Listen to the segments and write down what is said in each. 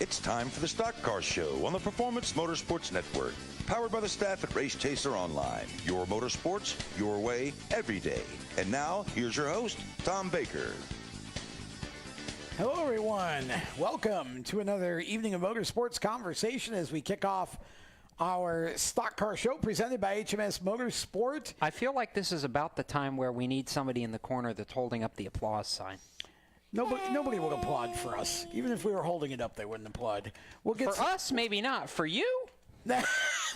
It's time for the Stock Car Show on the Performance Motorsports Network. Powered by the staff at Race Chaser Online. Your motorsports, your way, every day. And now, here's your host, Tom Baker. Hello, everyone. Welcome to another evening of motorsports conversation as we kick off our Stock Car Show presented by HMS Motorsport. I feel like this is about the time where we need somebody in the corner that's holding up the applause sign. Nobody will applaud for us. Even if we were holding it up, they wouldn't applaud. For us, maybe not. For you?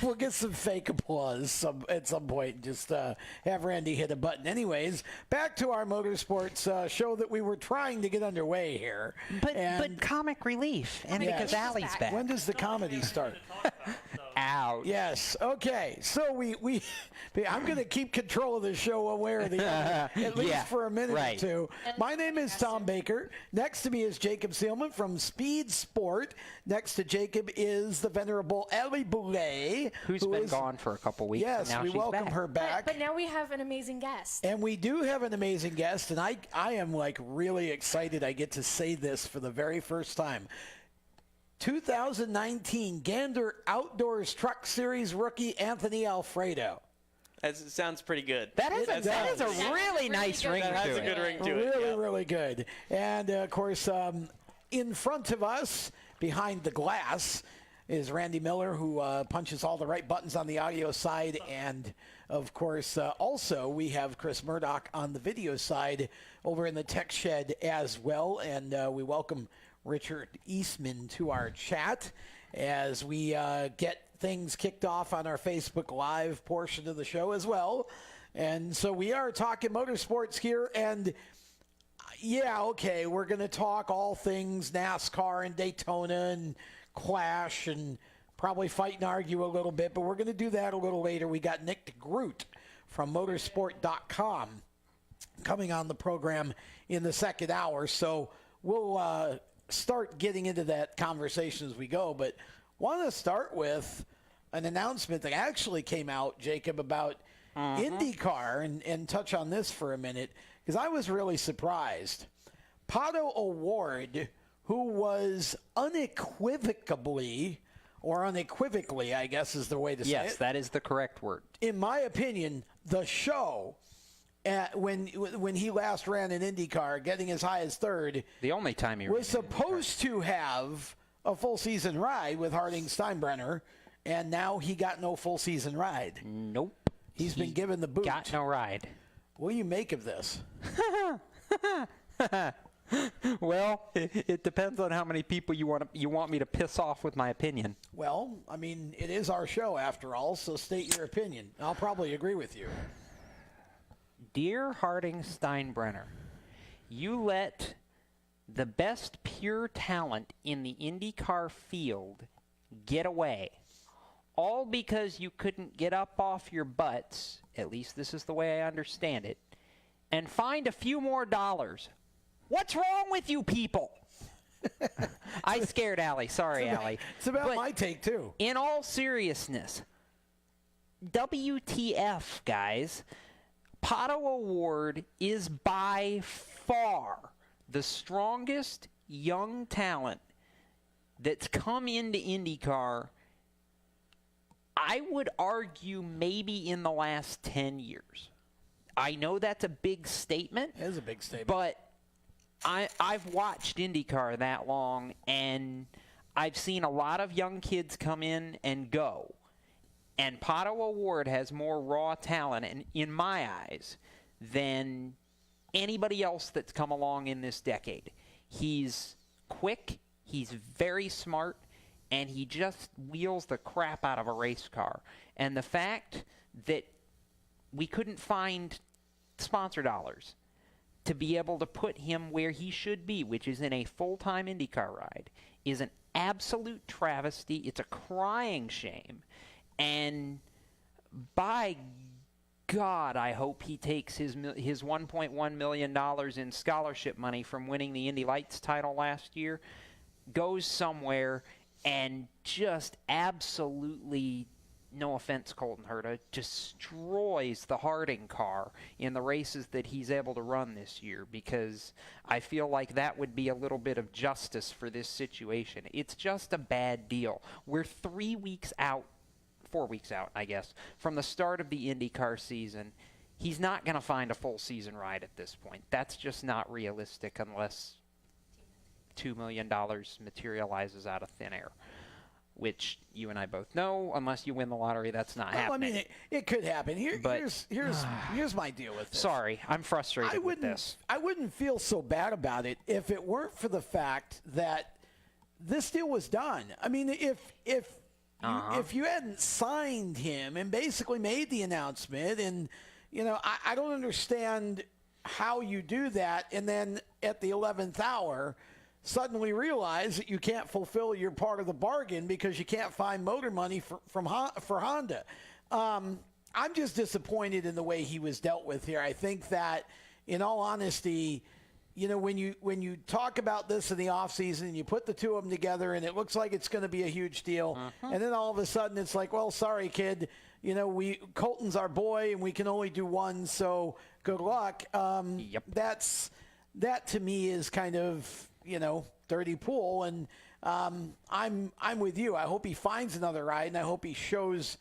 We'll get some fake applause at some point. Just have Randy hit a button. Anyways, back to our motorsports show that we were trying to get underway here. But comic relief, and because Allie's back. When does the comedy start? Ouch. Yes. Okay. So I'm going to keep control of the show one way or the other, at least for a minute or two. My name is Tom Baker. Next to me is Jacob Seelman from Speed Sport. Next to Jacob is the venerable Ellie Boulay, who's been gone for a couple weeks. Yes, now we she's welcome back. her back. But now we have an amazing guest. And we do have an amazing guest, and I am like really excited I get to say this for the very first time. 2019 Gander Outdoors Truck Series rookie Anthony Alfredo. That sounds pretty good. That is a really nice ring to it. That has a good ring to it. Really, really good. And, of course, in front of us, behind the glass, is Randy Miller, who punches all the right buttons on the audio side. And, of course, also we have Chris Murdoch on the video side over in the tech shed as well. And we welcome Richard Eastman to our chat as we get things kicked off on our Facebook Live portion of the show as well. And so we are talking motorsports here. And, yeah, okay, we're going to talk all things NASCAR and Daytona and Clash and probably fight and argue a little bit, but we're going to do that a little later. We got Nick Degroot from motorsport.com coming on the program in the second hour. So we'll start getting into that conversation as we go, but want to start with an announcement that actually came out, Jacob, about IndyCar and touch on this for a minute because I was really surprised. Pato O'Ward, who was unequivocally, I guess is the way to say it. Yes, that is the correct word. In my opinion, the show, when he last ran an IndyCar, getting as high as third, the only time he was supposed to have a full season ride with Harding Steinbrenner, and now he got no full season ride. Nope. He's been given the boot. Got no ride. What do you make of this? Well, it depends on how many people you want me to piss off with my opinion. Well, I mean, it is our show after all, so state your opinion. I'll probably agree with you. Dear Harding Steinbrenner, you let the best pure talent in the IndyCar field get away, all because you couldn't get up off your butts, at least this is the way I understand it, and find a few more dollars. What's wrong with you people? I scared Allie. Sorry, Allie. It's about my take, too. In all seriousness, WTF, guys. Pato O'Ward is by far the strongest young talent that's come into IndyCar, I would argue maybe in the last 10 years. I know that's a big statement. It is a big statement. But I've watched IndyCar that long, and I've seen a lot of young kids come in and go. And Pato O'Ward has more raw talent, in my eyes, than anybody else that's come along in this decade. He's quick, he's very smart, and he just wheels the crap out of a race car. And the fact that we couldn't find sponsor dollars to be able to put him where he should be, which is in a full-time IndyCar ride, is an absolute travesty. It's a crying shame. And by God, I hope he takes his $1.1 million in scholarship money from winning the Indy Lights title last year, goes somewhere and just absolutely no offense, Colton Herta, destroys the Harding car in the races that he's able to run this year, because I feel like that would be a little bit of justice for this situation. It's just a bad deal. We're 4 weeks out, I guess, from the start of the IndyCar season. He's not going to find a full season ride at this point. That's just not realistic unless $2 million materializes out of thin air, which you and I both know, unless you win the lottery, that's not happening. I mean, it could happen. Here's my deal with this. Sorry, I'm frustrated with this. I wouldn't feel so bad about it if it weren't for the fact that this deal was done. I mean, if you hadn't signed him and basically made the announcement, and I don't understand how you do that, and then at the 11th hour suddenly realize that you can't fulfill your part of the bargain because you can't find motor money for Honda. I'm just disappointed in the way he was dealt with here. I think that, in all honesty, when you talk about this in the offseason and you put the two of them together and it looks like it's going to be a huge deal, and then all of a sudden it's like, well, sorry, kid, Colton's our boy and we can only do one, so good luck. Yep. That to me is kind of, dirty pool, and I'm with you. I hope he finds another ride, and I hope he shows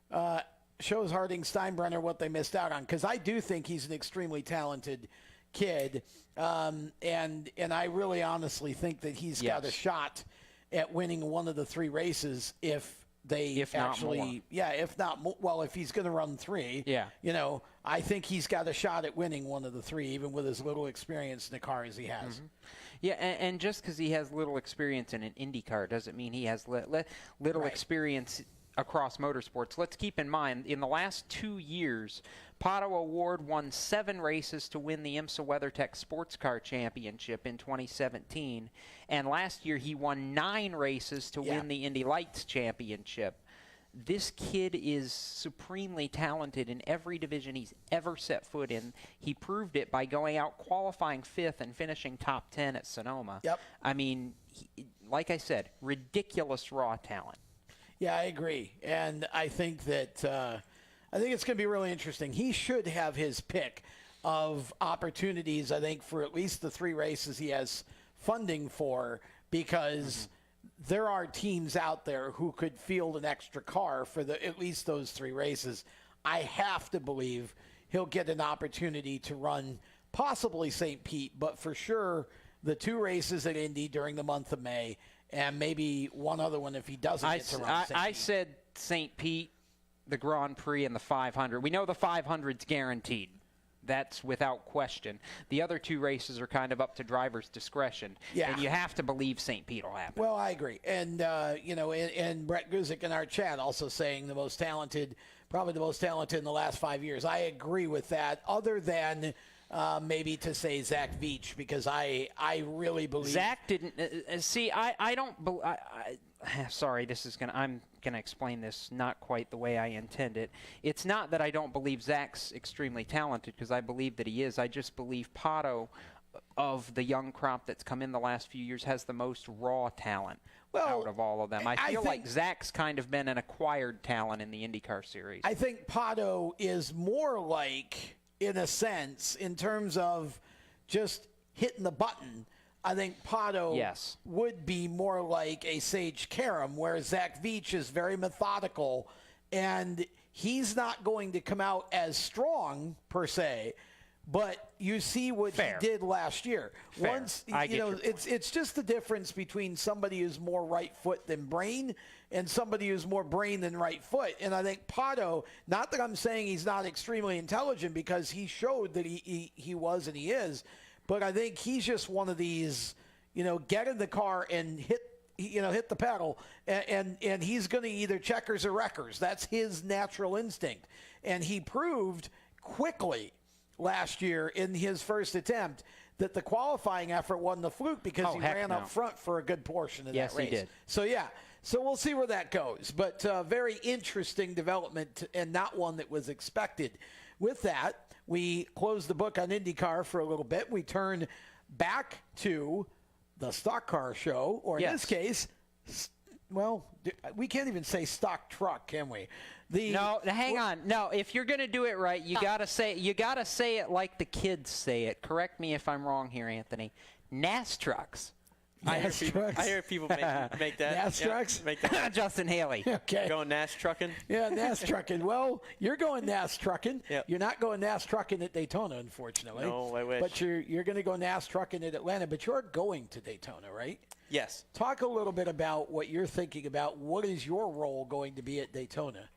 Harding Steinbrenner what they missed out on, because I do think he's an extremely talented kid, and I really honestly think that he's got a shot at winning one of the 3 races if not more. Well, if he's going to run 3, I think he's got a shot at winning one of the 3, even with as little experience in the car as he has. Mm-hmm. Yeah, and just because he has little experience in an IndyCar doesn't mean he has little experience across motorsports. Let's keep in mind, in the last 2 years, Pato O'Ward won 7 races to win the IMSA WeatherTech Sports Car Championship in 2017, and last year he won 9 races to win the Indy Lights Championship. This kid is supremely talented in every division he's ever set foot in. He proved it by going out qualifying 5th and finishing top 10 at Sonoma. Yep. I mean, like I said, ridiculous raw talent. Yeah, I agree. And I think that I think it's going to be really interesting. He should have his pick of opportunities, I think, for at least the 3 races he has funding for, because there are teams out there who could field an extra car for at least those 3 races. I have to believe he'll get an opportunity to run possibly St. Pete, but for sure the 2 races at Indy during the month of May, and maybe one other one if he doesn't get to run St. Pete. I said St. Pete, the Grand Prix, and the 500. We know the 500's guaranteed. That's without question. The other 2 races are kind of up to driver's discretion. Yeah. And you have to believe St. Pete will happen. Well, I agree. And, and Brett Guzik in our chat also saying probably the most talented in the last 5 years. I agree with that, other than maybe to say Zach Veach, because I really believe. Zach didn't I don't sorry, I'm going to explain this not quite the way I intend it. It's not that I don't believe Zach's extremely talented, because I believe that he is. I just believe Pato, of the young crop that's come in the last few years, has the most raw talent out of all of them. I feel like Zach's kind of been an acquired talent in the IndyCar series. I think Pato is more like, in a sense, in terms of just hitting the button, I think Pato would be more like a Sage Karam, where Zach Veach is very methodical, and he's not going to come out as strong, per se, but you see what he did last year. Once it's just the difference between somebody who's more right foot than brain and somebody who's more brain than right foot. And I think Pato, not that I'm saying he's not extremely intelligent, because he showed that he was and he is, but I think he's just one of these, get in the car and hit the pedal, and he's going to either checkers or wreckers. That's his natural instinct. And he proved quickly last year in his first attempt that the qualifying effort wasn't a fluke, because he ran up front for a good portion of that race. Yes, he did. So we'll see where that goes. But very interesting development, and not one that was expected. With that, we close the book on IndyCar for a little bit. We turn back to the stock car show, or in this case, well, we can't even say stock truck, can we? No, hang on. No, if you're going to do it right, you gotta say it like the kids say it. Correct me if I'm wrong here, Anthony. NAS trucks. I hear people make that. NAS trucks? Make that. Justin Haley. Okay. Going NAS trucking? Yeah, NAS trucking. Well, you're going NAS trucking. Yep. You're not going NAS trucking at Daytona, unfortunately. No, I wish. But you're going to go NAS trucking at Atlanta, but you're going to Daytona, right? Yes. Talk a little bit about what you're thinking about. What is your role going to be at Daytona?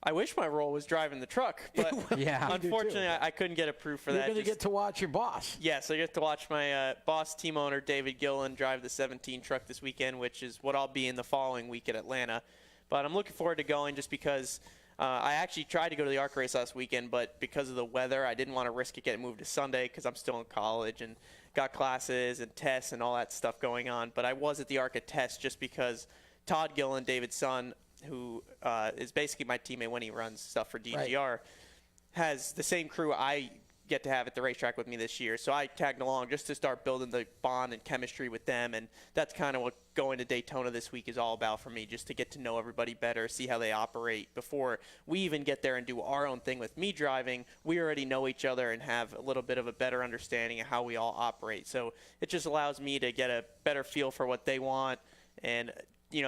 I wish my role was driving the truck, but unfortunately I couldn't get approved for that. You're going to get to watch your boss. Yes, I get to watch my boss, team owner, David Gillen, drive the 17 truck this weekend, which is what I'll be in the following week at Atlanta. But I'm looking forward to going just because I actually tried to go to the ARC race last weekend, but because of the weather, I didn't want to risk it getting moved to Sunday because I'm still in college and got classes and tests and all that stuff going on. But I was at the ARC at test just because Todd Gillen, David's son, who is basically my teammate when he runs stuff for DGR, has the same crew I get to have at the racetrack with me this year. So I tagged along just to start building the bond and chemistry with them, and that's kind of what going to Daytona this week is all about for me, just to get to know everybody better, see how they operate. Before we even get there and do our own thing with me driving, we already know each other and have a little bit of a better understanding of how we all operate. So it just allows me to get a better feel for what they want, and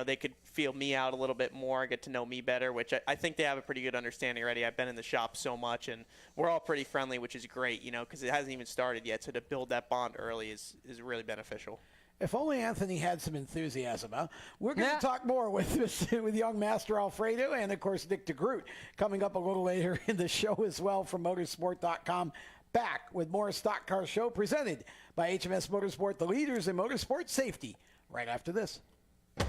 they could feel me out a little bit more, get to know me better, which I think they have a pretty good understanding already. I've been in the shop so much, and we're all pretty friendly, which is great, because it hasn't even started yet. So to build that bond early is really beneficial. If only Anthony had some enthusiasm, huh? We're going to talk more with young Master Alfredo and, of course, Nick Degroot coming up a little later in the show as well from motorsport.com. Back with more Stock Car Show presented by HMS Motorsport, the leaders in motorsport safety, right after this.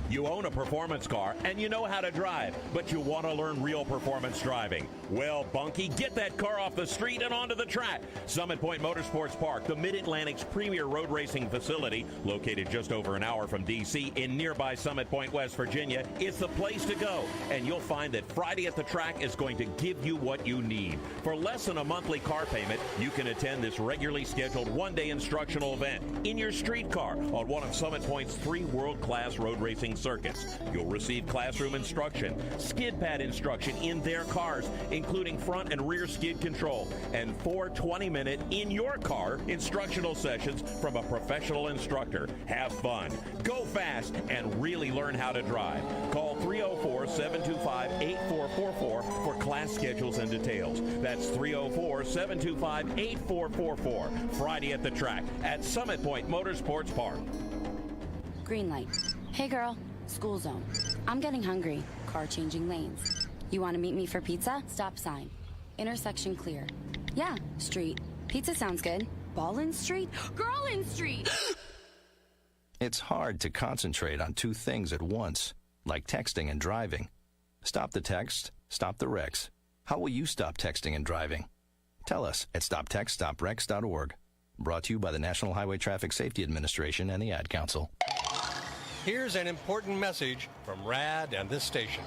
You own a performance car and you know how to drive, but you want to learn real performance driving. Well, Bunky, get that car off the street and onto the track. Summit Point Motorsports Park, the Mid-Atlantic's premier road racing facility, located just over an hour from D.C. in nearby Summit Point, West Virginia, is the place to go. And you'll find that Friday at the track is going to give you what you need. For less than a monthly car payment, you can attend this regularly scheduled one-day instructional event in your street car on one of Summit Point's 3 world-class road racing circuits. You'll receive classroom instruction, skid pad instruction in their cars, including front and rear skid control, and 4 20-minute in-your-car instructional sessions from a professional instructor. Have fun, go fast, and really learn how to drive. Call 304-725-8444 for class schedules and details. That's 304-725-8444. Friday at the track at Summit Point Motorsports Park. Green light. Hey girl, school zone. I'm getting hungry. Car changing lanes. You want to meet me for pizza? Stop sign. Intersection clear. Yeah, street. Pizza sounds good. Ballin Street? Girlin Street! It's hard to concentrate on 2 things at once, like texting and driving. Stop the text, stop the wrecks. How will you stop texting and driving? Tell us at stoptextstopwrecks.org. Brought to you by the National Highway Traffic Safety Administration and the Ad Council. Here's an important message from RAD and this station.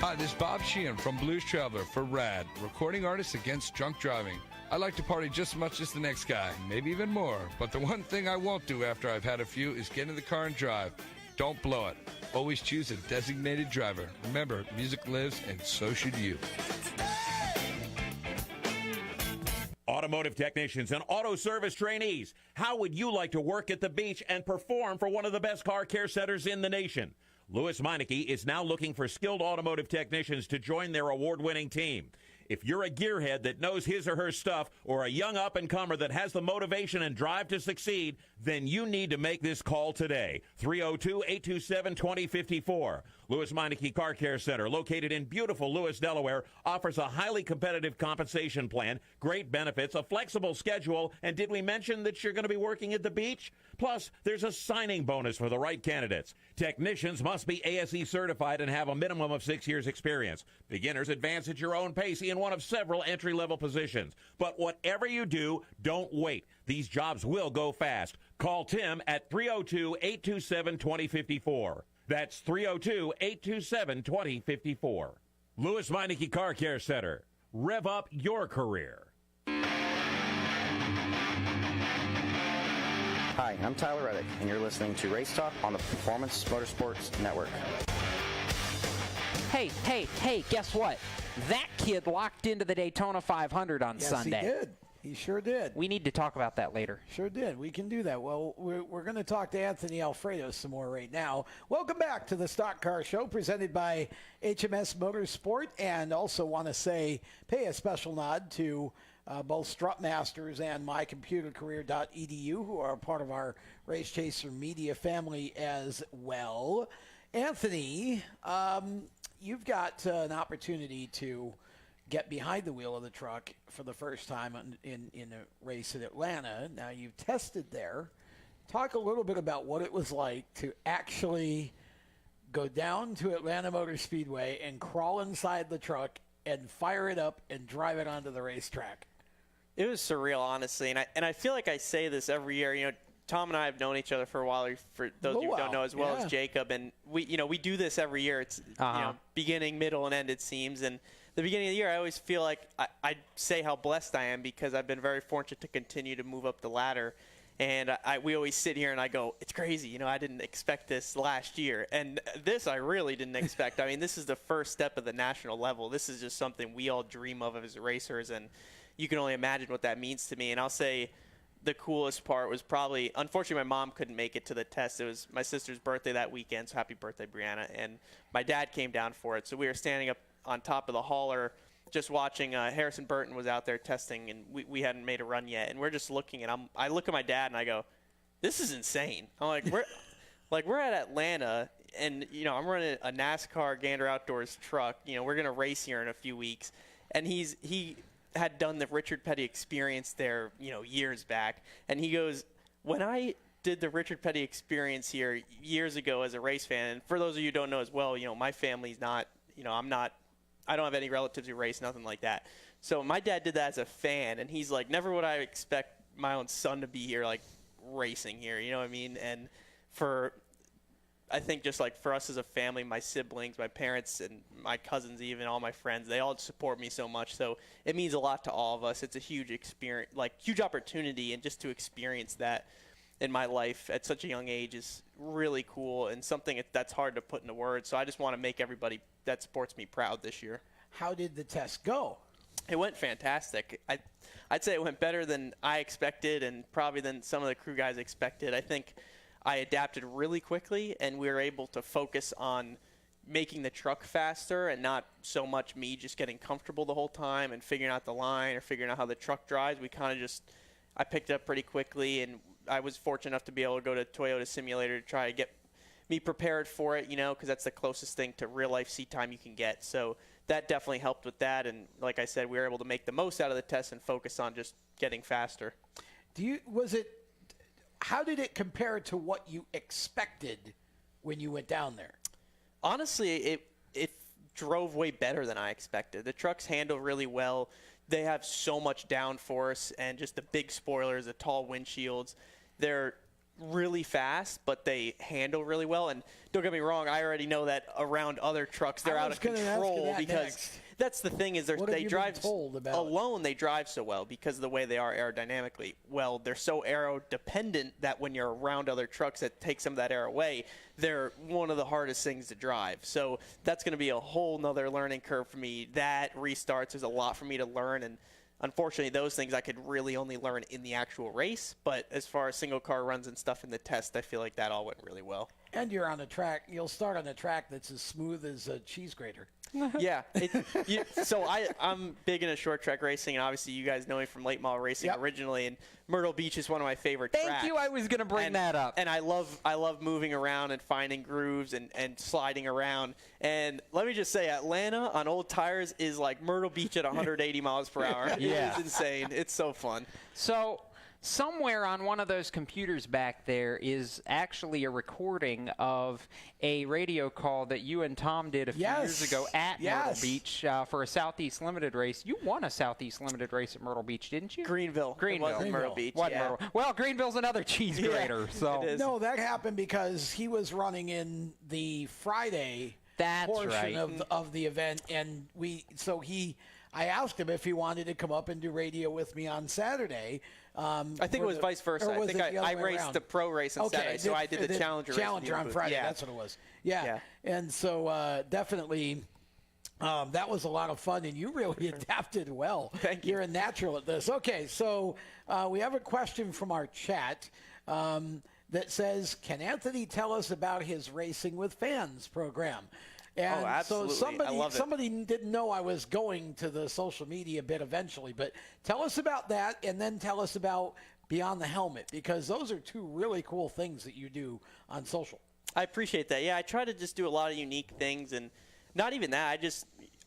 Hi, this is Bob Sheehan from Blues Traveler for RAD, Recording Artists Against Drunk Driving. I like to party just as much as the next guy, maybe even more. But the one thing I won't do after I've had a few is get in the car and drive. Don't blow it. Always choose a designated driver. Remember, music lives, and so should you. Automotive technicians and auto service trainees, how would you like to work at the beach and perform for one of the best car care centers in the nation? Louis Meineke is now looking for skilled automotive technicians to join their award-winning team. If you're a gearhead that knows his or her stuff, or a young up-and-comer that has the motivation and drive to succeed, then you need to make this call today. 302-827-2054. Louis Meineke Car Care Center, located in beautiful Lewis, Delaware, offers a highly competitive compensation plan, great benefits, a flexible schedule, and did we mention that you're going to be working at the beach? Plus, there's a signing bonus for the right candidates. Technicians must be ASE certified and have a minimum of 6 years experience. Beginners advance at your own pace in one of several entry-level positions. But whatever you do, don't wait. These jobs will go fast. Call Tim at 302-827-2054. That's 302-827-2054. Louis Meineke Car Care Center. Rev up your career. Hi, I'm Tyler Reddick, and you're listening to Race Talk on the Performance Motorsports Network. Hey, guess what? That kid locked into the Daytona 500 on Sunday. Yes, he did. He sure did. We need to talk about that later. Sure did. We can do that. Well, we're going to talk to Anthony Alfredo some more right now. Welcome back to the Stock Car Show presented by HMS Motorsport, and also want to pay a special nod to both Strutmasters and mycomputercareer.edu, who are part of our Race Chaser media family as well. Anthony, you've got an opportunity to get behind the wheel of the truck for the first time in a race in Atlanta. Now, you've tested there. Talk a little bit about what it was like to actually go down to Atlanta Motor Speedway and crawl inside the truck and fire it up and drive it onto the racetrack. It was surreal, honestly, and I feel like I say this every year. You know, Tom and I have known each other for a while. For those of you who don't know, as well as Jacob, and we do this every year. It's beginning, middle, and end, it seems. And the beginning of the year, I always feel like I say how blessed I am because I've been very fortunate to continue to move up the ladder. And we always sit here and I go, it's crazy. You know, I didn't expect this last year. And this I really didn't expect. I mean, this is the first step of the national level. This is just something we all dream of as racers. And you can only imagine what that means to me. And I'll say the coolest part was probably, unfortunately, my mom couldn't make it to the test. It was my sister's birthday that weekend, so happy birthday, Brianna. And my dad came down for it. So we were standing up on top of the hauler just watching. Harrison Burton was out there testing, and we hadn't made a run yet. And we're just looking, and I look at my dad, and I go, this is insane. I'm like, we're at Atlanta, and, you know, I'm running a NASCAR Gander Outdoors truck. You know, we're going to race here in a few weeks. And he had done the Richard Petty experience there, you know, years back. And he goes, when I did the Richard Petty experience here years ago as a race fan, and for those of you who don't know as well, you know, my family's not, you know, I don't have any relatives who race, nothing like that. So my dad did that as a fan, and he's like, never would I expect my own son to be here, like, racing here, you know what I mean? And I think just like for us as a family, my siblings, my parents, and my cousins, even all my friends, they all support me so much. So it means a lot to all of us. It's a huge experience, like huge opportunity, and just to experience that in my life at such a young age is really cool and something that's hard to put into words. So I just want to make everybody that supports me proud this year. How did the test go? It went fantastic. I'd say it went better than I expected, and probably than some of the crew guys expected. I think I adapted really quickly, and we were able to focus on making the truck faster and not so much me just getting comfortable the whole time and figuring out the line or figuring out how the truck drives. I picked it up pretty quickly, and I was fortunate enough to be able to go to Toyota Simulator to try to get me prepared for it, you know, because that's the closest thing to real-life seat time you can get. So that definitely helped with that, and like I said, we were able to make the most out of the test and focus on just getting faster. How did it compare to what you expected when you went down there? Honestly, it drove way better than I expected. The trucks handle really well. They have so much downforce and just the big spoilers, the tall windshields. They're really fast, but they handle really well. And don't get me wrong, I already know that around other trucks they're out of control because that's the thing is they drive alone. They drive so well because of the way they are aerodynamically. Well, they're so aero dependent that when you're around other trucks that take some of that air away, they're one of the hardest things to drive. So that's going to be a whole nother learning curve for me. That restarts, there's a lot for me to learn, and unfortunately, those things I could really only learn in the actual race. But as far as single car runs and stuff in the test, I feel like that all went really well. And you're on a track. You'll start on a track that's as smooth as a cheese grater. Yeah. So I'm big into short track racing, and obviously you guys know me from late model racing originally. And Myrtle Beach is one of my favorite tracks. Thank you. I was going to bring that up. And I love moving around and finding grooves and sliding around. And let me just say, Atlanta on old tires is like Myrtle Beach at 180 miles per hour. Yeah. It is insane. It's so fun. So somewhere on one of those computers back there is actually a recording of a radio call that you and Tom did a few years ago at Myrtle Beach for a Southeast Limited race. You won a Southeast Limited race at Myrtle Beach, didn't you? Greenville. Myrtle Beach. Myrtle. Well, Greenville's another cheese grater. So no, that happened because he was running in the Friday portion of the event, and I asked him if he wanted to come up and do radio with me on Saturday I think it was vice versa. I think I raced the pro race on Saturday, so I did the Challenger race. Challenger on Friday, that's what it was. Yeah. And so definitely that was a lot of fun, and you really adapted well. Thank you. You're a natural at this. Okay, so we have a question from our chat that says, can Anthony tell us about his Racing with Fans program? And absolutely. so somebody didn't know I was going to the social media bit eventually, but tell us about that, and then tell us about Beyond the Helmet, because those are two really cool things that you do on social. I appreciate that. Yeah, I try to just do a lot of unique things, and not even that.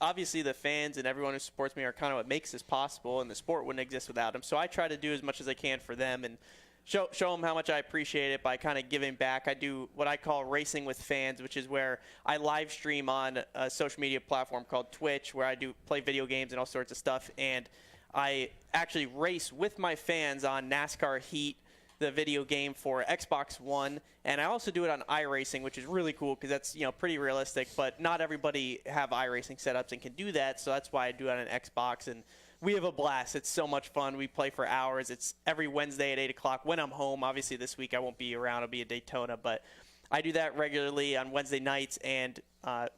Obviously the fans and everyone who supports me are kind of what makes this possible, and the sport wouldn't exist without them. So I try to do as much as I can for them and show them how much I appreciate it by kind of giving back. I do what I call Racing with Fans, which is where I live stream on a social media platform called Twitch, where I do play video games and all sorts of stuff. And I actually race with my fans on NASCAR Heat, the video game for Xbox One, and I also do it on iRacing, which is really cool because that's pretty realistic. But not everybody have iRacing setups and can do that, so that's why I do it on an Xbox. And we have a blast. It's so much fun. We play for hours. It's every Wednesday at 8 o'clock when I'm home. Obviously, this week I won't be around. I'll be at Daytona. But I do that regularly on Wednesday nights. And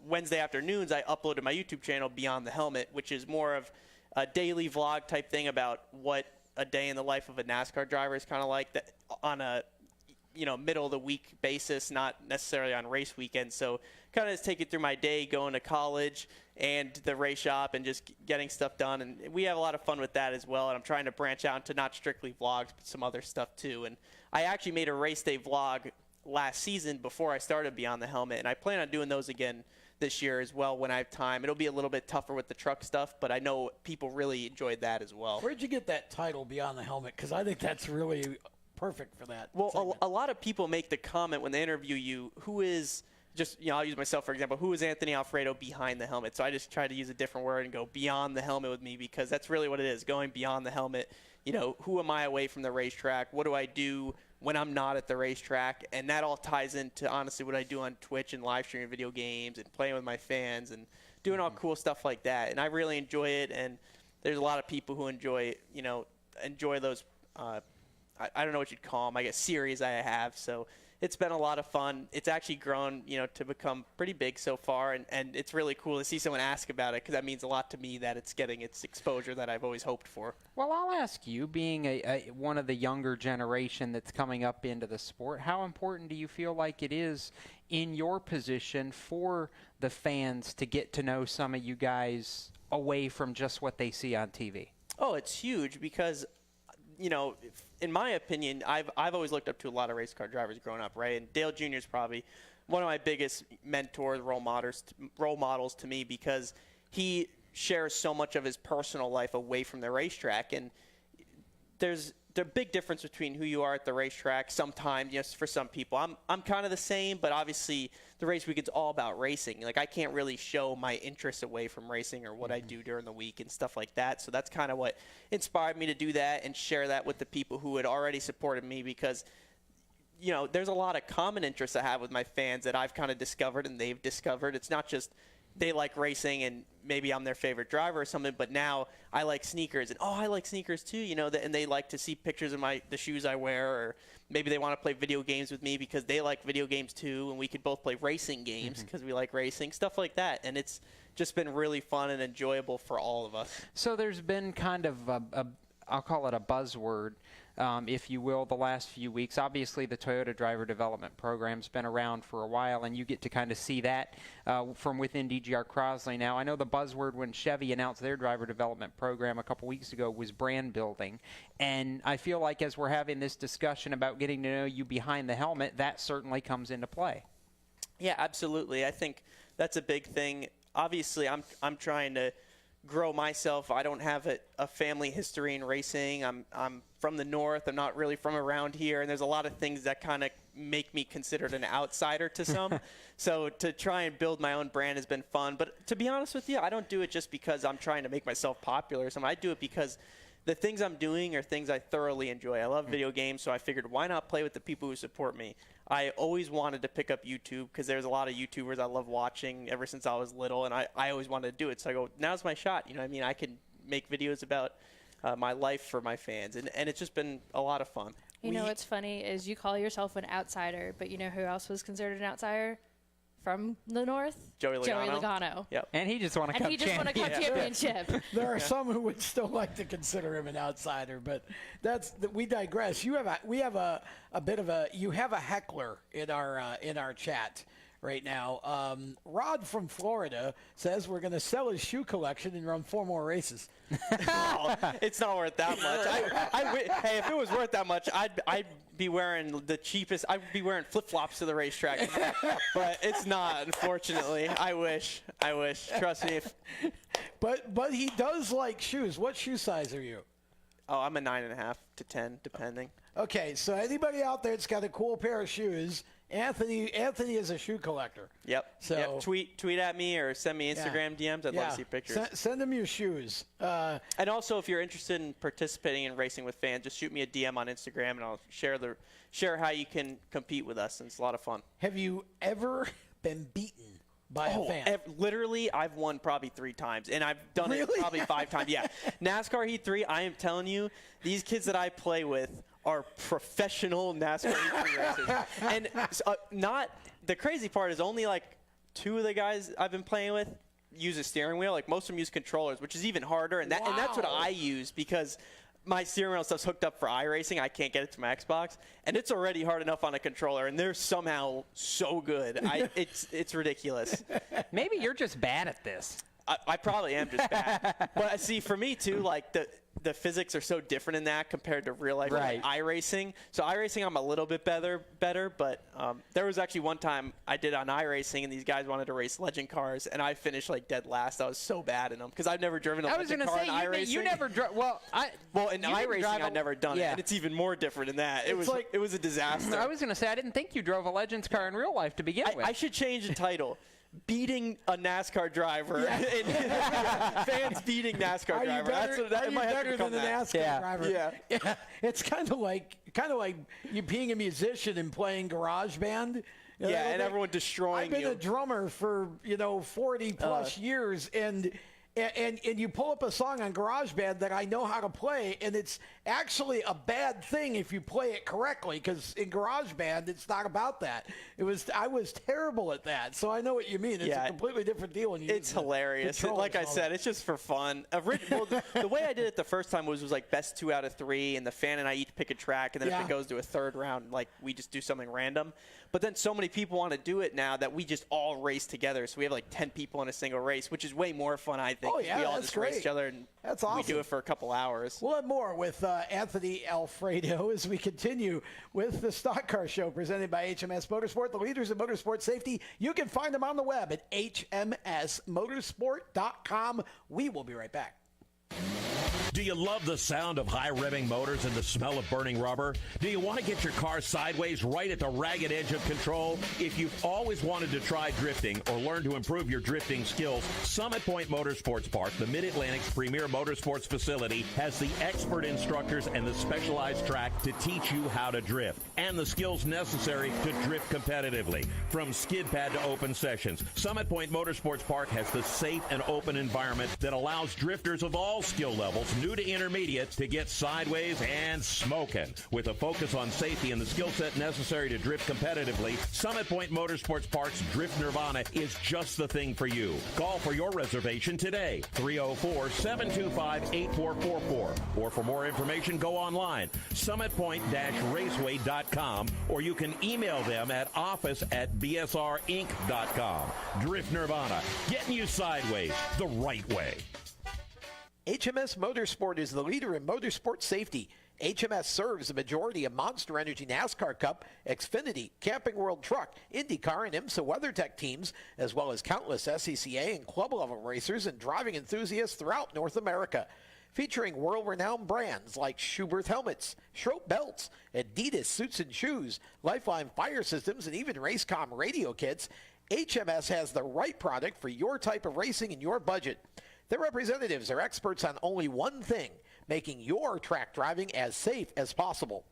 Wednesday afternoons, I upload to my YouTube channel, Beyond the Helmet, which is more of a daily vlog type thing about what a day in the life of a NASCAR driver is kind of like, that on a middle of the week basis, not necessarily on race weekends. So kind of just take it through my day, going to college and the race shop and just getting stuff done. And we have a lot of fun with that as well. And I'm trying to branch out into not strictly vlogs, but some other stuff too. And I actually made a race day vlog last season before I started Beyond the Helmet. And I plan on doing those again this year as well when I have time. It'll be a little bit tougher with the truck stuff, but I know people really enjoyed that as well. Where'd you get that title, Beyond the Helmet? Because I think that's really perfect for that. Well, a lot of people make the comment when they interview you, who is just, I'll use myself for example, who is Anthony Alfredo behind the helmet? So I just try to use a different word and go beyond the helmet with me, because that's really what it is, going beyond the helmet. Who am I away from the racetrack? What do I do when I'm not at the racetrack? And that all ties into, honestly, what I do on Twitch and live streaming video games and playing with my fans and doing all cool stuff like that. And I really enjoy it. And there's a lot of people who enjoy those, I don't know what you'd call them, I guess, series I have. So it's been a lot of fun. It's actually grown, to become pretty big so far, and it's really cool to see someone ask about it, because that means a lot to me that it's getting its exposure that I've always hoped for. Well, I'll ask you, being one of the younger generation that's coming up into the sport, how important do you feel like it is in your position for the fans to get to know some of you guys away from just what they see on TV? Oh, it's huge, because in my opinion, I've always looked up to a lot of race car drivers growing up, right? And Dale Jr. is probably one of my biggest mentors, role models to me, because he shares so much of his personal life away from the racetrack. And there's a big difference between who you are at the racetrack. Sometimes, yes, for some people, I'm kind of the same, but obviously the race weekend's all about racing. Like, I can't really show my interests away from racing or what I do during the week and stuff like that. So that's kind of what inspired me to do that and share that with the people who had already supported me, because there's a lot of common interests I have with my fans that I've kind of discovered and they've discovered. It's not just they like racing and maybe I'm their favorite driver or something, but now I like sneakers, and I like sneakers too, and they like to see pictures of the shoes I wear, or maybe they want to play video games with me because they like video games too, and we could both play racing games because we like racing, stuff like that. And it's just been really fun and enjoyable for all of us. So there's been kind of I'll call it a buzzword, if you will, the last few weeks. Obviously, the Toyota Driver Development Program's been around for a while, and you get to kind of see that from within DGR Crosley now. I know the buzzword when Chevy announced their driver development program a couple weeks ago was brand building, and I feel like as we're having this discussion about getting to know you behind the helmet, that certainly comes into play. Yeah, absolutely. I think that's a big thing. Obviously, I'm trying to grow myself. I don't have a family history in racing. I'm from the north. I'm not really from around here, and there's a lot of things that kind of make me considered an outsider to some. So to try and build my own brand has been fun. But to be honest with you, I don't do it just because I'm trying to make myself popular or something. I do it because the things I'm doing are things I thoroughly enjoy. I love video games, so I figured, why not play with the people who support me? I always wanted to pick up YouTube because there's a lot of YouTubers I love watching ever since I was little, and I always wanted to do it. So I go, now's my shot. I can make videos about my life for my fans, and it's just been a lot of fun. You know what's funny is you call yourself an outsider, but you know who else was considered an outsider from the north? Joey Logano. Yep. And he just won a cup championship. There are some who would still like to consider him an outsider, but we digress. You have you have a heckler in our chat right now. Rod from Florida says we're going to sell his shoe collection and run 4 more races. Oh, it's not worth that much. Hey, if it was worth that much, I'd be wearing the cheapest. I'd be wearing flip-flops to the racetrack. But it's not, unfortunately. I wish. Trust me. But he does like shoes. What shoe size are you? Oh, I'm a 9.5 to 10, depending. Okay, so anybody out there that's got a cool pair of shoes, Anthony is a shoe collector. Yep. So tweet at me or send me Instagram DMs. I'd love to see pictures. Send them your shoes. And also, if you're interested in participating in racing with fans, just shoot me a DM on Instagram, and I'll share how you can compete with us. And it's a lot of fun. Have you ever been beaten by a fan? Literally, I've won probably 3 times, and I've done it probably 5 times. Yeah. NASCAR Heat 3, I am telling you, these kids that I play with are professional NASCAR Heat 3 racers. And the crazy part is only like 2 of the guys I've been playing with use a steering wheel. Like most of them use controllers, which is even harder. And that's what I use because my steering wheel stuff's hooked up for iRacing. I can't get it to my Xbox, and it's already hard enough on a controller, and they're somehow so good. It's ridiculous. Maybe you're just bad at this. I probably am just bad. But see, for me too, like the physics are so different in that compared to real life iRacing. So iRacing, I'm a little bit better. But there was actually one time I did on iRacing, and these guys wanted to race legend cars, and I finished like dead last. I was so bad in them because I've never driven a legend car in iRacing. You never drove. Well, in iRacing, I've never done it, and it's even more different in that. It was a disaster. I was going to say I didn't think you drove a Legends car in real life to begin with. I should change the title. Beating a NASCAR driver. Fans beating NASCAR driver. Are you better than a NASCAR driver? Yeah. It's kind of like you being a musician and playing garage band. And everyone destroying you. I've been a drummer for 40 plus years, and you pull up a song on GarageBand that I know how to play, and it's actually a bad thing if you play it correctly, because in GarageBand it's not about that. I was terrible at that, so I know what you mean. It's a completely different deal. When you it's hilarious. Like I said, it's just for fun. The way I did it the first time was like best 2 out of 3, and the fan and I each pick a track, and then if it goes to a third round, like we just do something random. But then so many people want to do it now that we just all race together. So we have like 10 people in a single race, which is way more fun, I think. Oh, yeah, we all that's just great. race each other, and that's awesome. we do it for a couple hours. We'll have more with Anthony Alfredo as we continue with the Stock Car Show presented by HMS Motorsport, the leaders in motorsport safety. You can find them on the web at hmsmotorsport.com. We will be right back. Do you love the sound of high revving motors and the smell of burning rubber? Do you want to get your car sideways right at the ragged edge of control? If you've always wanted to try drifting or learn to improve your drifting skills, Summit Point Motorsports Park, the Mid-Atlantic's premier motorsports facility, has the expert instructors and the specialized track to teach you how to drift and the skills necessary to drift competitively. From skid pad to open sessions, Summit Point Motorsports Park has the safe and open environment that allows drifters of all skill levels, new to intermediate, to get sideways and smoking. With a focus on safety and the skill set necessary to drift competitively, Summit Point Motorsports Park's Drift Nirvana is just the thing for you. Call for your reservation today, 304-725-8444. Or for more information, go online, summitpoint-raceway.com, or you can email them at office@bsrinc.com. Drift Nirvana, getting you sideways the right way. HMS Motorsport is the leader in motorsport safety. HMS serves the majority of Monster Energy NASCAR Cup, Xfinity, Camping World Truck, IndyCar, and IMSA WeatherTech teams, as well as countless SCCA and club-level racers and driving enthusiasts throughout North America. Featuring world-renowned brands like Schuberth helmets, Schroep belts, Adidas suits and shoes, Lifeline fire systems, and even Racecom radio kits, HMS has the right product for your type of racing and your budget. Their representatives are experts on only one thing, making your track driving as safe as possible.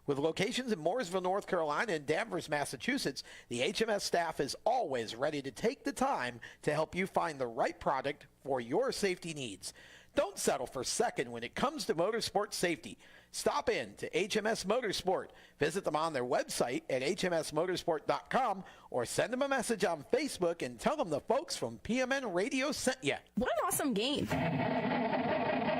With locations in Mooresville, North Carolina, and Danvers, Massachusetts, the HMS staff is always ready to take the time to help you find the right product for your safety needs. Don't settle for second when it comes to motorsport safety. Stop in to HMS Motorsport. Visit them on their website at hmsmotorsport.com or send them a message on Facebook and tell them the folks from PMN Radio sent you. What an awesome game.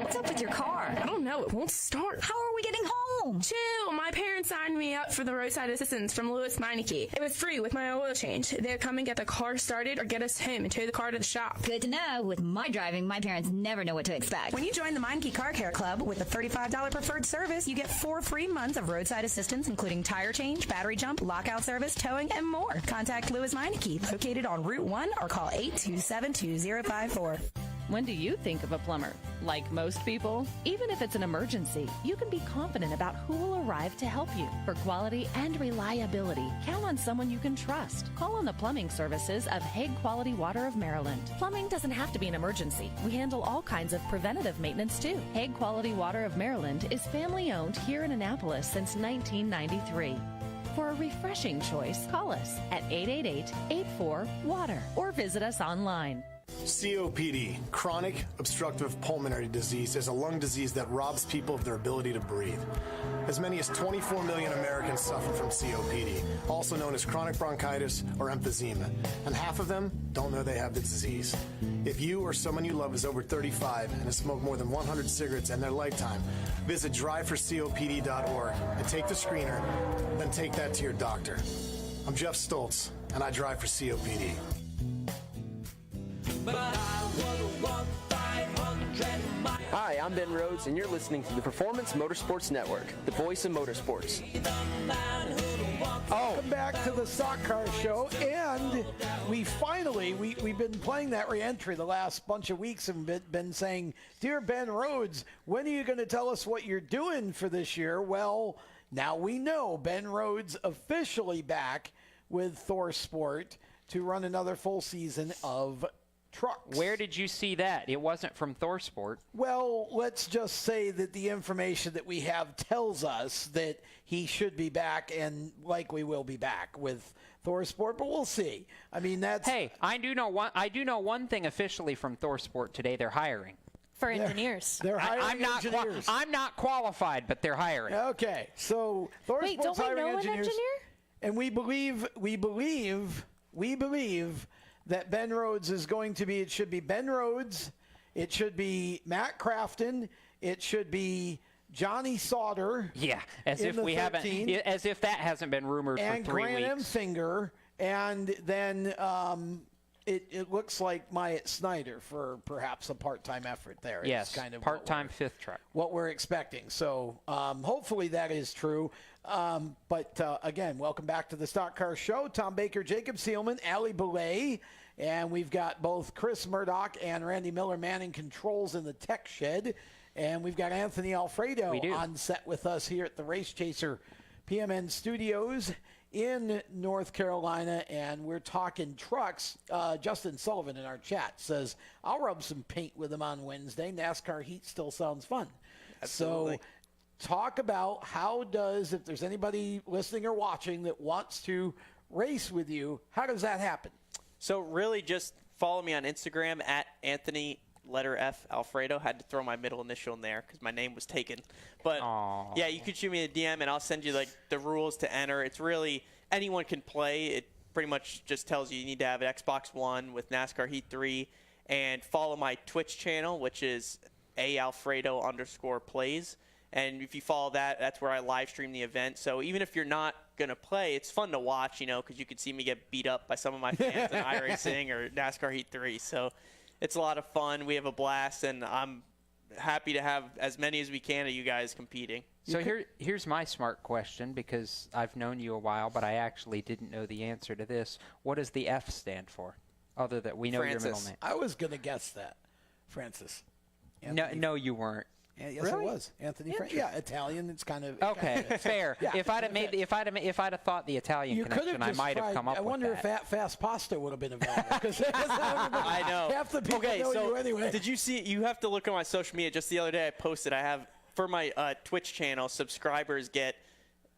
What's up with your car? I don't know. It won't start. How are we getting home? Chill. My parents signed me up for the roadside assistance from Lewis Meineke. It was free with my oil change. They'd come and get the car started or get us home and tow the car to the shop. Good to know. With my driving, my parents never know what to expect. When you join the Meineke Car Care Club with a $35 preferred service, you get 4 free months of roadside assistance, including tire change, battery jump, lockout service, towing, and more. Contact Lewis Meineke, located on Route 1, or call 827-2054. When do you think of a plumber? Like most people, even if it's an emergency, you can be confident about who will arrive to help you. For quality and reliability, count on someone you can trust. Call on the plumbing services of Hague Quality Water of Maryland. Plumbing doesn't have to be an emergency. We handle all kinds of preventative maintenance too. Hague Quality Water of Maryland is family owned here in Annapolis since 1993. For a refreshing choice, call us at 888-84-WATER or visit us online. COPD, chronic obstructive pulmonary disease, is a lung disease that robs people of their ability to breathe. As many as 24 million Americans suffer from COPD, also known as chronic bronchitis or emphysema, and half of them don't know they have the disease. If you or someone you love is over 35 and has smoked more than 100 cigarettes in their lifetime, visit driveforcopd.org and take the screener, then take that to your doctor. I'm Jeff Stoltz, and I drive for COPD. Hi, I'm Ben Rhodes, and you're listening to the Performance Motorsports Network, the voice of motorsports. Welcome back to the Stock Car Show, and we've been playing that re-entry the last bunch of weeks and been saying, dear Ben Rhodes, when are you going to tell us what you're doing for this year? Well, now we know Ben Rhodes officially back with Thor Sport to run another full season of trucks. Where did you see that? It wasn't from Thor Sport. Well, let's just say that the information that we have tells us that he should be back and likely will be back with Thor Sport, but we'll see. I mean, that's... Hey, I do know one thing officially from Thor Sport today. They're hiring. For engineers. They're hiring engineers. I'm not qualified, but they're hiring. Okay, so Thor Sport's hiring engineers. And we believe that Ben Rhodes is going to be, it should be Ben Rhodes, it should be Matt Crafton, it should be Johnny Sauter. Yeah, as if that hasn't been rumored for 3 weeks. And Grant Emfinger, and then it looks like Myatt Snyder for perhaps a part-time effort there. Yes, it's kind of part-time fifth truck. What we're expecting. So hopefully that is true. But again, welcome back to the Stock Car Show. Tom Baker, Jacob Seelman, Ali Belay, and we've got both Chris Murdoch and Randy Miller manning controls in the tech shed. And we've got Anthony Alfredo on set with us here at the Race Chaser PMN Studios in North Carolina, and we're talking trucks. Justin Sullivan in our chat says, I'll rub some paint with him on Wednesday. NASCAR heat still sounds fun. Absolutely. So talk about if there's anybody listening or watching that wants to race with you, how does that happen? So really just follow me on Instagram at Anthony letter F Alfredo. Had to throw my middle initial in there because my name was taken. But yeah, you could shoot me a DM and I'll send you like the rules to enter. It's really anyone can play. It pretty much just tells you need to have an Xbox One with NASCAR Heat 3 and follow my Twitch channel, which is @ALfredo_plays. And if you follow that, that's where I live stream the event. So even if you're not going to play, it's fun to watch, because you can see me get beat up by some of my fans in iRacing or NASCAR Heat 3. So it's a lot of fun. We have a blast, and I'm happy to have as many as we can of you guys competing. So here's my smart question, because I've known you a while, but I actually didn't know the answer to this. What does the F stand for, other than we know your middle name? I was going to guess that. Francis. No, you weren't. Yes, really? it was Anthony. Yeah, Italian. It's kind of okay. Fair. Yeah. If I'd have thought the Italian connection, I might have come up with that. I wonder if Fast Pasta would have been available. I know. Half the people know you anyway. Did you see? You have to look on my social media. Just the other day, I posted. I have for my Twitch channel, subscribers get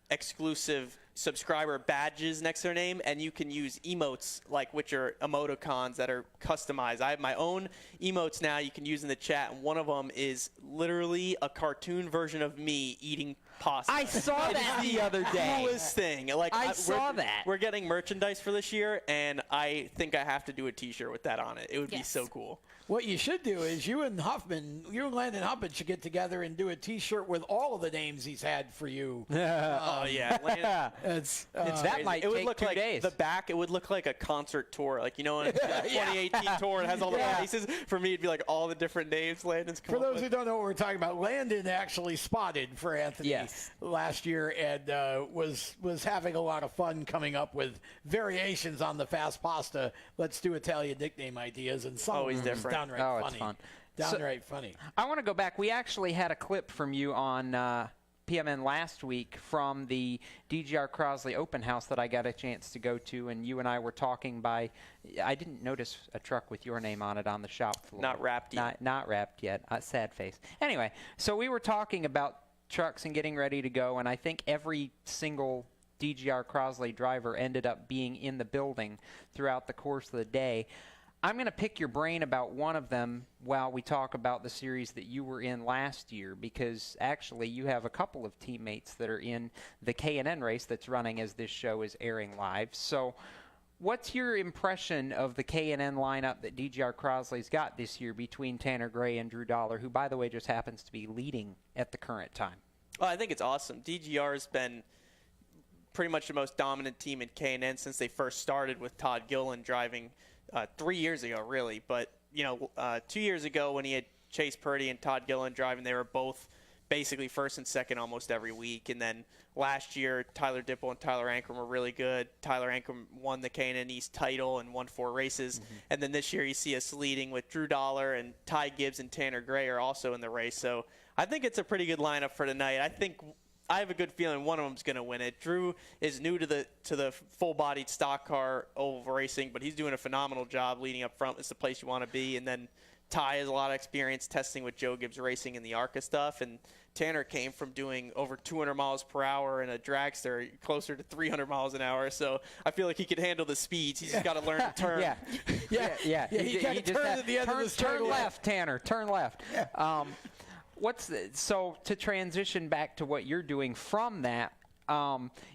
exclusive subscriber badges next to their name, and you can use emotes, which are emoticons that are customized. I have my own emotes now you can use in the chat, and one of them is literally a cartoon version of me eating pasta. I saw that the other day. Coolest thing. I saw that. We're getting merchandise for this year, and I think I have to do a T-shirt with that on it. It would be so cool. What you should do is you and Landon Huffman should get together and do a T-shirt with all of the names he's had for you. Oh yeah, Landon, it's that might would take look 2 like days. The back, it would look like a concert tour, in a 2018 tour. It has all the faces. For me, it'd be like all the different names Landon's come For up those with. who don't know what we're talking about, Landon actually spotted for Anthony last year and was having a lot of fun coming up with variations on the fast pasta. Let's do Italian nickname ideas, and some always of them different. Downright funny. It's fun. Downright funny. I want to go back. We actually had a clip from you on PMN last week from the DGR Crosley open house that I got a chance to go to, and you and I were talking by. I didn't notice a truck with your name on it on the shop floor. Not wrapped yet. Not wrapped yet. Sad face. Anyway, so we were talking about trucks and getting ready to go, and I think every single DGR Crosley driver ended up being in the building throughout the course of the day. I'm going to pick your brain about one of them while we talk about the series that you were in last year, because actually you have a couple of teammates that are in the K&N race that's running as this show is airing live. So what's your impression of the K&N lineup that DGR Crosley's got this year between Tanner Gray and Drew Dollar, who, by the way, just happens to be leading at the current time? Well, I think it's awesome. DGR's been pretty much the most dominant team in K&N since they first started with Todd Gillen driving 3 years ago, really. But, 2 years ago when he had Chase Purdy and Todd Gillen driving, they were both basically first and second almost every week. And then last year, Tyler Dipple and Tyler Ankrum were really good. Tyler Ankrum won the K&N East title and won 4 races. Mm-hmm. And then this year you see us leading with Drew Dollar, and Ty Gibbs and Tanner Gray are also in the race. So I think it's a pretty good lineup for tonight. I have a good feeling one of them's going to win it. Drew is new to the full-bodied stock car oval racing, but he's doing a phenomenal job leading up front. It's the place you want to be. And then Ty has a lot of experience testing with Joe Gibbs Racing in the ARCA stuff. And Tanner came from doing over 200 miles per hour in a dragster, closer to 300 miles an hour. So I feel like he could handle the speeds. He's just got to learn to turn. Yeah. He got to turn at the end of the straightaway. Turn left, Tanner. Turn left. Yeah. So to transition back to what you're doing from that,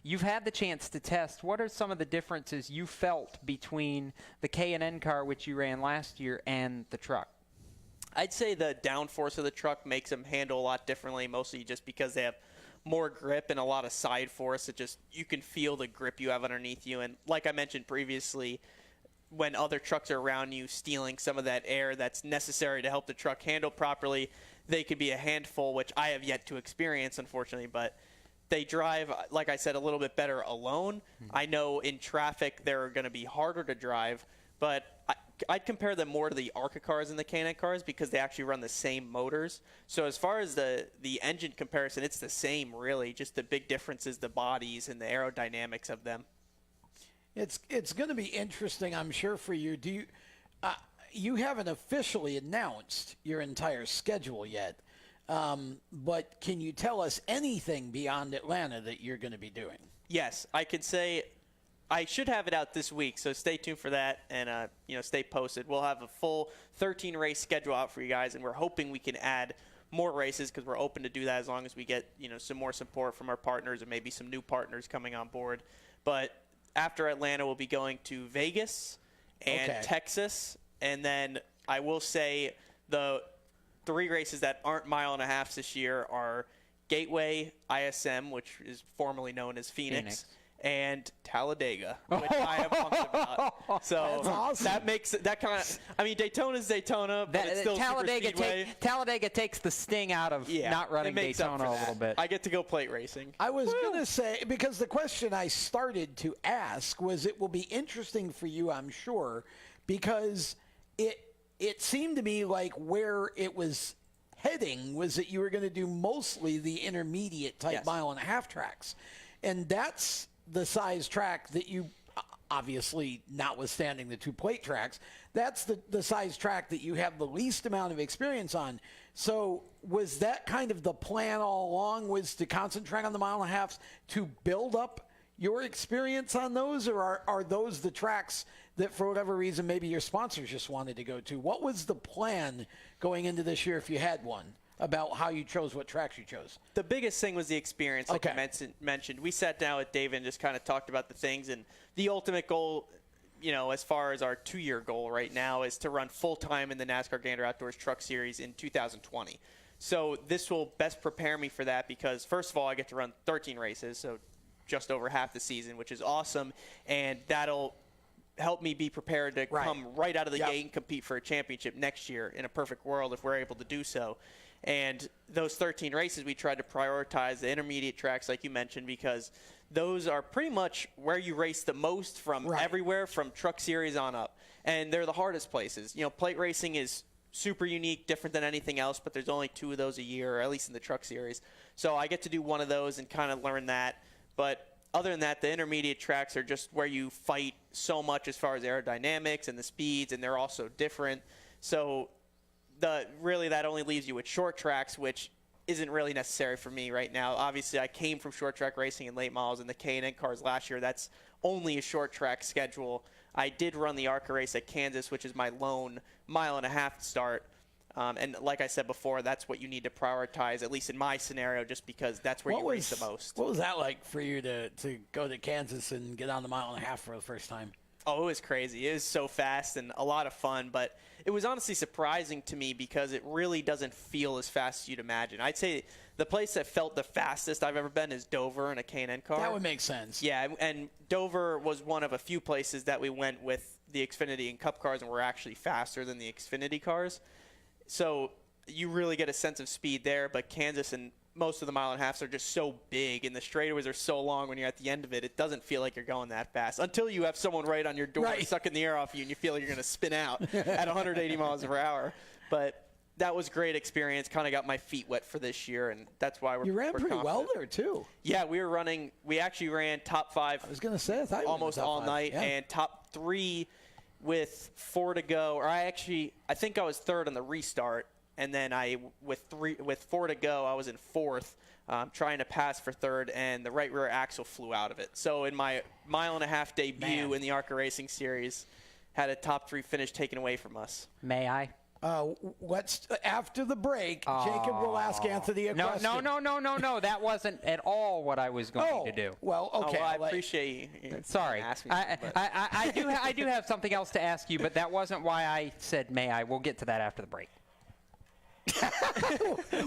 you've had the chance to test. What are some of the differences you felt between the K&N car, which you ran last year, and the truck? I'd say the downforce of the truck makes them handle a lot differently, mostly just because they have more grip and a lot of side force. You can feel the grip you have underneath you. And like I mentioned previously, when other trucks are around you stealing some of that air that's necessary to help the truck handle properly, they could be a handful, which I have yet to experience, unfortunately. But they drive, like I said, a little bit better alone. Mm-hmm. I know in traffic they're going to be harder to drive, but I'd compare them more to the ARCA cars and the K&N cars because they actually run the same motors. So as far as the engine comparison, it's the same, really. Just the big difference is the bodies and the aerodynamics of them. It's going to be interesting, I'm sure, for you. Do you you haven't officially announced your entire schedule yet, but can you tell us anything beyond Atlanta that you're going to be doing? Yes, I can say I should have it out this week, so stay tuned for that and stay posted. We'll have a full 13-race schedule out for you guys, and we're hoping we can add more races because we're open to do that as long as we get some more support from our partners and maybe some new partners coming on board. But after Atlanta, we'll be going to Vegas and Texas. And then I will say the 3 races that aren't mile and a half this year are Gateway ISM, which is formerly known as Phoenix. And Talladega, which I am pumped about. So that's awesome. That makes that kind of. I mean, Daytona's Daytona, but it's still Talladega super speedway. Talladega takes the sting out of not running Daytona a little bit. I get to go plate racing. I was going to say, because the question I started to ask was, it will be interesting for you, I'm sure, because it seemed to me like where it was heading was that you were going to do mostly the intermediate type mile and a half tracks, and that's the size track that you, obviously notwithstanding the 2 plate tracks, that's the size track that you have the least amount of experience on. So was that kind of the plan all along, was to concentrate on the mile and a halves to build up your experience on those, or are those the tracks that for whatever reason maybe your sponsors just wanted to go to? What was the plan going into this year if you had one about how you chose what tracks you chose? The biggest thing was the experience, like you mentioned. We sat down with David and just kind of talked about the things, and the ultimate goal, as far as our 2-year goal right now, is to run full-time in the NASCAR Gander Outdoors Truck Series in 2020. So this will best prepare me for that because, first of all, I get to run 13 races, so just over half the season, which is awesome, and that'll help me be prepared to come right out of the gate and compete for a championship next year in a perfect world if we're able to do so. And those 13 races, we tried to prioritize the intermediate tracks, like you mentioned, because those are pretty much where you race the most from everywhere, from Truck Series on up. And they're the hardest places. Plate racing is super unique, different than anything else, but there's only 2 of those a year, or at least in the Truck Series. So I get to do one of those and kind of learn that. But other than that, the intermediate tracks are just where you fight so much as far as aerodynamics and the speeds, and they're also different. So really that only leaves you with short tracks, which isn't really necessary for me right now. Obviously, I came from short track racing and late models and the K&N cars last year. That's only a short track schedule. I did run the ARCA race at Kansas, which is my lone 1.5 mile start. And like I said before, that's what you need to prioritize, at least in my scenario, just because that's where you race the most. What was that like for you to go to Kansas and get on the 1.5 mile for the first time? Oh, it was crazy. It was so fast and a lot of fun, but it was honestly surprising to me because it really doesn't feel as fast as you'd imagine. I'd say the place that felt the fastest I've ever been is Dover in a K&N car. That would make sense. Yeah, and Dover was one of a few places that we went with the Xfinity and Cup cars and were actually faster than the Xfinity cars. So you really get a sense of speed there, but Kansas and most of the 1.5 miles are just so big, and the straightaways are so long when you're at the end of it, it doesn't feel like you're going that fast until you have someone right on your door sucking the air off you and you feel like you're going to spin out at 180 miles per hour. But that was a great experience, kind of got my feet wet for this year, and that's why You ran pretty confident. well there, too. Yeah, we actually ran top 5 I was going to say, I thought you almost all night, and top 3 with 4 to go. Or I think I was 3rd on the restart. And then with 4 to go, I was in 4th, trying to pass for 3rd, and the right rear axle flew out of it. So in my 1.5 mile debut in the ARCA Racing Series, had a top 3 finish taken away from us. May I? After the break, Jacob will ask Anthony a question. No. That wasn't at all what I was going to do. Well, okay. I appreciate you. Sorry. I do have something else to ask you, but that wasn't why I said may I. We'll get to that after the break.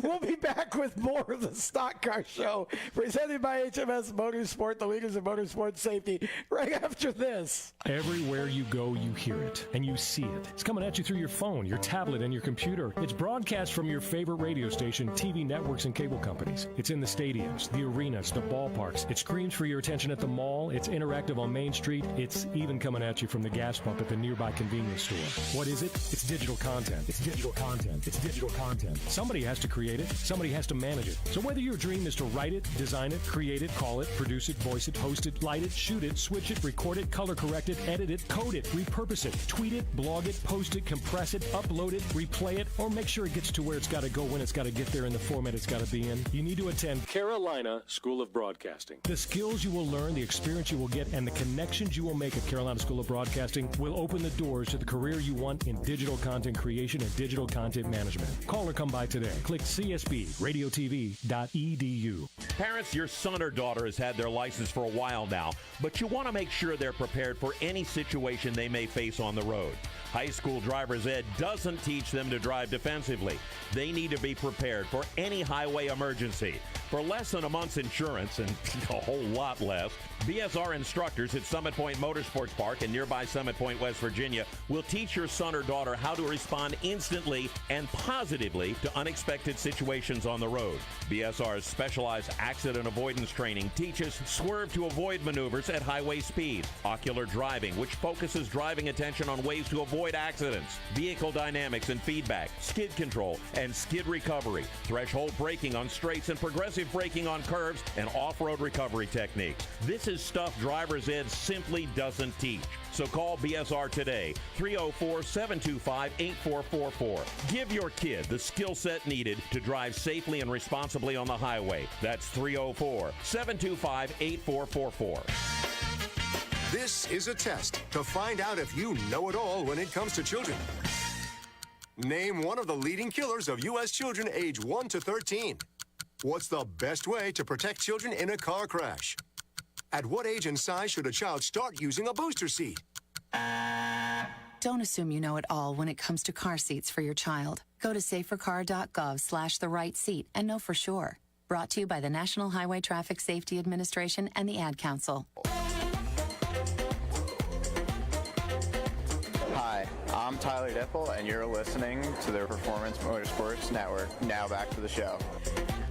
We'll be back with more of the Stock Car Show presented by HMS Motorsport, the leaders in motorsport safety, right after this. Everywhere you go, you hear it and you see it. It's coming at you through your phone, your tablet, and your computer. It's broadcast from your favorite radio station, TV networks, and cable companies. It's in the stadiums, the arenas, the ballparks. It screams for your attention at the mall. It's interactive on Main Street. It's even coming at you from the gas pump at the nearby convenience store. What is it? It's digital content. It's digital content. It's digital content. Somebody has to create it. Somebody has to manage it. So whether your dream is to write it, design it, create it, call it, produce it, voice it, host it, light it, shoot it, switch it, record it, color correct it, edit it, code it, repurpose it, tweet it, blog it, post it, compress it, upload it, replay it, or make sure it gets to where it's got to go when it's got to get there in the format it's got to be in, you need to attend Carolina School of Broadcasting. The skills you will learn, the experience you will get, and the connections you will make at Carolina School of Broadcasting will open the doors to the career you want in digital content creation and digital content management. Call or come by today. Click csbradiotv.edu. Parents, your son or daughter has had their license for a while now, but you want to make sure they're prepared for any situation they may face on the road. High school driver's ed doesn't teach them to drive defensively. They need to be prepared for any highway emergency. For less than a month's insurance, and a whole lot less, BSR instructors at Summit Point Motorsports Park in nearby Summit Point, West Virginia, will teach your son or daughter how to respond instantly and positively to unexpected situations on the road. BSR's specialized accident avoidance training teaches swerve to avoid maneuvers at highway speed, ocular driving, which focuses driving attention on ways to avoid accidents, vehicle dynamics and feedback, skid control and skid recovery, threshold braking on straights and progressive braking on curves, and off-road recovery techniques. This is stuff driver's ed simply doesn't teach. So call BSR today, 304-725-8444. Give your kid the skill set needed to drive safely and responsibly on the highway. That's 304-725-8444. This is a test to find out if you know it all when it comes to children. Name one of the leading killers of U.S. children age 1 to 13. What's the best way to protect children in a car crash? At what age and size should a child start using a booster seat? Don't assume you know it all when it comes to car seats for your child. Go to safercar.gov/the-right-seat and know for sure. Brought to you by the National Highway Traffic Safety Administration and the Ad Council. Hi, I'm Tyler Dipple, and you're listening to the Performance Motorsports Network. Now back to the show.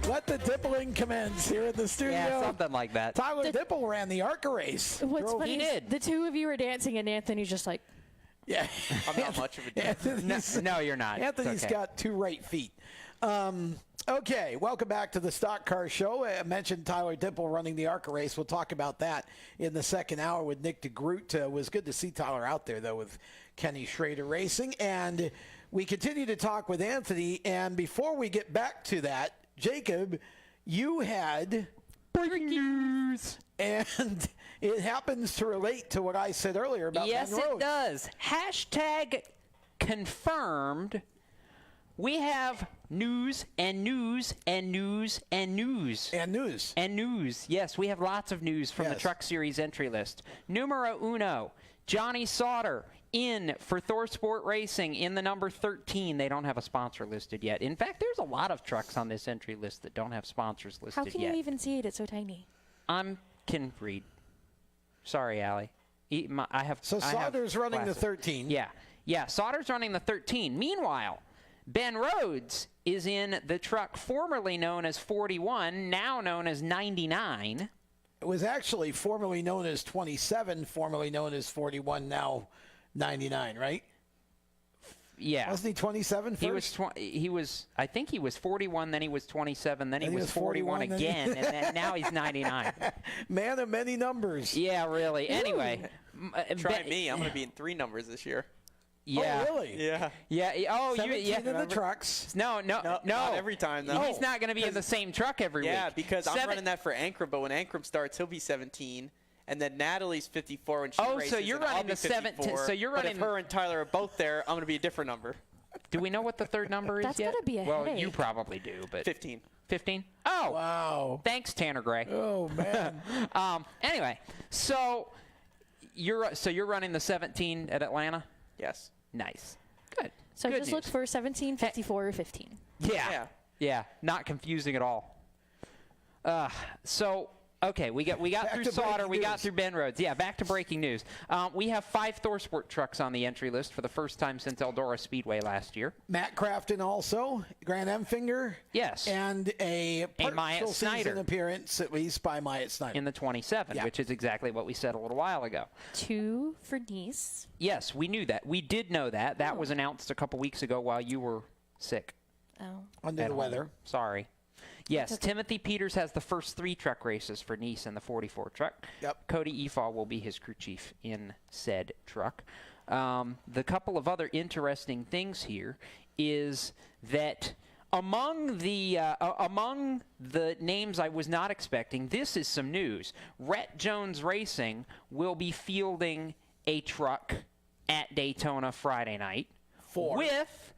Let the dippling commence here in the studio. Yeah, something like that. Tyler Dipple ran the ARCA race. What's funny is the two of you were dancing, and Anthony's just like, yeah. I'm not much of a dancer. No, you're not. Anthony's got 2 right feet. Okay, welcome back to the Stock Car Show. I mentioned Tyler Dipple running the ARCA race. We'll talk about that in the second hour with Nick Degroot. It was good to see Tyler out there, though, with Kenny Schrader Racing. And we continue to talk with Anthony. And before we get back to that, Jacob, you had breaking news. And it happens to relate to what I said earlier about Ben Rhodes. Yes, it does. Hashtag confirmed. We have news and news and news and news. And news. And news. Yes, we have lots of news from the Truck Series entry list. Numero uno, Johnny Sauter in for ThorSport Racing in the number 13. They don't have a sponsor listed yet. In fact, there's a lot of trucks on this entry list that don't have sponsors listed yet. how can you even see it? It's so tiny. I can read. Sorry, Allie. Sauter's running the 13. Yeah, Sauter's running the 13. Meanwhile, Ben Rhodes is in the truck formerly known as 41, now known as 99. It was actually formerly known as 27, formerly known as 41, now 99, right? Yeah. Wasn't he 27 first? He was I think he was 41, then he was 27, then he was 41 again, and then now he's 99. Man of many numbers. Yeah, really. Anyway. Try me. I'm going to be in 3 numbers this year. Yeah. Oh, really? Yeah. Yeah. Oh, 17 in the trucks. No. Not every time, though. He's not going to be in the same truck every week. Yeah, because I'm running that for Ankrum, but when Ankrum starts, he'll be 17. And then Natalie's 54 when she races. So you're running the 17. So you're running. But if her and Tyler are both there, I'm going to be a different number. Do we know what the third number is That's yet? gotta be a Well, headache. you probably do, but 15. 15? Oh. Wow. Thanks, Tanner Gray. Oh, man. Anyway, so you're running the 17 at Atlanta? Yes. Nice. Good. So Good just news. look for 17, 54, or 15. Yeah. Not confusing at all. Okay, we got through Sauter, we got through Ben Rhodes. Yeah, back to breaking news. We have 5 ThorSport trucks on the entry list for the first time since Eldora Speedway last year. Matt Crafton also, Grant Emfinger. Yes. And a Myatt partial Snyder. season appearance, at least, by Myatt Snyder. In the 27, which is exactly what we said a little while ago. 2 for Nice. Yes, we knew that. We did know that. That was announced a couple weeks ago while you were sick. Oh. Under the weather. Sorry. Yes, Timothy Peters has the first 3 truck races for Nice in the 44 truck. Yep. Cody Efall will be his crew chief in said truck. The couple of other interesting things here is that among the names I was not expecting, this is some news. Rhett Jones Racing will be fielding a truck at Daytona Friday night with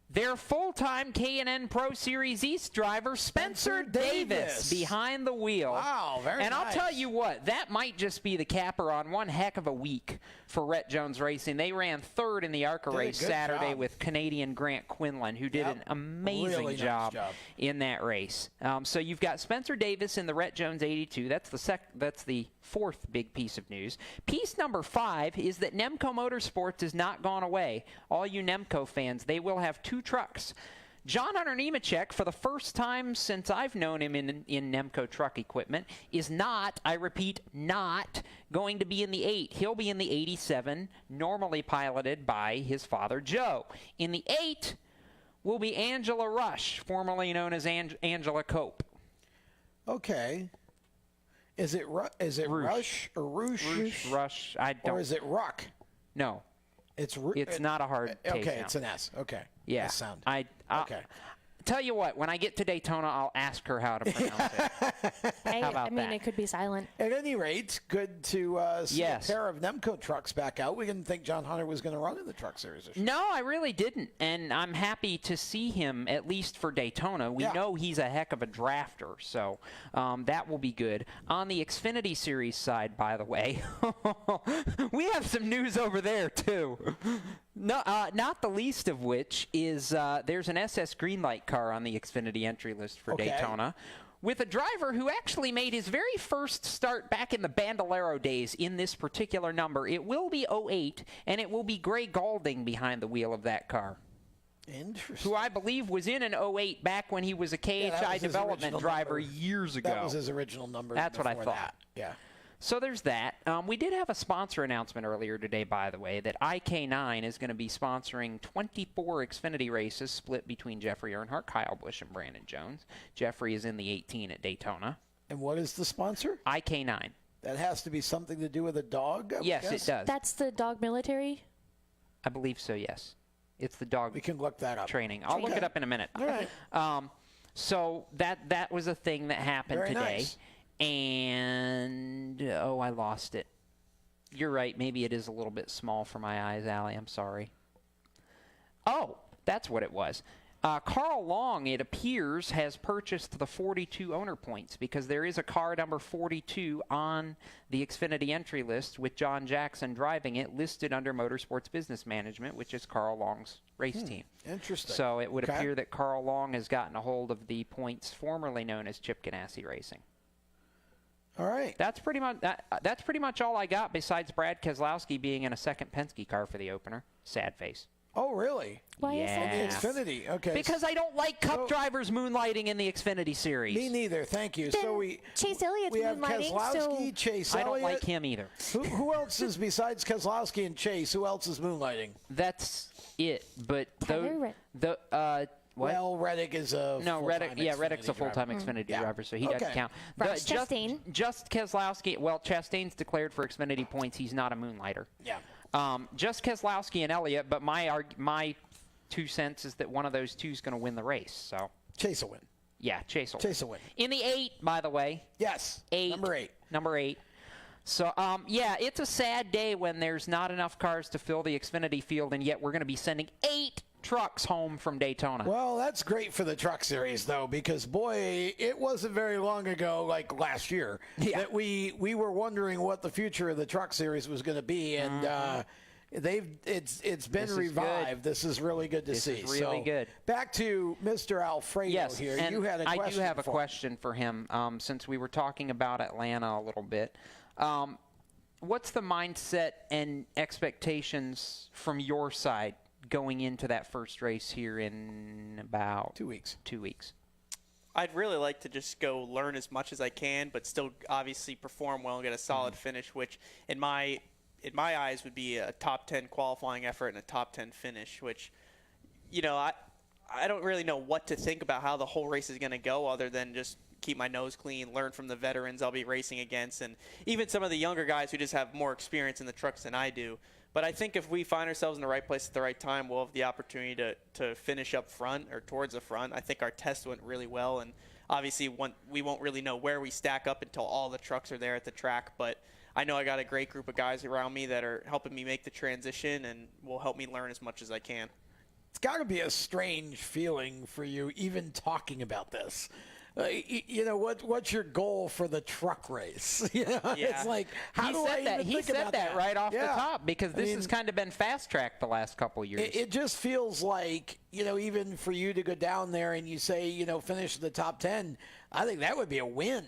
their full-time K&N Pro Series East driver, Spencer Davis, behind the wheel. Wow, very nice. And I'll nice. tell you what, that might just be the capper on one heck of a week for Rhett Jones Racing. They ran 3rd in the ARCA race Saturday job. with Canadian Grant Quinlan, who did an amazing Really nice job job in that race. So you've got Spencer Davis in the Rhett Jones 82. That's the 4th big piece of news. Piece number 5 is that Nemco Motorsports has not gone away. All you Nemco fans, they will have 2 trucks. John Hunter Nemechek, for the first time since I've known him in Nemco truck equipment, is not, I repeat, not going to be in the 8. He'll be in the 87, normally piloted by his father, Joe. In the 8 will be Angela Rush, formerly known as Angela Cope. Okay. Is it Rush or Roosh? Rush. I don't. Or is it Ruck? No. It's not a hard K Okay, sound. it's an S. Okay. Yeah. S sound. Okay. Tell you what, when I get to Daytona, I'll ask her how to pronounce it. Hey, How about I mean, that? it could be silent. At any rate, good to see Yes. a pair of Nemco trucks back out. We didn't think John Hunter was going to run in the Truck Series this year. No, I really didn't, and I'm happy to see him at least for Daytona. We know he's a heck of a drafter, so that will be good. On the Xfinity Series side, by the way, we have some news over there too. No, not the least of which is there's an SS Greenlight car on the Xfinity entry list for Daytona, with a driver who actually made his very first start back in the Bandolero days in this particular number. It will be 08, and it will be Gray Galding behind the wheel of that car. Interesting. Who I believe was in an 08 back when he was a KHI development driver years ago. That was his original number. That's what I before thought. that. Yeah. So there's that. We did have a sponsor announcement earlier today, by the way, that IK9 is going to be sponsoring 24 Xfinity races split between Jeffrey Earnhardt, Kyle Busch, and Brandon Jones. Jeffrey is in the 18 at Daytona. And what is the sponsor? IK9. That has to be something to do with a dog? I would Yes, guess? it does. That's the dog military? I believe so, yes. It's the dog. We can look that up. Training. I'll look it up in a minute. All right. So that was a thing that happened Very today. nice. And, I lost it. You're right. Maybe it is a little bit small for my eyes, Allie. I'm sorry. Oh, that's what it was. Carl Long, it appears, has purchased the 42 owner points because there is a car number 42 on the Xfinity entry list with John Jackson driving it, listed under Motorsports Business Management, which is Carl Long's race team. Interesting. So it would appear that Carl Long has gotten a hold of the points formerly known as Chip Ganassi Racing. All right. That's pretty much all I got besides Brad Keselowski being in a second Penske car for the opener. Sad face. Oh, really? Why is that? The Xfinity. Okay. Because I don't like Cup drivers moonlighting in the Xfinity Series. Me neither. Thank you. Then So Chase Elliott's we have moonlighting, Keselowski, so Chase I Elliott. don't like him either. Who else is besides Keselowski and Chase? Who else is moonlighting? That's it. But Tyler what? Well, Reddick is a Reddick. Yeah, Xfinity Reddick's a full-time driver. Xfinity driver, so he doesn't count. Ross Chastain. Just Keselowski. Well, Chastain's declared for Xfinity points. He's not a moonlighter. Yeah. Just Keselowski and Elliott. But my 2 cents is that one of those two is going to win the race. So Chase will win. Yeah, Chase will win. In the 8, by the way. Yes. 8. Number 8. So, it's a sad day when there's not enough cars to fill the Xfinity field, and yet we're going to be sending 8 trucks home from Daytona. Well, that's great for the Truck Series, though, because, boy, it wasn't very long ago, like last year, that we were wondering what the future of the Truck Series was going to be, and it's been revived. This is really good to see. This is really good. Back to Mr. Alfredo here. And you had a question. I do have a question for him, since we were talking about Atlanta a little bit. What's the mindset and expectations from your side going into that first race here in about 2 weeks? 2 weeks. I'd really like to just go learn as much as I can, but still obviously perform well and get a solid finish, which in my eyes would be a top 10 qualifying effort and a top 10 finish, which, I don't really know what to think about how the whole race is going to go other than just keep my nose clean, learn from the veterans I'll be racing against, and even some of the younger guys who just have more experience in the trucks than I do. But I think if we find ourselves in the right place at the right time, we'll have the opportunity to finish up front or towards the front. I think our test went really well, and obviously we won't really know where we stack up until all the trucks are there at the track. But I know I got a great group of guys around me that are helping me make the transition and will help me learn as much as I can. It's got to be a strange feeling for you even talking about this. What's your goal for the truck race? It's like, how do I even think about that? He said that right off the top because this has kind of been fast-tracked the last couple years. It just feels like, even for you to go down there and you say, finish the top 10, I think that would be a win.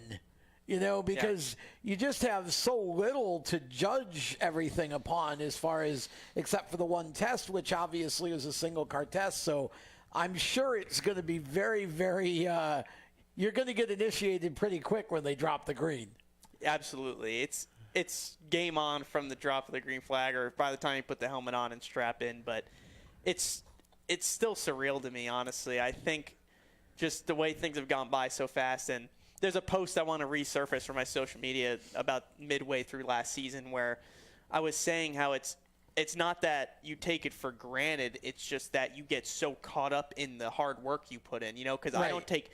Because you just have so little to judge everything upon except for the one test, which obviously was a single-car test. So I'm sure it's going to be very, very you're going to get initiated pretty quick when they drop the green. Absolutely. It's game on from the drop of the green flag or by the time you put the helmet on and strap in. But it's still surreal to me, honestly. I think just the way things have gone by so fast, and there's a post I want to resurface from my social media about midway through last season where I was saying how it's not that you take it for granted. It's just that you get so caught up in the hard work you put in, because I don't take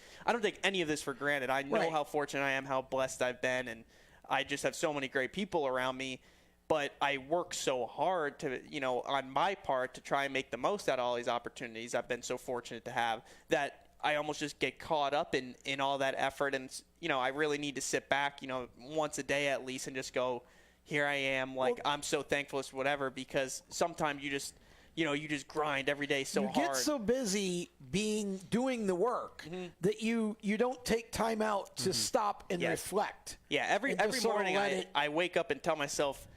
any of this for granted. I know how fortunate I am, how blessed I've been, and I just have so many great people around me. But I work so hard to, on my part, to try and make the most out of all these opportunities I've been so fortunate to have, that I almost just get caught up in all that effort. And, I really need to sit back, once a day at least and just go, here I am, I'm so thankful it's whatever, because sometimes you just grind every day so hard. You get so busy doing the work that you don't take time out to stop and reflect. Yeah, every morning I wake up and tell myself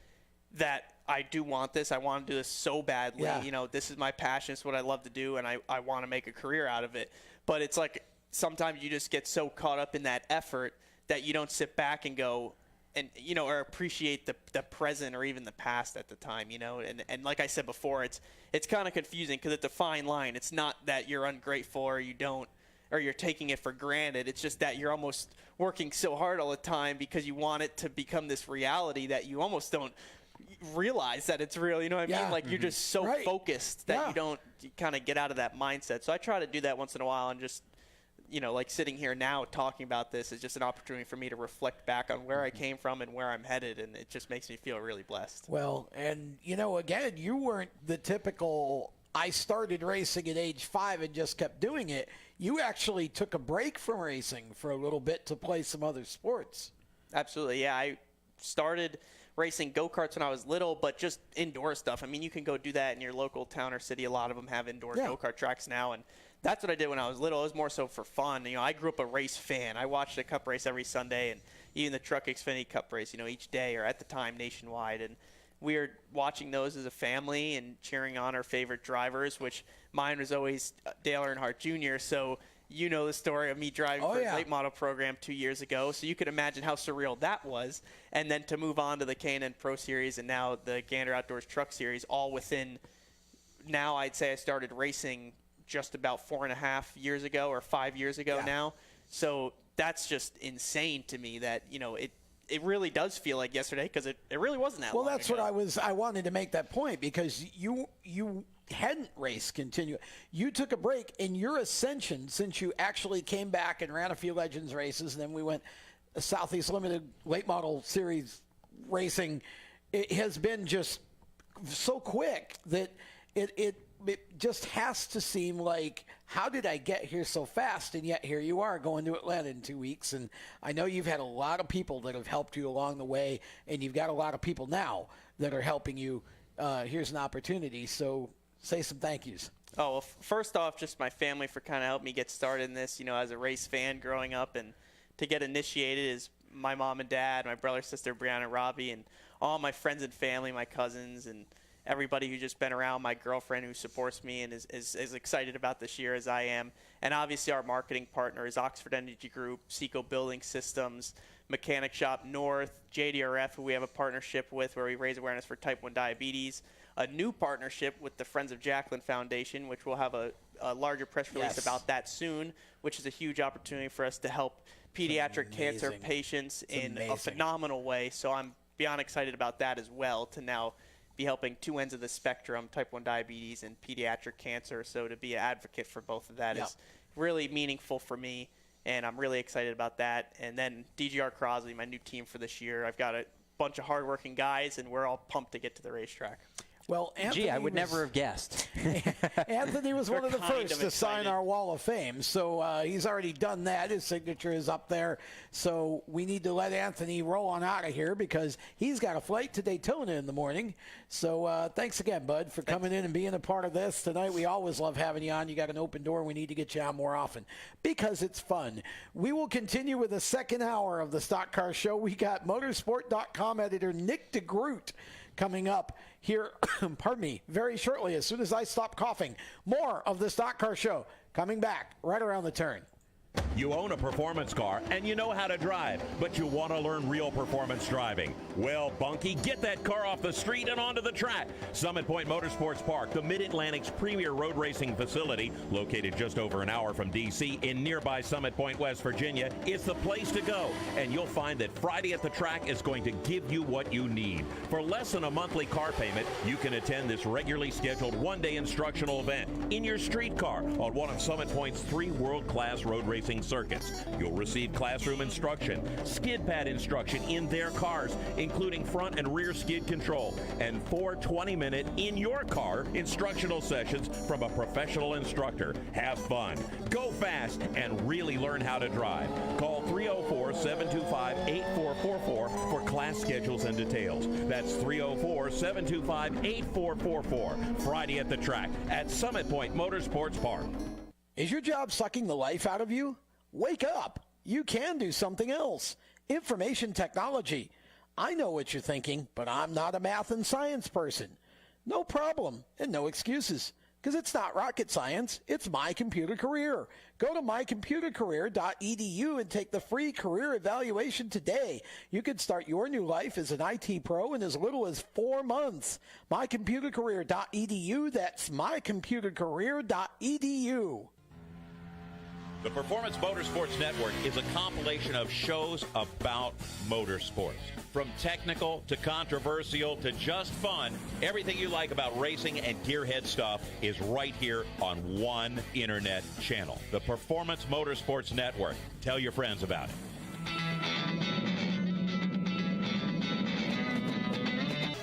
that I do want this. I want to do this so badly. Yeah. This is my passion. It's what I love to do, and I want to make a career out of it. But it's like sometimes you just get so caught up in that effort that you don't sit back and go and, or appreciate the present or even the past at the time, And like I said before, it's kind of confusing because it's a fine line. It's not that you're ungrateful or you're taking it for granted. It's just that you're almost working so hard all the time because you want it to become this reality that you almost don't realize that it's real. You know what I mean? Like you're just so focused that you kind of get out of that mindset. So I try to do that once in a while, and just, like sitting here now talking about this is just an opportunity for me to reflect back on where I came from and where I'm headed. And it just makes me feel really blessed. Well, and again, you weren't the typical, I started racing at age 5 and just kept doing it. You actually took a break from racing for a little bit to play some other sports. Absolutely. Yeah. I started racing go-karts when I was little, but just indoor stuff. I mean, you can go do that in your local town or city. A lot of them have indoor go-kart tracks now, and that's what I did when I was little. It was more so for fun. I grew up a race fan. I watched a cup race every Sunday, and even the Truck Xfinity Cup race, each day, or at the time nationwide. And we were watching those as a family and cheering on our favorite drivers, which mine was always Dale Earnhardt Jr., so the story of me driving for his late model program 2 years ago. So you could imagine how surreal that was. And then to move on to the K&N Pro Series and now the Gander Outdoors Truck Series, all within, now I'd say I started racing just about 4.5 years ago or 5 years ago now. So that's just insane to me that, it really does feel like yesterday, because it really wasn't that long ago. Well, that's what I wanted to make that point, because you hadn't raced continue. You took a break, and your ascension since you actually came back and ran a few Legends races, and then we went Southeast Limited Late Model Series racing, it has been just so quick that it just has to seem like, how did I get here so fast? And yet here you are going to Atlanta in 2 weeks. And I know you've had a lot of people that have helped you along the way, and you've got a lot of people now that are helping you. Here's an opportunity. So say some thank yous. Oh, well, first off, just my family for kind of helping me get started in this, as a race fan growing up, and to get initiated is my mom and dad, my brother, sister, Brianna, Robbie, and all my friends and family, my cousins, and everybody who's just been around, my girlfriend who supports me and is as excited about this year as I am. And obviously our marketing partner is Oxford Energy Group, Seco Building Systems, Mechanic Shop North, JDRF, who we have a partnership with where we raise awareness for type 1 diabetes, a new partnership with the Friends of Jacqueline Foundation, which we'll have a larger press release about that soon, which is a huge opportunity for us to help pediatric cancer patients in a phenomenal way. So I'm beyond excited about that as well, to now be helping two ends of the spectrum, type 1 diabetes and pediatric cancer. So to be an advocate for both of that is really meaningful for me, and I'm really excited about that. And then DGR Crosley, my new team for this year. I've got a bunch of hardworking guys, and we're all pumped to get to the racetrack. Well, Anthony, I would never have guessed. Anthony was one of the first to sign our Wall of Fame, so he's already done that. His signature is up there, so we need to let Anthony roll on out of here because he's got a flight to Daytona in the morning. So thanks again, bud, for coming in and being a part of this tonight. We always love having you on. You got an open door. We need to get you on more often because it's fun. We will continue with the second hour of the Stock Car Show. We got motorsport.com editor Nick Degroot coming up here, pardon me, very shortly, as soon as I stop coughing. More of the Stock Car Show coming back right around the turn. You own a performance car and you know how to drive, but you want to learn real performance driving. Well, Bunky, get that car off the street and onto the track. Summit Point Motorsports Park, the Mid-Atlantic's premier road racing facility, located just over an hour from D.C. in nearby Summit Point, West Virginia, is the place to go. And you'll find that Friday at the Track is going to give you what you need. For less than a monthly car payment, you can attend this regularly scheduled one-day instructional event in your street car on one of Summit Point's 3 world-class road racing circuits. You'll receive classroom instruction, skid pad instruction in their cars, including front and rear skid control, and 4 20-minute in-your-car instructional sessions from a professional instructor. Have fun, go fast, and really learn how to drive. Call 304-725-8444 for class schedules and details. That's 304-725-8444. Friday at the Track at Summit Point Motorsports Park. Is your job sucking the life out of you? Wake up. You can do something else. Information technology. I know what you're thinking, but I'm not a math and science person. No problem and no excuses, because it's not rocket science. It's My Computer Career. Go to mycomputercareer.edu and take the free career evaluation today. You can start your new life as an IT pro in as little as 4 months. mycomputercareer.edu. That's mycomputercareer.edu. The Performance Motorsports Network is a compilation of shows about motorsports. From technical to controversial to just fun, everything you like about racing and gearhead stuff is right here on one internet channel. The Performance Motorsports Network. Tell your friends about it.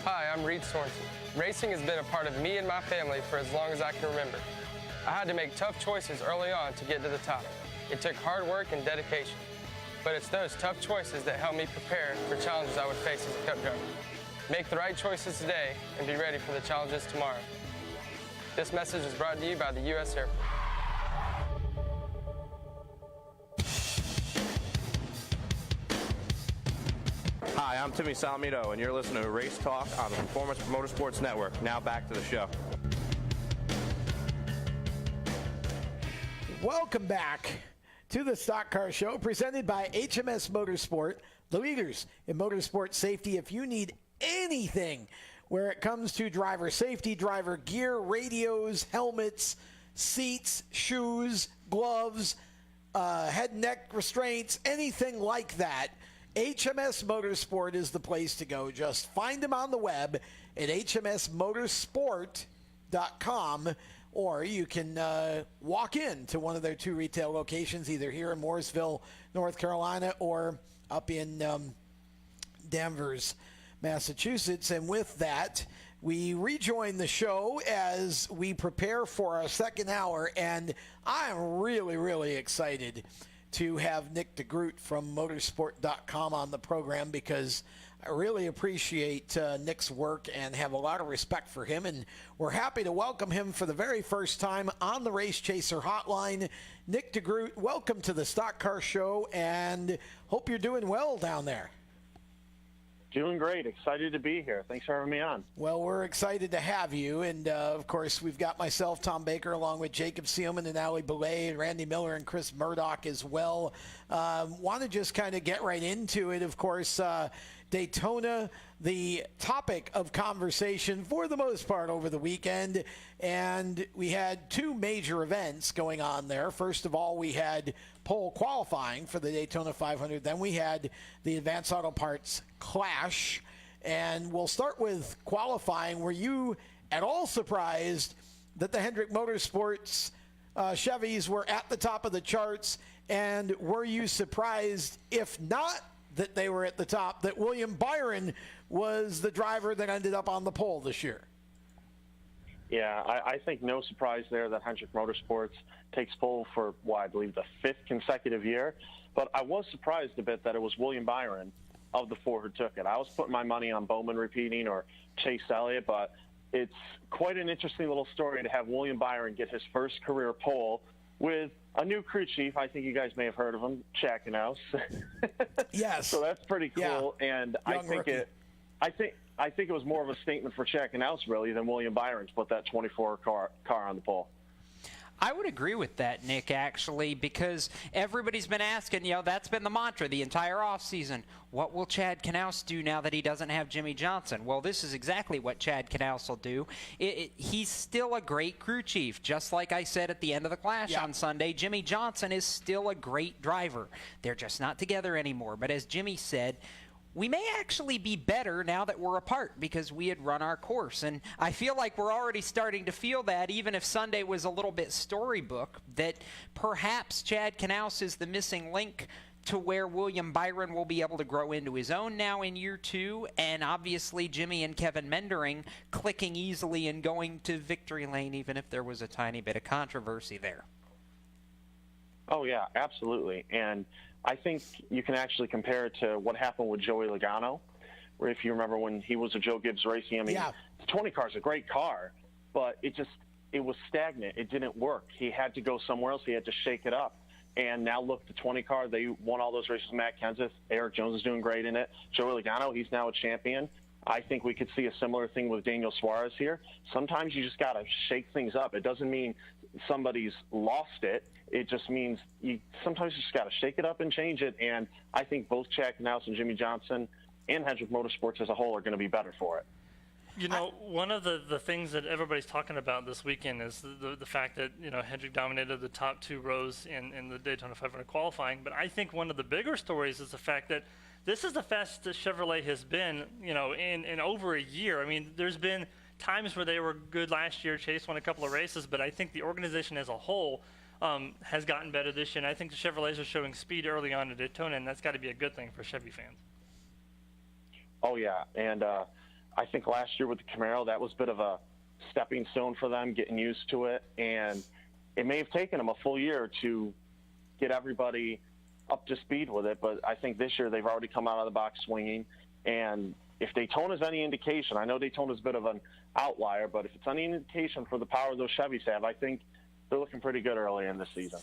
Hi, I'm Reed Sorensen. Racing has been a part of me and my family for as long as I can remember. I had to make tough choices early on to get to the top. It took hard work and dedication, but it's those tough choices that helped me prepare for challenges I would face as a cup driver. Make the right choices today and be ready for the challenges tomorrow. This message is brought to you by the U.S. Air Force. Hi, I'm Timmy Salmito, and you're listening to Race Talk on the Performance Motorsports Network. Now back to the show. Welcome back to the Stock Car Show, presented by HMS Motorsport, the leaders in motorsport safety. If you need anything where it comes to driver safety, driver gear, radios, helmets, seats, shoes, gloves, head and neck restraints, anything like that, HMS Motorsport is the place to go. Just find them on the web at hmsmotorsport.com. Or you can walk in to one of their 2 retail locations, either here in Mooresville, North Carolina, or up in Danvers, Massachusetts. And with that, we rejoin the show as we prepare for our second hour. And I'm really, really excited to have Nick Degroot from motorsport.com on the program, because I really appreciate Nick's work and have a lot of respect for him, and we're happy to welcome him for the very first time on the Race Chaser Hotline. Nick Degroot, welcome to the Stock Car Show, and hope you're doing well down there. Doing great. Excited to be here. Thanks for having me on. Well, we're excited to have you. And, of course, we've got myself, Tom Baker, along with Jacob Seelman and Ali Belay and Randy Miller and Chris Murdoch as well. Want to just kind of get right into it. Of course, Daytona, the topic of conversation for the most part over the weekend. And we had 2 major events going on there. First of all, we had pole qualifying for the Daytona 500. Then we had the Advanced Auto Parts Clash. And we'll start with qualifying. Were you at all surprised that the Hendrick Motorsports Chevys were at the top of the charts? And were you surprised, if not that they were at the top, that William Byron was the driver that ended up on the pole this year? Yeah, I think no surprise there that Hendrick Motorsports takes pole for, I believe the 5th consecutive year. But I was surprised a bit that it was William Byron of the 4 who took it. I was putting my money on Bowman repeating or Chase Elliott, but it's quite an interesting little story to have William Byron get his first career pole with a new crew chief. I think you guys may have heard of him, Chackenhouse. Yes. So that's pretty cool. Yeah. And I think it was more of a statement for Chackenhouse really than William Byron to put that 24 car on the pole. I would agree with that, Nick, actually, because everybody's been asking, that's been the mantra the entire offseason. What will Chad Knaus do now that he doesn't have Jimmy Johnson? Well, this is exactly what Chad Knaus will do. He's still a great crew chief, just like I said at the end of the Clash on Sunday. Jimmy Johnson is still a great driver. They're just not together anymore. But as Jimmy said, we may actually be better now that we're apart because we had run our course. And I feel like we're already starting to feel that, even if Sunday was a little bit storybook, that perhaps Chad Knaus is the missing link to where William Byron will be able to grow into his own now in year 2, and obviously Jimmy and Kevin Mendering clicking easily and going to victory lane, even if there was a tiny bit of controversy there. Oh, yeah, absolutely. And I think you can actually compare it to what happened with Joey Logano, where if you remember when he was a Joe Gibbs Racing, I mean, the 20 car is a great car, but it was stagnant. It didn't work. He had to go somewhere else. He had to shake it up. And now look, the 20 car, they won all those races with Matt Kenseth. Eric Jones is doing great in it. Joey Logano, he's now a champion. I think we could see a similar thing with Daniel Suarez here. Sometimes you just got to shake things up. It doesn't mean somebody's lost it. It just means you sometimes just got to shake it up and change it. And I think both Chad Knaus and Jimmy Johnson and Hendrick Motorsports as a whole are going to be better for it. One of the things that everybody's talking about this weekend is the fact that, Hendrick dominated the top 2 rows in the Daytona 500 qualifying. But I think one of the bigger stories is the fact that this is the fastest Chevrolet has been, in over a year. I mean, there's been times where they were good last year. Chase won a couple of races, but I think the organization as a whole has gotten better this year. And I think the Chevrolets are showing speed early on at Daytona, and that's got to be a good thing for Chevy fans. Oh, yeah. And I think last year with the Camaro, that was a bit of a stepping stone for them, getting used to it. And it may have taken them a full year to get everybody up to speed with it. But I think this year they've already come out of the box swinging. And if Daytona's any indication, I know Daytona's a bit of an outlier, but if it's any indication for the power those Chevys have, I think they're looking pretty good early in this season.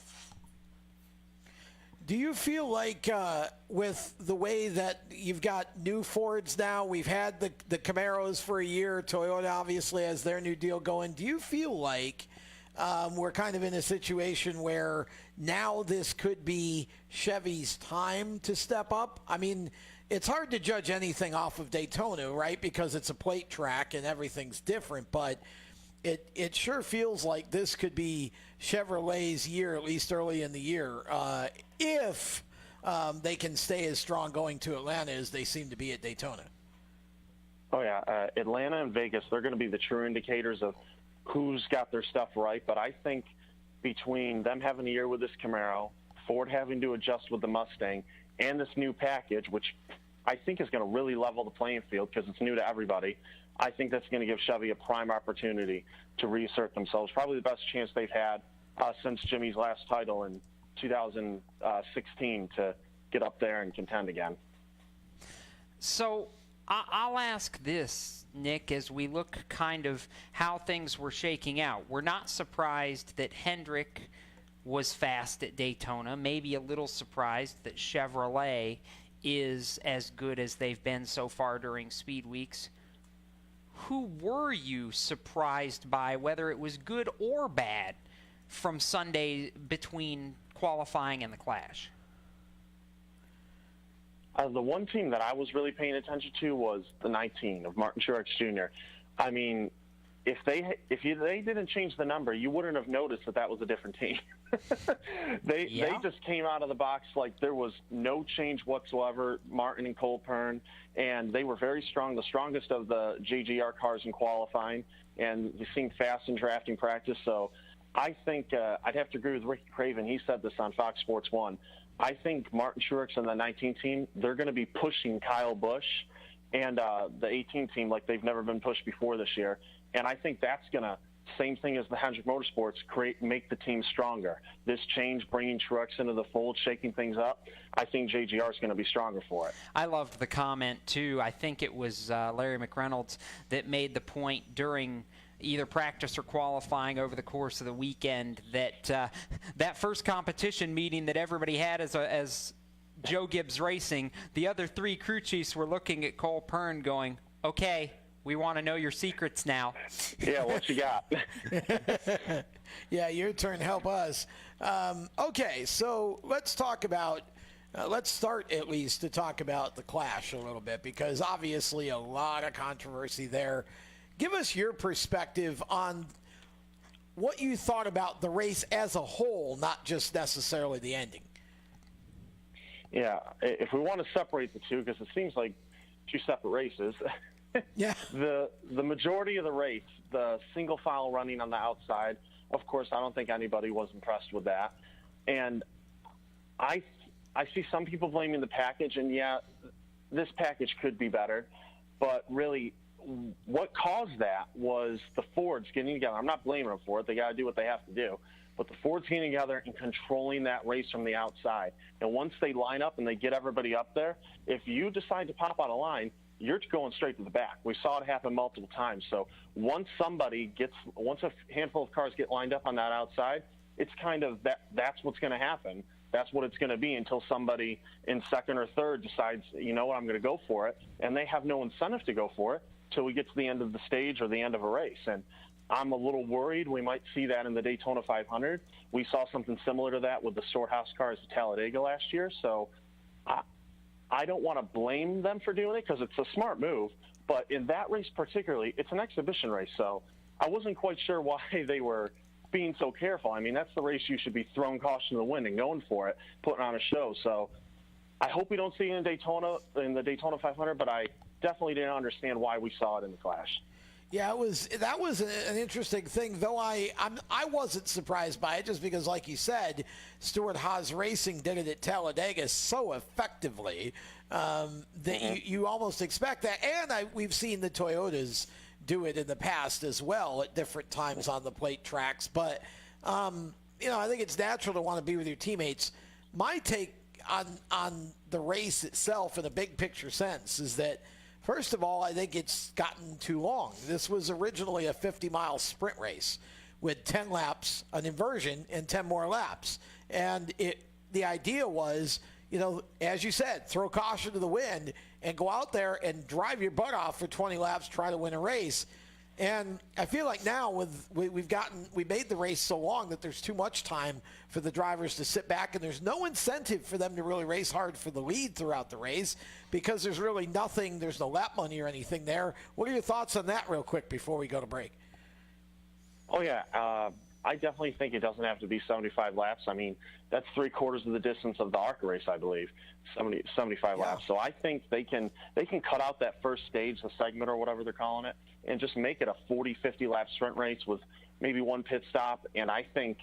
Do you feel like with the way that you've got new Fords now, we've had the Camaros for a year, Toyota obviously has their new deal going, do you feel like we're kind of in a situation where now this could be Chevy's time to step up? I mean, it's hard to judge anything off of Daytona, right, because it's a plate track and everything's different, but it sure feels like this could be Chevrolet's year, at least early in the year, if they can stay as strong going to Atlanta as they seem to be at Daytona. Oh, yeah. Atlanta and Vegas, they're going to be the true indicators of who's got their stuff right. But I think between them having a year with this Camaro, Ford having to adjust with the Mustang, and this new package, which I think is going to really level the playing field because it's new to everybody, I think that's going to give Chevy a prime opportunity to reassert themselves. Probably the best chance they've had since Jimmy's last title in 2016 to get up there and contend again. So I'll ask this, Nick, as we look kind of how things were shaking out. We're not surprised that Hendrick was fast at Daytona, maybe a little surprised that Chevrolet is as good as they've been so far during Speed Weeks. Who were you surprised by, whether it was good or bad, from Sunday between qualifying and the Clash? The one team that I was really paying attention to was the 19 of Martin Truex Jr. I mean, if they didn't change the number, you wouldn't have noticed that was a different team. They just came out of the box like there was no change whatsoever, Martin and Cole Pern, and they were very strong, the strongest of the JGR cars in qualifying, and they seemed fast in drafting practice. So I think I'd have to agree with Ricky Craven. He said this on Fox Sports 1. I think Martin Truex and the 19 team, they're going to be pushing Kyle Busch and the 18 team like they've never been pushed before this year. And I think that's going to, same thing as the Hendrick Motorsports, make the team stronger. This change, bringing Truex into the fold, shaking things up, I think JGR is going to be stronger for it. I loved the comment, too. I think it was Larry McReynolds that made the point during either practice or qualifying over the course of the weekend that that first competition meeting that everybody had as Joe Gibbs Racing, the other three crew chiefs were looking at Cole Pern going, okay, we want to know your secrets now. Yeah, what you got? Yeah, your turn. Help us. Okay, so let's talk about, let's start at least to talk about the Clash a little bit, because obviously a lot of controversy there. Give us your perspective on what you thought about the race as a whole, not just necessarily the ending. Yeah, if we want to separate the two, because it seems like two separate races. Yeah. The majority of the race, the single file running on the outside, of course, I don't think anybody was impressed with that. And I see some people blaming the package, and yeah, this package could be better. But really, what caused that was the Fords getting together. I'm not blaming them for it. They got to do what they have to do. But the Fords getting together and controlling that race from the outside. And once they line up and they get everybody up there, if you decide to pop out of line, you're going straight to the back. We saw it happen multiple times. So once a handful of cars get lined up on that outside, it's kind of that's what's going to happen. That's what it's going to be until somebody in second or third decides, you know what, I'm going to go for it. And they have no incentive to go for it till we get to the end of the stage or the end of a race. And I'm a little worried we might see that in the Daytona 500. We saw something similar to that with the Storehouse cars at Talladega last year. So I don't want to blame them for doing it because it's a smart move. But in that race particularly, it's an exhibition race. So I wasn't quite sure why they were being so careful. I mean, that's the race you should be throwing caution to the wind and going for it, putting on a show. So I hope we don't see it in the Daytona 500, but I definitely didn't understand why we saw it in the Clash. Yeah, that was an interesting thing, though I wasn't surprised by it, just because, like you said, Stewart-Haas Racing did it at Talladega so effectively that you almost expect that. And we've seen the Toyotas do it in the past as well at different times on the plate tracks. But, I think it's natural to want to be with your teammates. My take on the race itself in a big picture sense is that, first of all, I think it's gotten too long. This was originally a 50-mile sprint race with 10 laps, an inversion, and 10 more laps. And the idea was, as you said, throw caution to the wind and go out there and drive your butt off for 20 laps, try to win a race. And I feel like now we made the race so long that there's too much time for the drivers to sit back, and there's no incentive for them to really race hard for the lead throughout the race because there's really nothing, there's no lap money or anything there. What are your thoughts on that real quick before we go to break? Oh, yeah. I definitely think it doesn't have to be 75 laps. I mean, that's 3/4 of the distance of the ARCA race, I believe, 75 laps. So I think they can cut out that first stage, the segment or whatever they're calling it, and just make it a 40, 50-lap sprint race with maybe one pit stop. And I think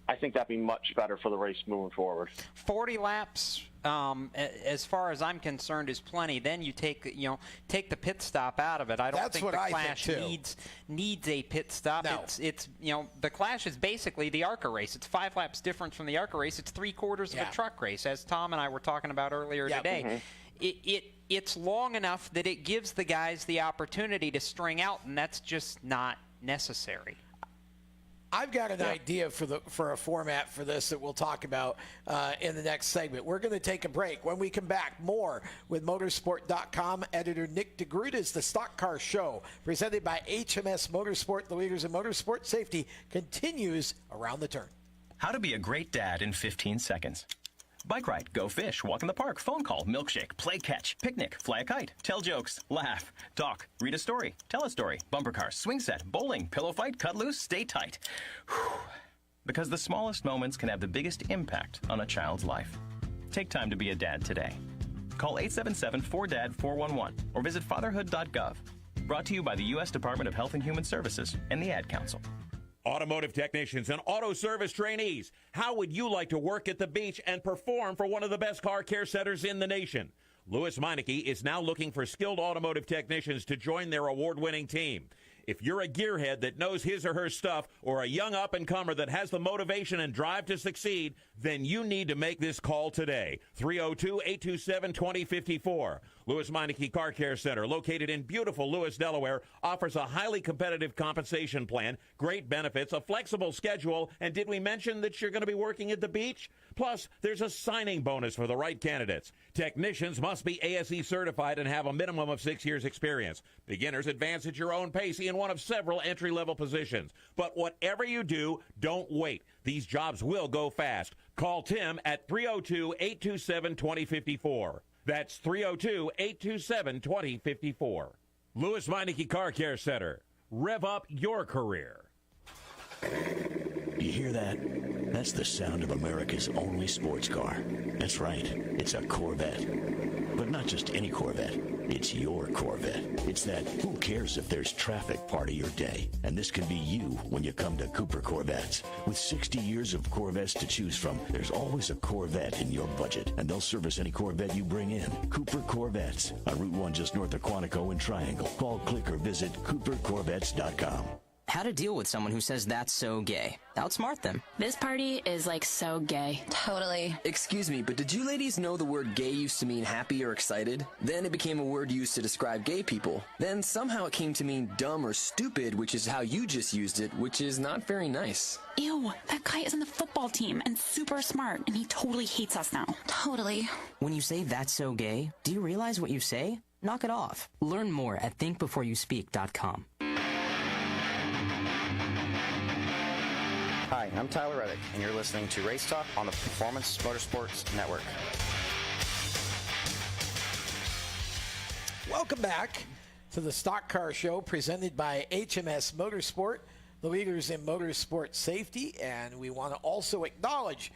that'd be much better for the race moving forward. 40 laps, as far as I'm concerned, is plenty. Then you take the pit stop out of it. I don't think the Clash needs a pit stop. No. It's the Clash is basically the ARCA race. It's 5 laps different from the ARCA race. It's 3/4 of a truck race, as Tom and I were talking about earlier today. Mm-hmm. It's long enough that it gives the guys the opportunity to string out, and that's just not necessary. I've got an idea for a format for this that we'll talk about in the next segment. We're going to take a break. When we come back, more with Motorsport.com. Editor Nick Degroot is the Stock Car Show, presented by HMS Motorsport. The leaders in motorsport safety continues around the turn. How to be a great dad in 15 seconds. Bike ride, go fish, walk in the park, phone call, milkshake, play catch, picnic, fly a kite, tell jokes, laugh, talk, read a story, tell a story, bumper car, swing set, bowling, pillow fight, cut loose, stay tight. Whew. Because the smallest moments can have the biggest impact on a child's life. Take time to be a dad today. Call 877-4DAD-411 or visit fatherhood.gov. Brought to you by the U.S. Department of Health and Human Services and the Ad Council. Automotive technicians and auto service trainees, how would you like to work at the beach and perform for one of the best car care centers in the nation? Louis Meineke is now looking for skilled automotive technicians to join their award-winning team. If you're a gearhead that knows his or her stuff, or a young up-and-comer that has the motivation and drive to succeed, then you need to make this call today. 302-827-2054. Louis Meineke Car Care Center, located in beautiful Lewis, Delaware, offers a highly competitive compensation plan, great benefits, a flexible schedule, and did we mention that you're going to be working at the beach? Plus, there's a signing bonus for the right candidates. Technicians must be ASE certified and have a minimum of 6 years experience. Beginners advance at your own pace. in one of several entry-level positions. But whatever you do, don't wait. These jobs will go fast. Call Tim at 302-827-2054. That's 302-827-2054. Lewis Meineke Car Care Center. Rev up your career. You hear that? That's the sound of America's only sports car. That's right. It's a Corvette. But not just any Corvette. It's your Corvette. It's that who cares if there's traffic part of your day. And this can be you when you come to Cooper Corvettes. With 60 years of Corvettes to choose from, there's always a Corvette in your budget. And they'll service any Corvette you bring in. Cooper Corvettes. On Route 1 just north of Quantico and Triangle. Call, click, or visit CooperCorvettes.com. How to deal with someone who says that's so gay. Outsmart them. This party is like so gay. Totally. Excuse me, but did you ladies know the word gay used to mean happy or excited? Then it became a word used to describe gay people. Then somehow it came to mean dumb or stupid, which is how you just used it, which is not very nice. Ew, that guy is on the football team and super smart, and he totally hates us now. Totally. When you say that's so gay, do you realize what you say? Knock it off. Learn more at thinkbeforeyouspeak.com. Hi, I'm Tyler Reddick, and you're listening to Race Talk on the Performance Motorsports Network. Welcome back to the Stock Car Show presented by HMS Motorsport, the leaders in motorsport safety. And we want to also acknowledge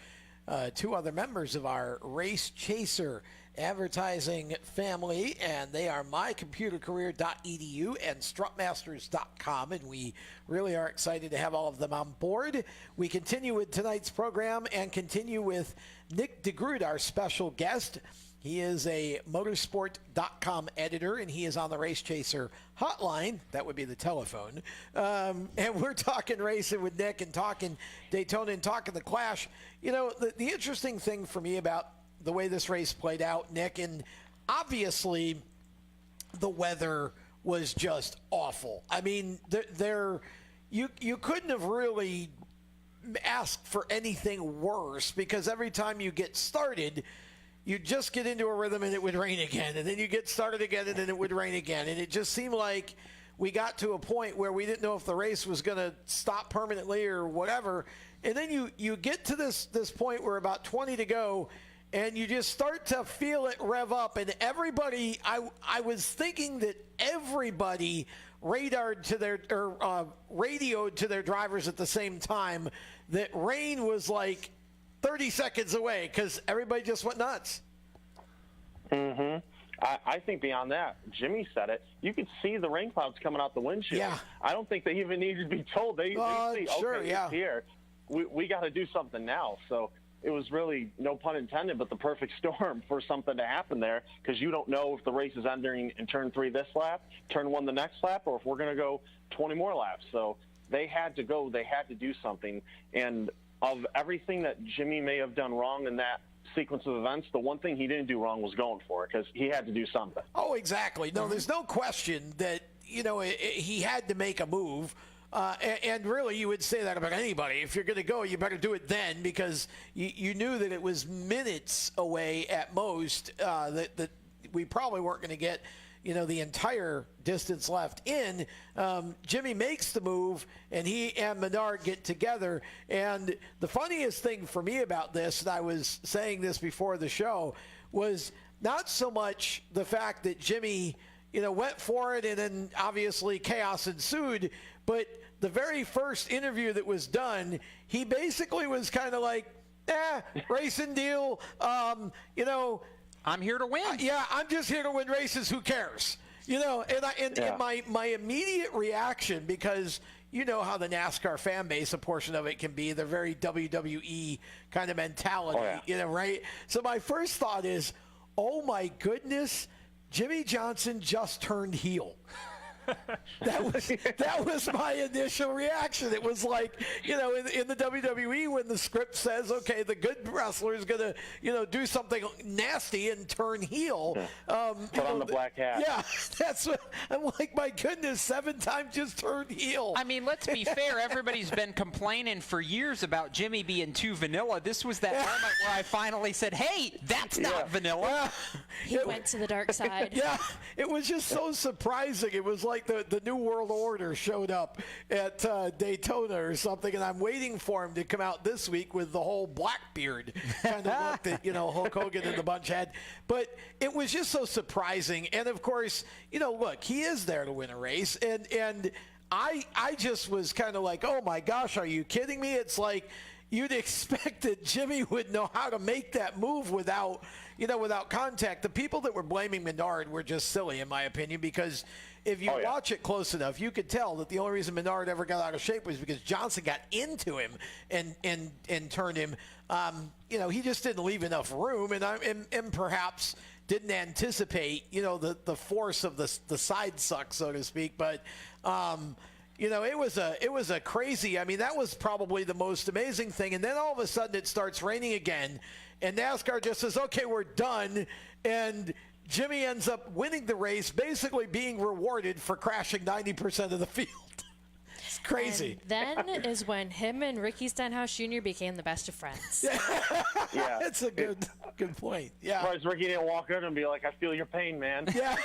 two other members of our Race Chaser advertising family, and they are mycomputercareer.edu and strutmasters.com, and we really are excited to have all of them on board. We continue with tonight's program and continue with Nick Degroot, our special guest. He is a motorsport.com editor, and he is on the Race Chaser hotline. That would be the telephone. And we're talking racing with Nick and talking Daytona and talking the Clash. You know, the interesting thing for me about the way this race played out, Nick, and obviously the weather was just awful. I mean, you couldn't have really asked for anything worse, because every time you get started, you just get into a rhythm and it would rain again, and then you get started again and then it would rain again, and it just seemed like we got to a point where we didn't know if the race was going to stop permanently or whatever. And then you get to this point where about 20 to go, and you just start to feel it rev up, and everybody, I was thinking that everybody radioed to their drivers at the same time that rain was like 30 seconds away, because everybody just went nuts. Mm-hmm. I think beyond that, Jimmy said it, you could see the rain clouds coming out the windshield. Yeah. I don't think they even needed to be told. They see, sure, okay, yeah. it's here. We got to do something now. So it was really, no pun intended, but the perfect storm for something to happen there, because you don't know if the race is ending in turn 3 this lap, turn 1 the next lap, or if we're going to go 20 more laps. So they had to go. They had to do something. And of everything that Jimmy may have done wrong in that sequence of events, the one thing he didn't do wrong was going for it, because he had to do something. Oh, exactly. No, there's no question that, he had to make a move. And really, you would say that about anybody. If you're going to go, you better do it then, because you knew that it was minutes away at most, that we probably weren't going to get, the entire distance left in. Jimmy makes the move, and he and Menard get together. And the funniest thing for me about this, and I was saying this before the show, was not so much the fact that Jimmy, went for it, and then obviously chaos ensued, but the very first interview that was done, he basically was kind of like, racing deal, I'm here to win. I'm just here to win races. Who cares? And my immediate reaction, because you know how the NASCAR fan base, a portion of it can be, they're very WWE kind of mentality, right? So my first thought is, oh my goodness, Jimmy Johnson just turned heel. That was my initial reaction. It was like, in the WWE, when the script says, okay, the good wrestler is going to, do something nasty and turn heel. Put on the black hat. Yeah, that's what I'm like. My goodness, 7 times just turned heel. I mean, let's be fair. Everybody's been complaining for years about Jimmy being too vanilla. This was that moment where I finally said, hey, that's not vanilla. He went to the dark side. Yeah, it was just so surprising. It was like, like the New World Order showed up at Daytona or something, and I'm waiting for him to come out this week with the whole Blackbeard kind of look that, Hulk Hogan and the bunch had. But it was just so surprising. And, of course, look, he is there to win a race. And I just was kind of like, oh, my gosh, are you kidding me? It's like you'd expect that Jimmy would know how to make that move without contact. The people that were blaming Menard were just silly, in my opinion, because if you watch it close enough, you could tell that the only reason Menard ever got out of shape was because Johnson got into him and turned him. He just didn't leave enough room, and perhaps didn't anticipate, the force of the side suck, so to speak. But it was a crazy. I mean, that was probably the most amazing thing. And then all of a sudden, it starts raining again, and NASCAR just says, "Okay, we're done," and Jimmy ends up winning the race, basically being rewarded for crashing 90% of the field. It's crazy. And then is when him and Ricky Stenhouse Jr. became the best of friends. Yeah, it's a good point. Yeah. Surprised Ricky didn't walk in and be like, "I feel your pain, man." Yeah.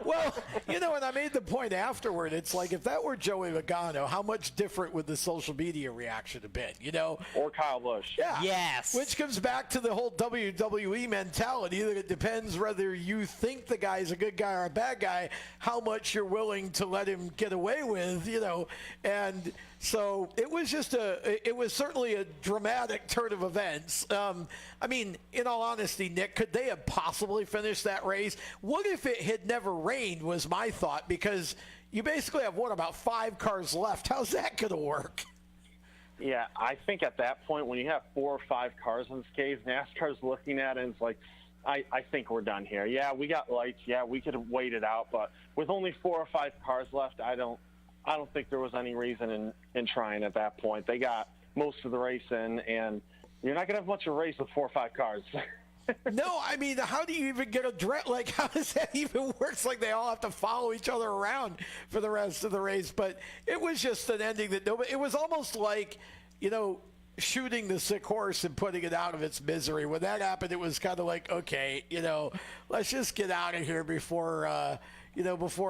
Well, and I made the point afterward. It's like, if that were Joey Logano, how much different would the social media reaction have been? Or Kyle Busch. Yeah. Yes. Which comes back to the whole WWE mentality that it depends whether you think the guy's a good guy or a bad guy, how much you're willing to let him get away with, And so it was it was certainly a dramatic turn of events. I mean, in all honesty, Nick, could they have possibly finished that race? What if it had never rained, was my thought, because you basically have, about 5 cars left. How's that going to work? Yeah, I think at that point, when you have 4 or 5 cars in this cave, NASCAR's looking at it and it's like, I think we're done here. Yeah, we got lights. Yeah, we could have waited out. But with only 4 or 5 cars left, I don't think there was any reason in trying at that point. They got most of the race in, and you're not going to have much of a race with 4 or 5 cars. No, I mean, how do you even get how does that even work? It's like they all have to follow each other around for the rest of the race. But it was just an ending that it was almost like, shooting the sick horse and putting it out of its misery. When that happened, it was kind of like, okay, let's just get out of here before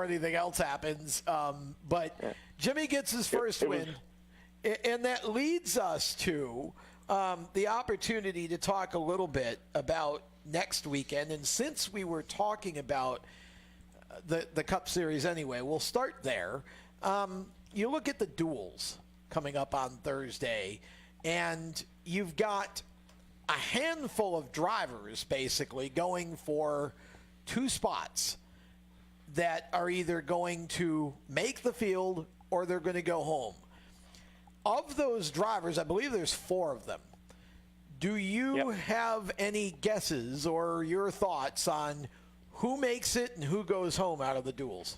anything else happens. But Jimmy gets his first win. And that leads us to the opportunity to talk a little bit about next weekend. And since we were talking about the Cup Series anyway, we'll start there. You look at the duels coming up on Thursday, and you've got a handful of drivers basically going for 2 spots that are either going to make the field or they're going to go home. Of those drivers, I believe there's 4 of them. Do you have any guesses or your thoughts on who makes it and who goes home out of the duels?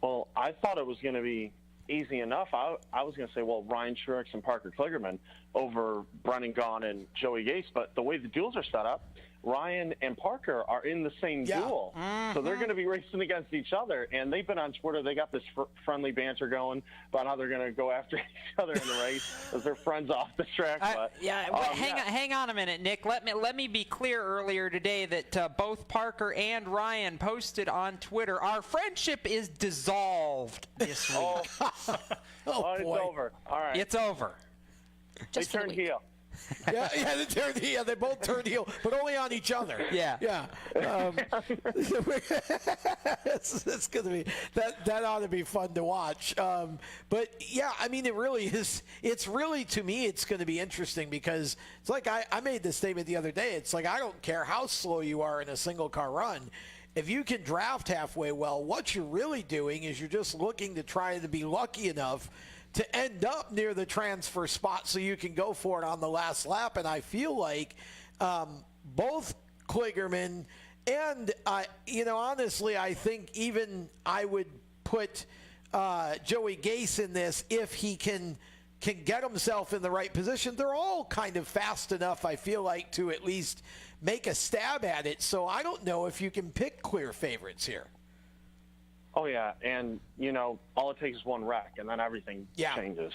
Well, I thought it was going to be easy enough. I was going to say, Ryan Truex and Parker Kligerman over Brennan Gaughan and Joey Gase, but the way the duels are set up, Ryan and Parker are in the same duel. Mm-hmm. So they're going to be racing against each other. And they've been on Twitter. They got this friendly banter going about how they're going to go after each other in the race as they're friends off the track. But, hang on a minute, Nick. Let me be clear earlier today that both Parker and Ryan posted on Twitter, our friendship is dissolved this week. It's over. All right. It's over. They turned heel. They both turned heel, but only on each other. Yeah. It's going to be that ought to be fun to watch. But yeah, I mean, it really is. It's really, to me, it's going to be interesting because it's like I made this statement the other day. It's like, I don't care how slow you are in a single car run. If you can draft halfway well, what you're really doing is you're just looking to try to be lucky enough to end up near the transfer spot so you can go for it on the last lap. And I feel like both Kligerman and, honestly, I think even I would put Joey Gase in this if he can get himself in the right position. They're all kind of fast enough, I feel like, to at least make a stab at it. So I don't know if you can pick clear favorites here. Oh, yeah, and, all it takes is one wreck, and then everything changes.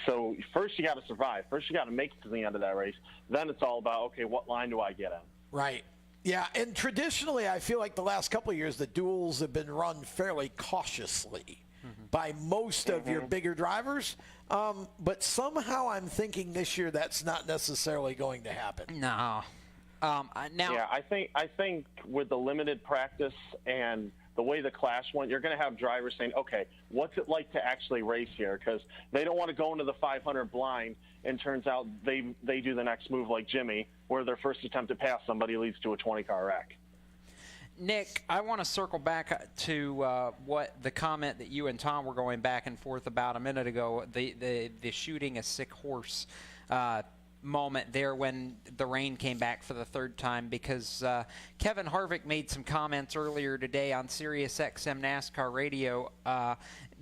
So first you got to survive. First you got to make it to the end of that race. Then it's all about, okay, what line do I get in? Right. Yeah, and traditionally, I feel like the last couple of years, the duels have been run fairly cautiously by most of your bigger drivers. But somehow I'm thinking this year that's not necessarily going to happen. No. Yeah, I think with the limited practice and the way the clash went, you're going to have drivers saying, okay, what's it like to actually race here? Because they don't want to go into the 500 blind, and turns out they do the next move like Jimmy, where their first attempt to pass somebody leads to a 20-car wreck. Nick, I want to circle back to what the comment that you and Tom were going back and forth about a minute ago, the shooting a sick horse moment there when the rain came back for the third time, because Kevin Harvick made some comments earlier today on Sirius XM NASCAR radio,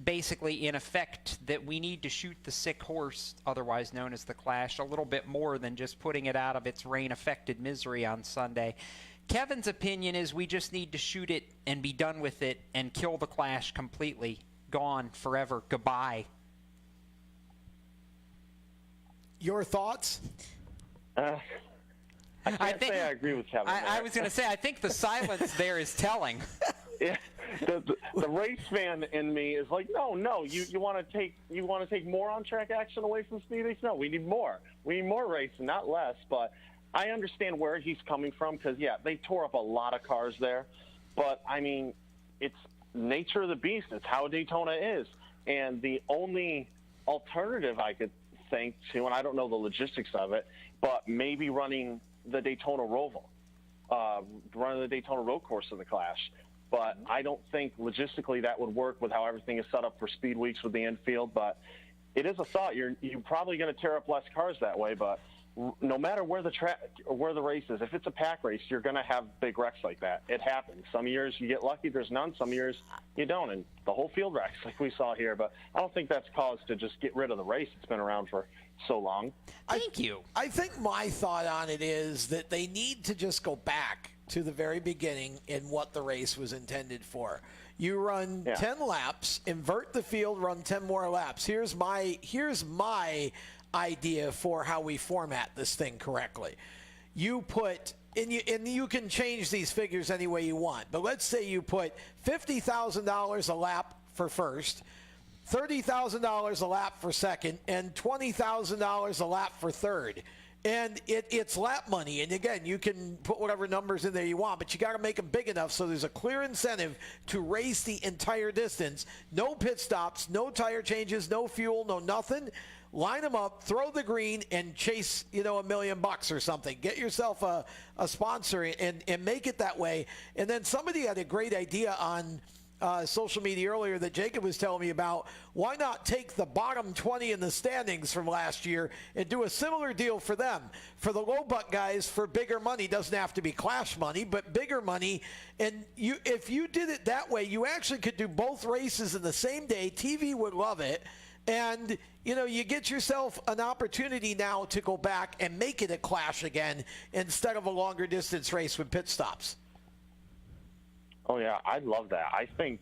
basically in effect that we need to shoot the sick horse, otherwise known as the Clash, a little bit more than just putting it out of its rain-affected misery on Sunday. Kevin's opinion is we just need to shoot it and be done with it and kill the Clash completely. Gone, forever, goodbye. Your thoughts? I can't say I agree with Kevin. I was going to say, I think the silence there is telling. Yeah, the race fan in me is like, no, you want to take more on-track action away from Speedweeks? No, we need more. We need more racing, not less. But I understand where he's coming from, because, yeah, they tore up a lot of cars there. But, I mean, it's nature of the beast. It's how Daytona is. And the only alternative I could think to, and I don't know the logistics of it, but maybe running the Daytona Roval, running the Daytona Road Course of the Clash. But I don't think logistically that would work with how everything is set up for Speed Weeks with the infield. But it is a thought. You're probably going to tear up less cars that way, but no matter where the track or where the race is, if it's a pack race, you're going to have big wrecks like that. It happens. Some years you get lucky, there's none. Some years you don't, and the whole field wrecks like we saw here. But I don't think that's cause to just get rid of the race. It's been around for so long. Thank you. I think my thought on it is that they need to just go back to the very beginning in what the race was intended for. You run 10 laps, invert the field, run 10 more laps. Here's my idea for how we format this thing correctly. You put, and you can change these figures any way you want, but let's say you put $50,000 a lap for first, $30,000 a lap for second, and $20,000 a lap for third. And it's lap money. And again, you can put whatever numbers in there you want, but you got to make them big enough so there's a clear incentive to race the entire distance. No pit stops, no tire changes, no fuel, no nothing. Line them up, throw the green, and chase, $1 million or something. Get yourself a sponsor and make it that way. And then somebody had a great idea on social media earlier that Jacob was telling me about. Why not take the bottom 20 in the standings from last year and do a similar deal for them? For the low buck guys, for bigger money, doesn't have to be Clash money, but bigger money. And if you did it that way, you actually could do both races in the same day. TV would love it. And, you get yourself an opportunity now to go back and make it a Clash again instead of a longer distance race with pit stops. Oh, yeah, I'd love that. I think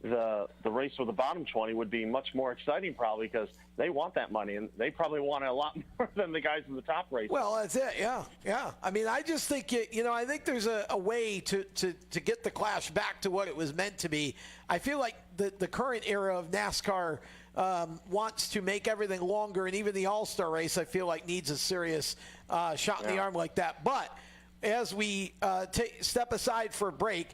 the race with the bottom 20 would be much more exciting probably because they want that money, and they probably want it a lot more than the guys in the top race. Well, that's it, yeah. I mean, I just think, I think there's a way to get the Clash back to what it was meant to be. I feel like the current era of NASCAR wants to make everything longer, and even the All-Star race, I feel like, needs a serious shot in the arm like that. But as we step aside for a break,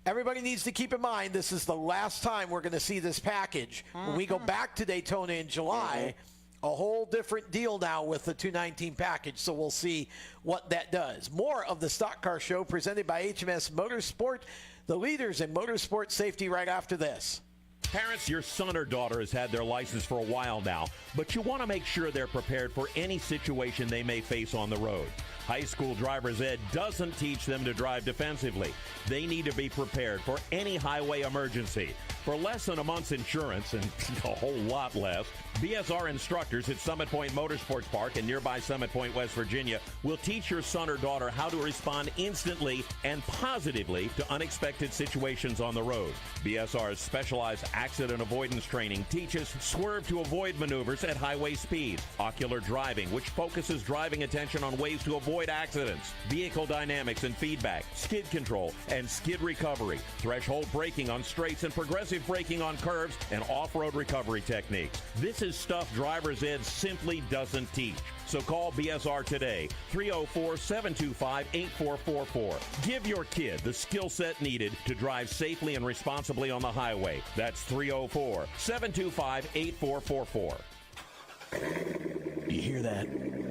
everybody needs to keep in mind this is the last time we're going to see this package. When we go back to Daytona in July, a whole different deal now with the 219 package, so we'll see what that does. More of the Stock Car Show presented by HMS Motorsport, the leaders in motorsport safety, right after this. Parents, your son or daughter has had their license for a while now, but you want to make sure they're prepared for any situation they may face on the road. High school driver's ed doesn't teach them to drive defensively. They need to be prepared for any highway emergency. For less than a month's insurance, and a whole lot less, BSR instructors at Summit Point Motorsports Park in nearby Summit Point, West Virginia, will teach your son or daughter how to respond instantly and positively to unexpected situations on the road. BSR's specialized accident avoidance training teaches swerve to avoid maneuvers at highway speed, ocular driving, which focuses driving attention on ways to avoid accidents, vehicle dynamics and feedback, skid control and skid recovery, threshold braking on straights and progressive braking on curves, and off-road recovery techniques. This is stuff driver's ed simply doesn't teach. So call BSR today, 304-725-8444. Give your kid the skill set needed to drive safely and responsibly on the highway. That's 304-725-8444. Do you hear that?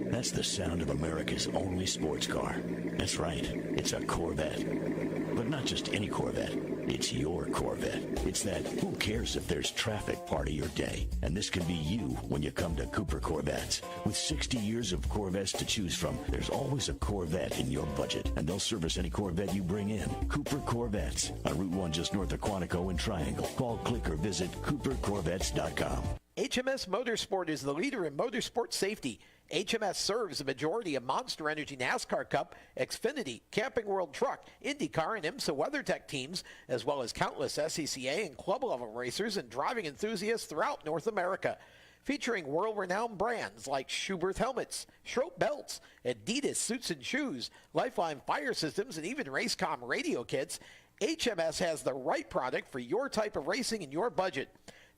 That's the sound of America's only sports car. That's right. It's a Corvette. But not just any Corvette. It's your Corvette. It's that who cares if there's traffic part of your day. And this can be you when you come to Cooper Corvettes. With 60 years of Corvettes to choose from, there's always a Corvette in your budget. And they'll service any Corvette you bring in. Cooper Corvettes on Route 1 just north of Quantico and Triangle. Call, click, or visit CooperCorvettes.com. HMS Motorsport is the leader in motorsport safety. HMS serves a majority of Monster Energy NASCAR Cup, Xfinity, Camping World Truck, IndyCar, and IMSA WeatherTech teams, as well as countless SCCA and club-level racers and driving enthusiasts throughout North America. Featuring world-renowned brands like Schuberth helmets, Schroep belts, Adidas suits and shoes, Lifeline fire systems, and even Racecom radio kits, HMS has the right product for your type of racing and your budget.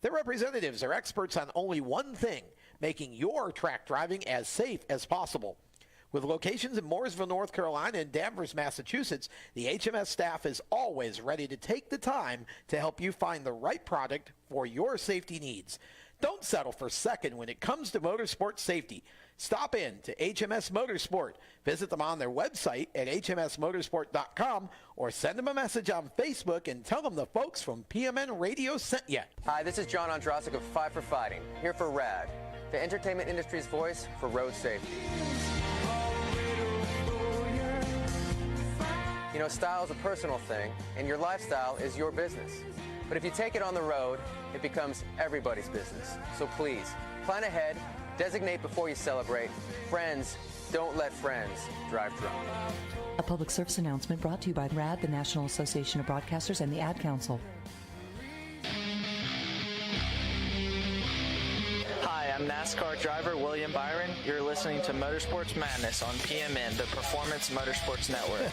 Their representatives are experts on only one thing, making your track driving as safe as possible. With locations in Mooresville, North Carolina, and Danvers, Massachusetts, the HMS staff is always ready to take the time to help you find the right product for your safety needs. Don't settle for second when it comes to motorsport safety. Stop in to HMS Motorsport. Visit them on their website at hmsmotorsport.com or send them a message on Facebook and tell them the folks from PMN Radio sent you. Hi, this is John Ondrasik of Five for Fighting, here for RAD, the entertainment industry's voice for road safety. You know, style is a personal thing, and your lifestyle is your business. But if you take it on the road, it becomes everybody's business. So please, plan ahead, designate before you celebrate. Friends, don't let friends drive drunk. A public service announcement brought to you by RAD, the National Association of Broadcasters, and the Ad Council. Hi, I'm NASCAR driver William Byron. You're listening to Motorsports Madness on PMN, the Performance Motorsports Network.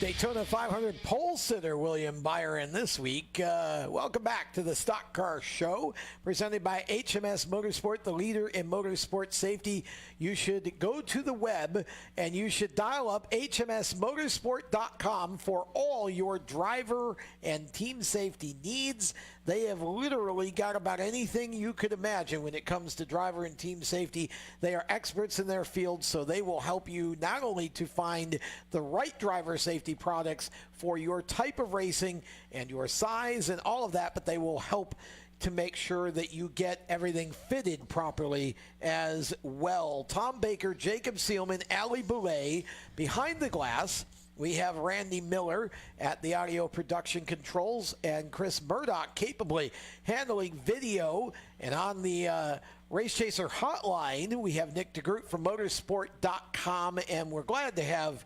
Daytona 500 pole sitter William Byron this week. Welcome back to the Stock Car Show, presented by HMS Motorsport, the leader in motorsport safety. You should go to the web and you should dial up hmsmotorsport.com for all your driver and team safety needs. They have literally got about anything you could imagine when it comes to driver and team safety. They are experts in their field, so they will help you not only to find the right driver safety products for your type of racing and your size and all of that, but they will help to make sure that you get everything fitted properly as well. Tom Baker, Jacob Seelman, Ali Boulay behind the glass. We have Randy Miller at the audio production controls and Chris Murdoch capably handling video. And on the Race Chaser hotline, we have Nick Degroot from motorsport.com, and we're glad to have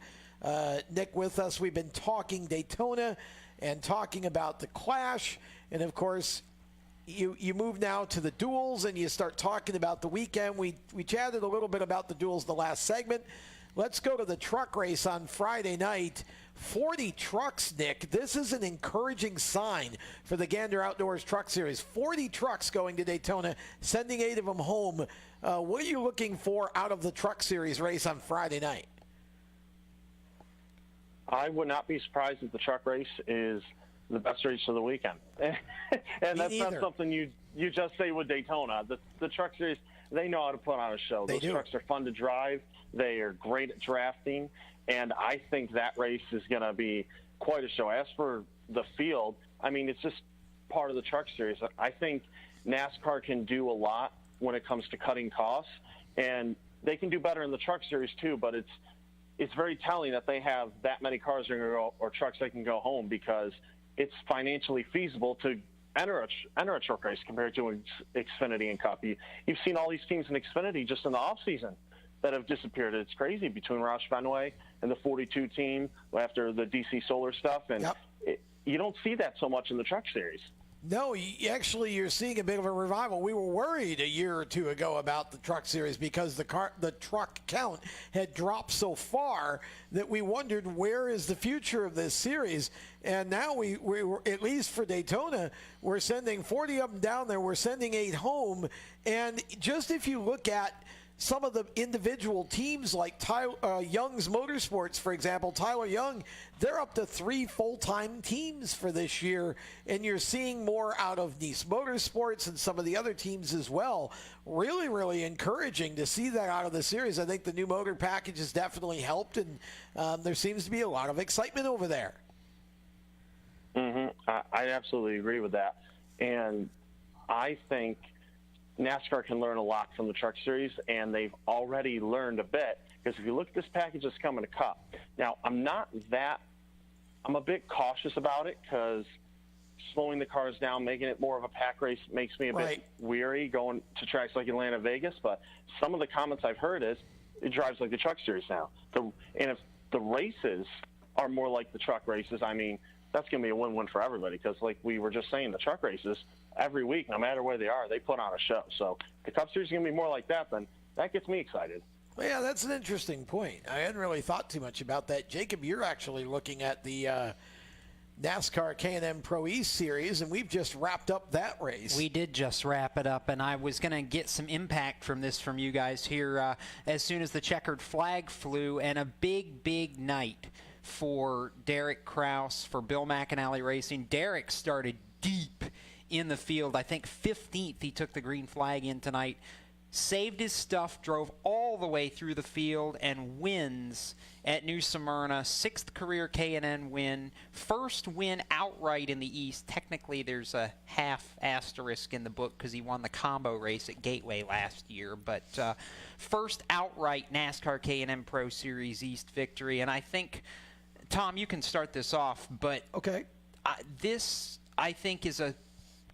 Nick with us. We've been talking Daytona and talking about the Clash, and of course you move now to the duels and you start talking about the weekend. We chatted a little bit about the duels the last segment. Let's go to the truck race on Friday night. 40 trucks, Nick. This is an encouraging sign for the Gander Outdoors Truck Series. 40 trucks going to Daytona, sending 8 of them home. What are you looking for out of the Truck Series race on Friday night? I would not be surprised if the truck race is the best race of the weekend. And that's not something you just say with Daytona. The truck series, they know how to put on a show. Those trucks are fun to drive. They are great at drafting. And I think that race is going to be quite a show. As for the field, I mean, it's just part of the truck series. I think NASCAR can do a lot when it comes to cutting costs. And they can do better in the truck series too, but it's very telling that they have that many cars that can go, or trucks that can go home, because it's financially feasible to enter a truck race compared to Xfinity and Cup. You've seen all these teams in Xfinity just in the off season that have disappeared. It's crazy between Roush Fenway and the 42 team after the DC Solar stuff, and you don't see that so much in the Truck Series. No, actually, you're seeing a bit of a revival. We were worried a year or two ago about the Truck Series because the truck count had dropped so far that we wondered, where is the future of this series? And now we were, at least for Daytona, we're sending 40 of them down there. We're sending 8 home. And just if you look at some of the individual teams like Young's Motorsports, for example, Tyler Young, they're up to 3 full-time teams for this year, and you're seeing more out of Nice Motorsports and some of the other teams as well. Really, really encouraging to see that out of the series. I think the new motor package has definitely helped, and there seems to be a lot of excitement over there. I absolutely agree with that, and I think NASCAR can learn a lot from the Truck Series, and they've already learned a bit, because if you look at this package that's coming to Cup, now I'm a bit cautious about it, because slowing the cars down, making it more of a pack race makes me a bit weary going to tracks like Atlanta, Vegas, but some of the comments I've heard is it drives like the Truck Series now. And if the races are more like the truck races, I mean, that's going to be a win-win for everybody, because like we were just saying, the truck races, every week, no matter where they are, they put on a show. So the Cup Series is going to be more like that, then that gets me excited. Well, yeah, that's an interesting point. I hadn't really thought too much about that. Jacob, you're actually looking at the NASCAR K&N Pro East Series, and we've just wrapped up that race. We did just wrap it up, and I was going to get some impact from this from you guys here as soon as the checkered flag flew, and a big, big night for Derek Kraus, for Bill McAnally Racing. Derek started deep in the field. I think 15th he took the green flag in tonight. Saved his stuff, drove all the way through the field, and wins at New Smyrna. 6th career K&N win. First win outright in the East. Technically, there's a half asterisk in the book because he won the combo race at Gateway last year. But first outright NASCAR K&N Pro Series East victory. And I think, Tom, you can start this off, but this, I think, is a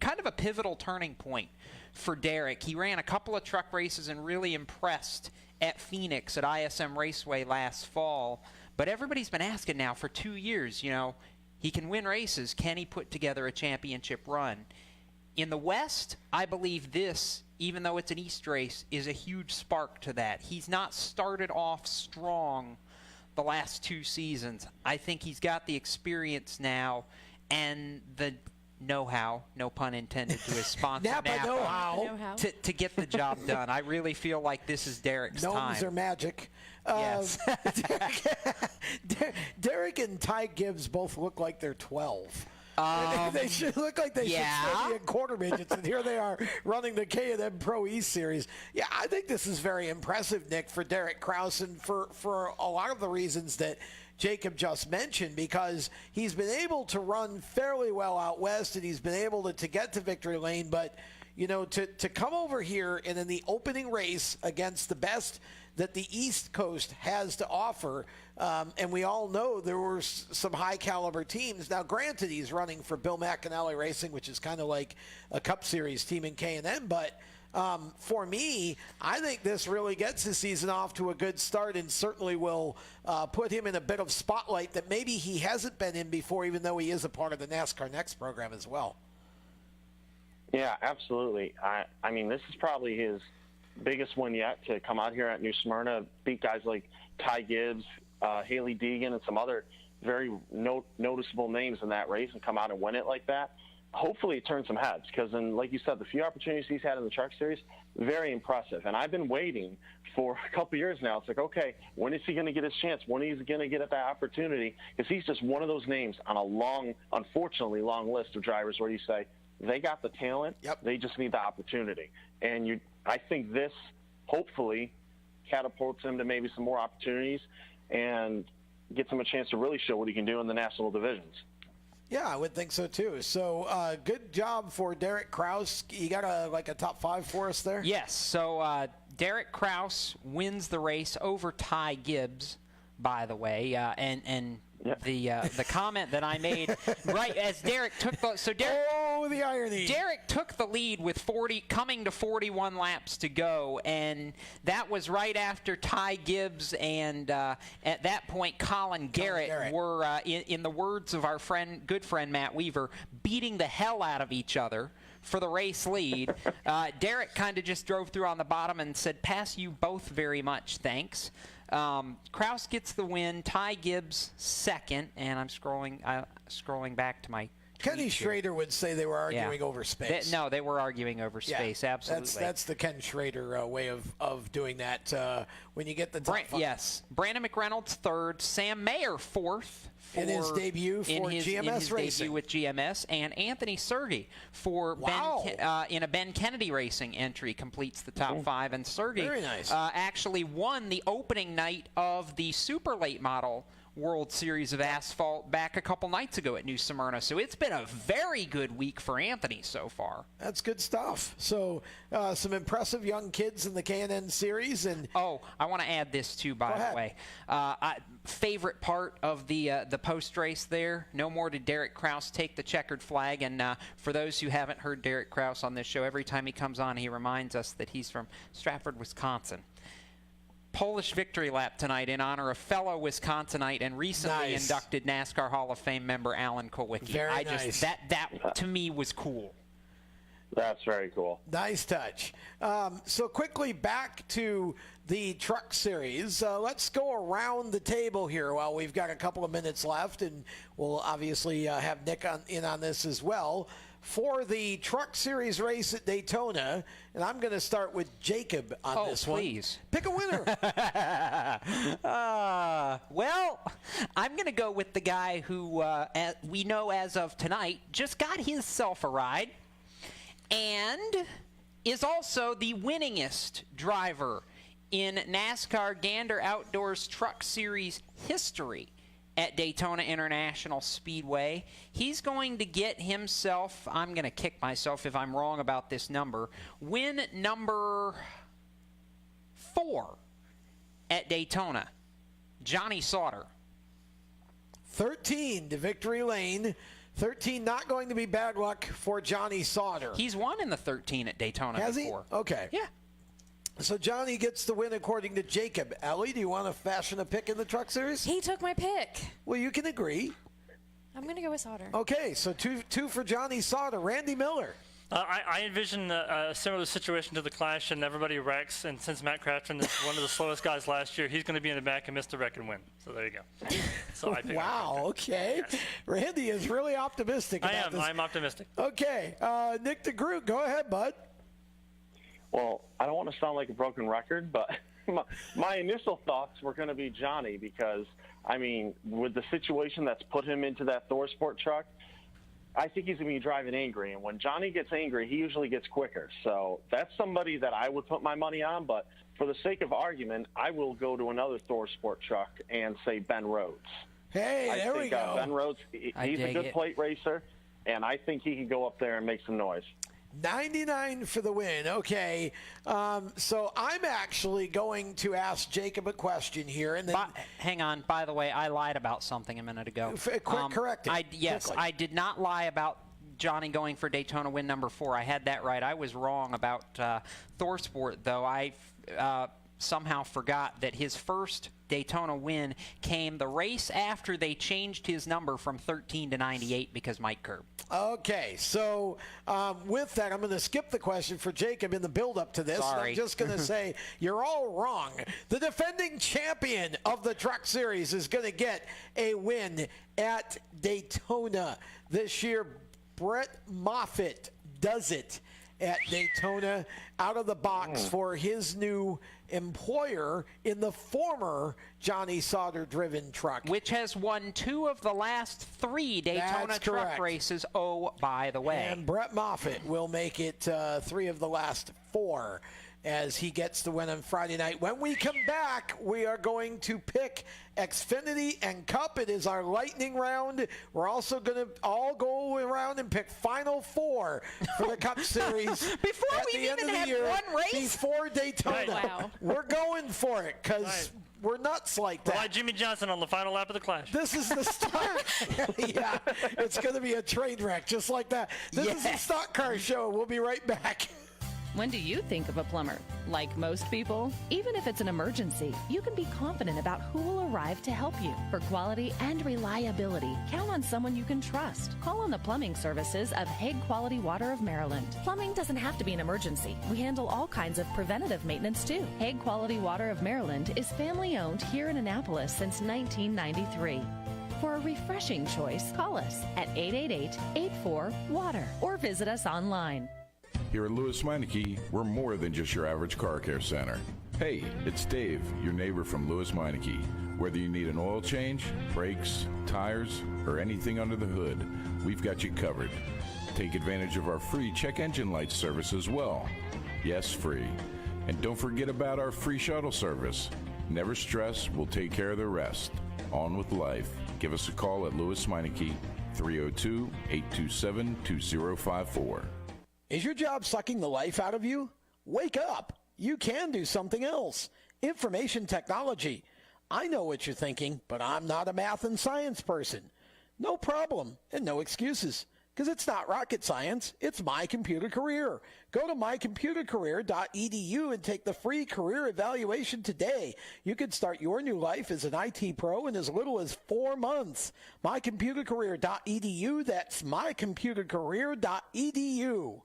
kind of a pivotal turning point for Derek. He ran a couple of truck races and really impressed at Phoenix at ISM Raceway last fall. But everybody's been asking now for 2 years, you know, he can win races. Can he put together a championship run? In the West, I believe this, even though it's an East race, is a huge spark to that. He's not started off strong the last 2 seasons. I think he's got the experience now and the know-how, no pun intended, to his sponsor Napa know-how. To get the job done. I really feel like this is Derek's time. Gnomes are magic. Yes. Derek and Ty Gibbs both look like they're 12. They should look like they should still be in quarter midgets, and here they are running the K&N Pro East Series. Yeah, I think this is very impressive, Nick, for Derek Kraus, and for a lot of the reasons that Jacob just mentioned, because he's been able to run fairly well out west, and he's been able to get to victory lane. But, you know, to come over here and in the opening race against the best that the East Coast has to offer, and we all know there were some high-caliber teams. Now, granted, he's running for Bill McAnally Racing, which is kind of like a Cup Series team in K&N, but for me, I think this really gets the season off to a good start, and certainly will put him in a bit of spotlight that maybe he hasn't been in before, even though he is a part of the NASCAR Next program as well. Yeah, absolutely. I mean, this is probably his biggest win yet, to come out here at New Smyrna, beat guys like Ty Gibbs, Haley Deegan, and some other very noticeable names in that race, and come out and win it like that. Hopefully it turns some heads, because, like you said, the few opportunities he's had in the Truck Series, very impressive. And I've been waiting for a couple years now. It's like, okay, when is he going to get his chance? When is he going to get at that opportunity? Because he's just one of those names on a unfortunately long list of drivers where you say, they got the talent, they just need the opportunity. And I think this hopefully catapults him to maybe some more opportunities and gets him a chance to really show what he can do in the national divisions. Yeah, I would think so too. So good job for Derek Kraus. You got a top 5 for us there? Yes. So Derek Kraus wins the race over Ty Gibbs. by the way, and the comment that I made right as Derek took the irony. Derek took the lead with 41 laps to go, and that was right after Ty Gibbs and at that point Colin Garrett were in the words of our good friend Matt Weaver, beating the hell out of each other for the race lead. Derek kind of just drove through on the bottom and said, "Pass you both very much, thanks." Kraus gets the win. Ty Gibbs second, and I'm scrolling back to my. Kenny Schrader would say they were arguing over space. They were arguing over space. Absolutely. That's the Ken Schrader way of doing that. When you get the top five. Yes, Brandon McReynolds third, Sam Mayer fourth. In his debut for GMS Racing. Debut with GMS, and Anthony Sergey for in a Ben Kennedy Racing entry completes the top five, and Sergey actually won the opening night of the Super Late Model World Series of Asphalt back a couple nights ago at New Smyrna. So it's been a very good week for Anthony so far. That's good stuff. So some impressive young kids in the K&N series. And I want to add this too, by the way. Favorite part of the post-race there, no more did Derek Kraus take the checkered flag. And for those who haven't heard Derek Kraus on this show, every time he comes on, he reminds us that he's from Stratford, Wisconsin. Polish victory lap tonight in honor of fellow Wisconsinite and recently inducted NASCAR Hall of Fame member Alan Kulwicki. Very nice. That to me was cool. That's very cool. Nice touch. So quickly back to the truck series. Let's go around the table here while we've got a couple of minutes left, and we'll obviously have Nick in on this as well. For the truck series race at Daytona, and I'm going to start with Jacob on this one. Please. Pick a winner. Well, I'm going to go with the guy who we know as of tonight just got himself a ride and is also the winningest driver in NASCAR Gander Outdoors Truck Series history at Daytona International Speedway. He's going to get himself, I'm going to kick myself if I'm wrong about this number, win number 4 at Daytona, Johnny Sauter. 13 to victory lane. 13 not going to be bad luck for Johnny Sauter. He's won in the 13 at Daytona before. Has he? Okay. Yeah. So Johnny gets the win according to Jacob. Ellie, do you want to fashion a pick in the truck series? He took my pick. Well, you can agree. I'm going to go with Sauter. Okay, so two for Johnny Sauter. Randy Miller. I envision a similar situation to the Clash, and everybody wrecks. And since Matt Crafton is one of the slowest guys last year, he's going to be in the back and miss the wreck and win. So there you go. So I pick okay. Yes. Randy is really optimistic about this. I'm optimistic. Okay. Nick Degroot, go ahead, bud. Well, I don't want to sound like a broken record, but my initial thoughts were going to be Johnny because, I mean, with the situation that's put him into that ThorSport truck, I think he's going to be driving angry. And when Johnny gets angry, he usually gets quicker. So that's somebody that I would put my money on. But for the sake of argument, I will go to another ThorSport truck and say Ben Rhodes. Hey, there we go. Ben Rhodes, he's a good plate racer, and I think he can go up there and make some noise. 99 for the win. Okay. So I'm actually going to ask Jacob a question here. And then hang on. By the way, I lied about something a minute ago. Correct it. Yes, I did not lie about Johnny going for Daytona win number 4. I had that right. I was wrong about ThorSport, though. I somehow forgot that his first Daytona win came the race after they changed his number from 13 to 98 because Mike Curb. Okay, so with that, I'm going to skip the question for Jacob in the build-up to this. Sorry. I'm just going to say you're all wrong. The defending champion of the Truck Series is going to get a win at Daytona this year. Brett Moffitt does it at Daytona out of the box for his new employer in the former Johnny Sauter-driven truck. Which has won 2 of the last 3 Daytona truck races, oh, by the way. And Brett Moffitt will make it 3 of the last 4 as he gets the win on Friday night. When we come back, we are going to pick Xfinity and Cup. It is our lightning round. We're also going to all go around and pick Final 4 for the Cup Series. Before we even had one race? Before Daytona. Wow. We're going for it because we're nuts like that. We're like Jimmy Johnson on the final lap of the Clash. This is the stock. Yeah, it's going to be a train wreck just like that. This is the Stock Car Show. We'll be right back. When do you think of a plumber? Like most people, even if it's an emergency, you can be confident about who will arrive to help you. For quality and reliability, count on someone you can trust. Call on the plumbing services of Hague Quality Water of Maryland. Plumbing doesn't have to be an emergency. We handle all kinds of preventative maintenance too. Hague Quality Water of Maryland is family owned here in Annapolis since 1993. For a refreshing choice, call us at 888-84-WATER or visit us online. Here at Lewis Meineke, we're more than just your average car care center. Hey, it's Dave, your neighbor from Lewis Meineke. Whether you need an oil change, brakes, tires, or anything under the hood, we've got you covered. Take advantage of our free check engine light service as well. Yes, free. And don't forget about our free shuttle service. Never stress, we'll take care of the rest. On with life. Give us a call at Lewis Meineke, 302-827-2054. Is your job sucking the life out of you? Wake up. You can do something else. Information technology. I know what you're thinking, but I'm not a math and science person. No problem and no excuses, because it's not rocket science. It's My Computer Career. Go to mycomputercareer.edu and take the free career evaluation today. You can start your new life as an IT pro in as little as 4 months. mycomputercareer.edu. That's mycomputercareer.edu.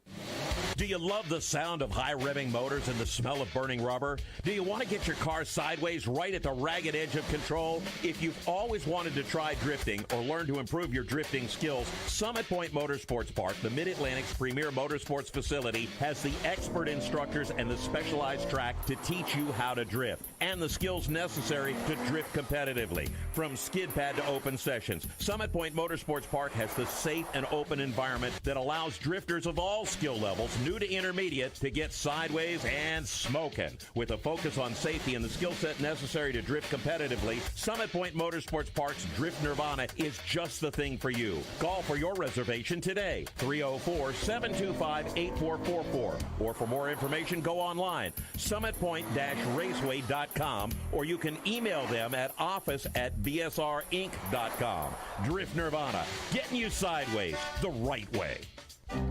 Do you love the sound of high-revving motors and the smell of burning rubber? Do you want to get your car sideways right at the ragged edge of control? If you've always wanted to try drifting or learn to improve your drifting skills, Summit Point Motorsports Park, the Mid-Atlantic's premier motorsports facility, has the expert instructors and the specialized track to teach you how to drift and the skills necessary to drift competitively. From skid pad to open sessions, Summit Point Motorsports Park has the safe and open environment that allows drifters of all skill levels, new to intermediate, to get sideways and smoking. With a focus on safety and the skill set necessary to drift competitively, Summit Point Motorsports Park's Drift Nirvana is just the thing for you. Call for your reservation today, 304-725-8444. Or for more information, go online, summitpoint-raceway.com, or you can email them at office@bsrinc.com. Drift Nirvana, getting you sideways the right way.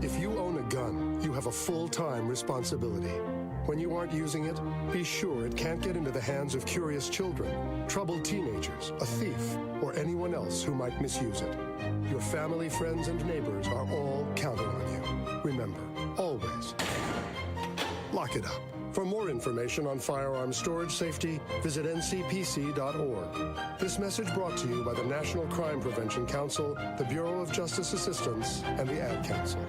If you own a gun, you have a full-time responsibility. When you aren't using it, be sure it can't get into the hands of curious children, troubled teenagers, a thief, or anyone else who might misuse it. Your family, friends, and neighbors are all counting on you. Remember, always, lock it up. For more information on firearm storage safety, visit ncpc.org. This message brought to you by the National Crime Prevention Council, the Bureau of Justice Assistance, and the Ad Council.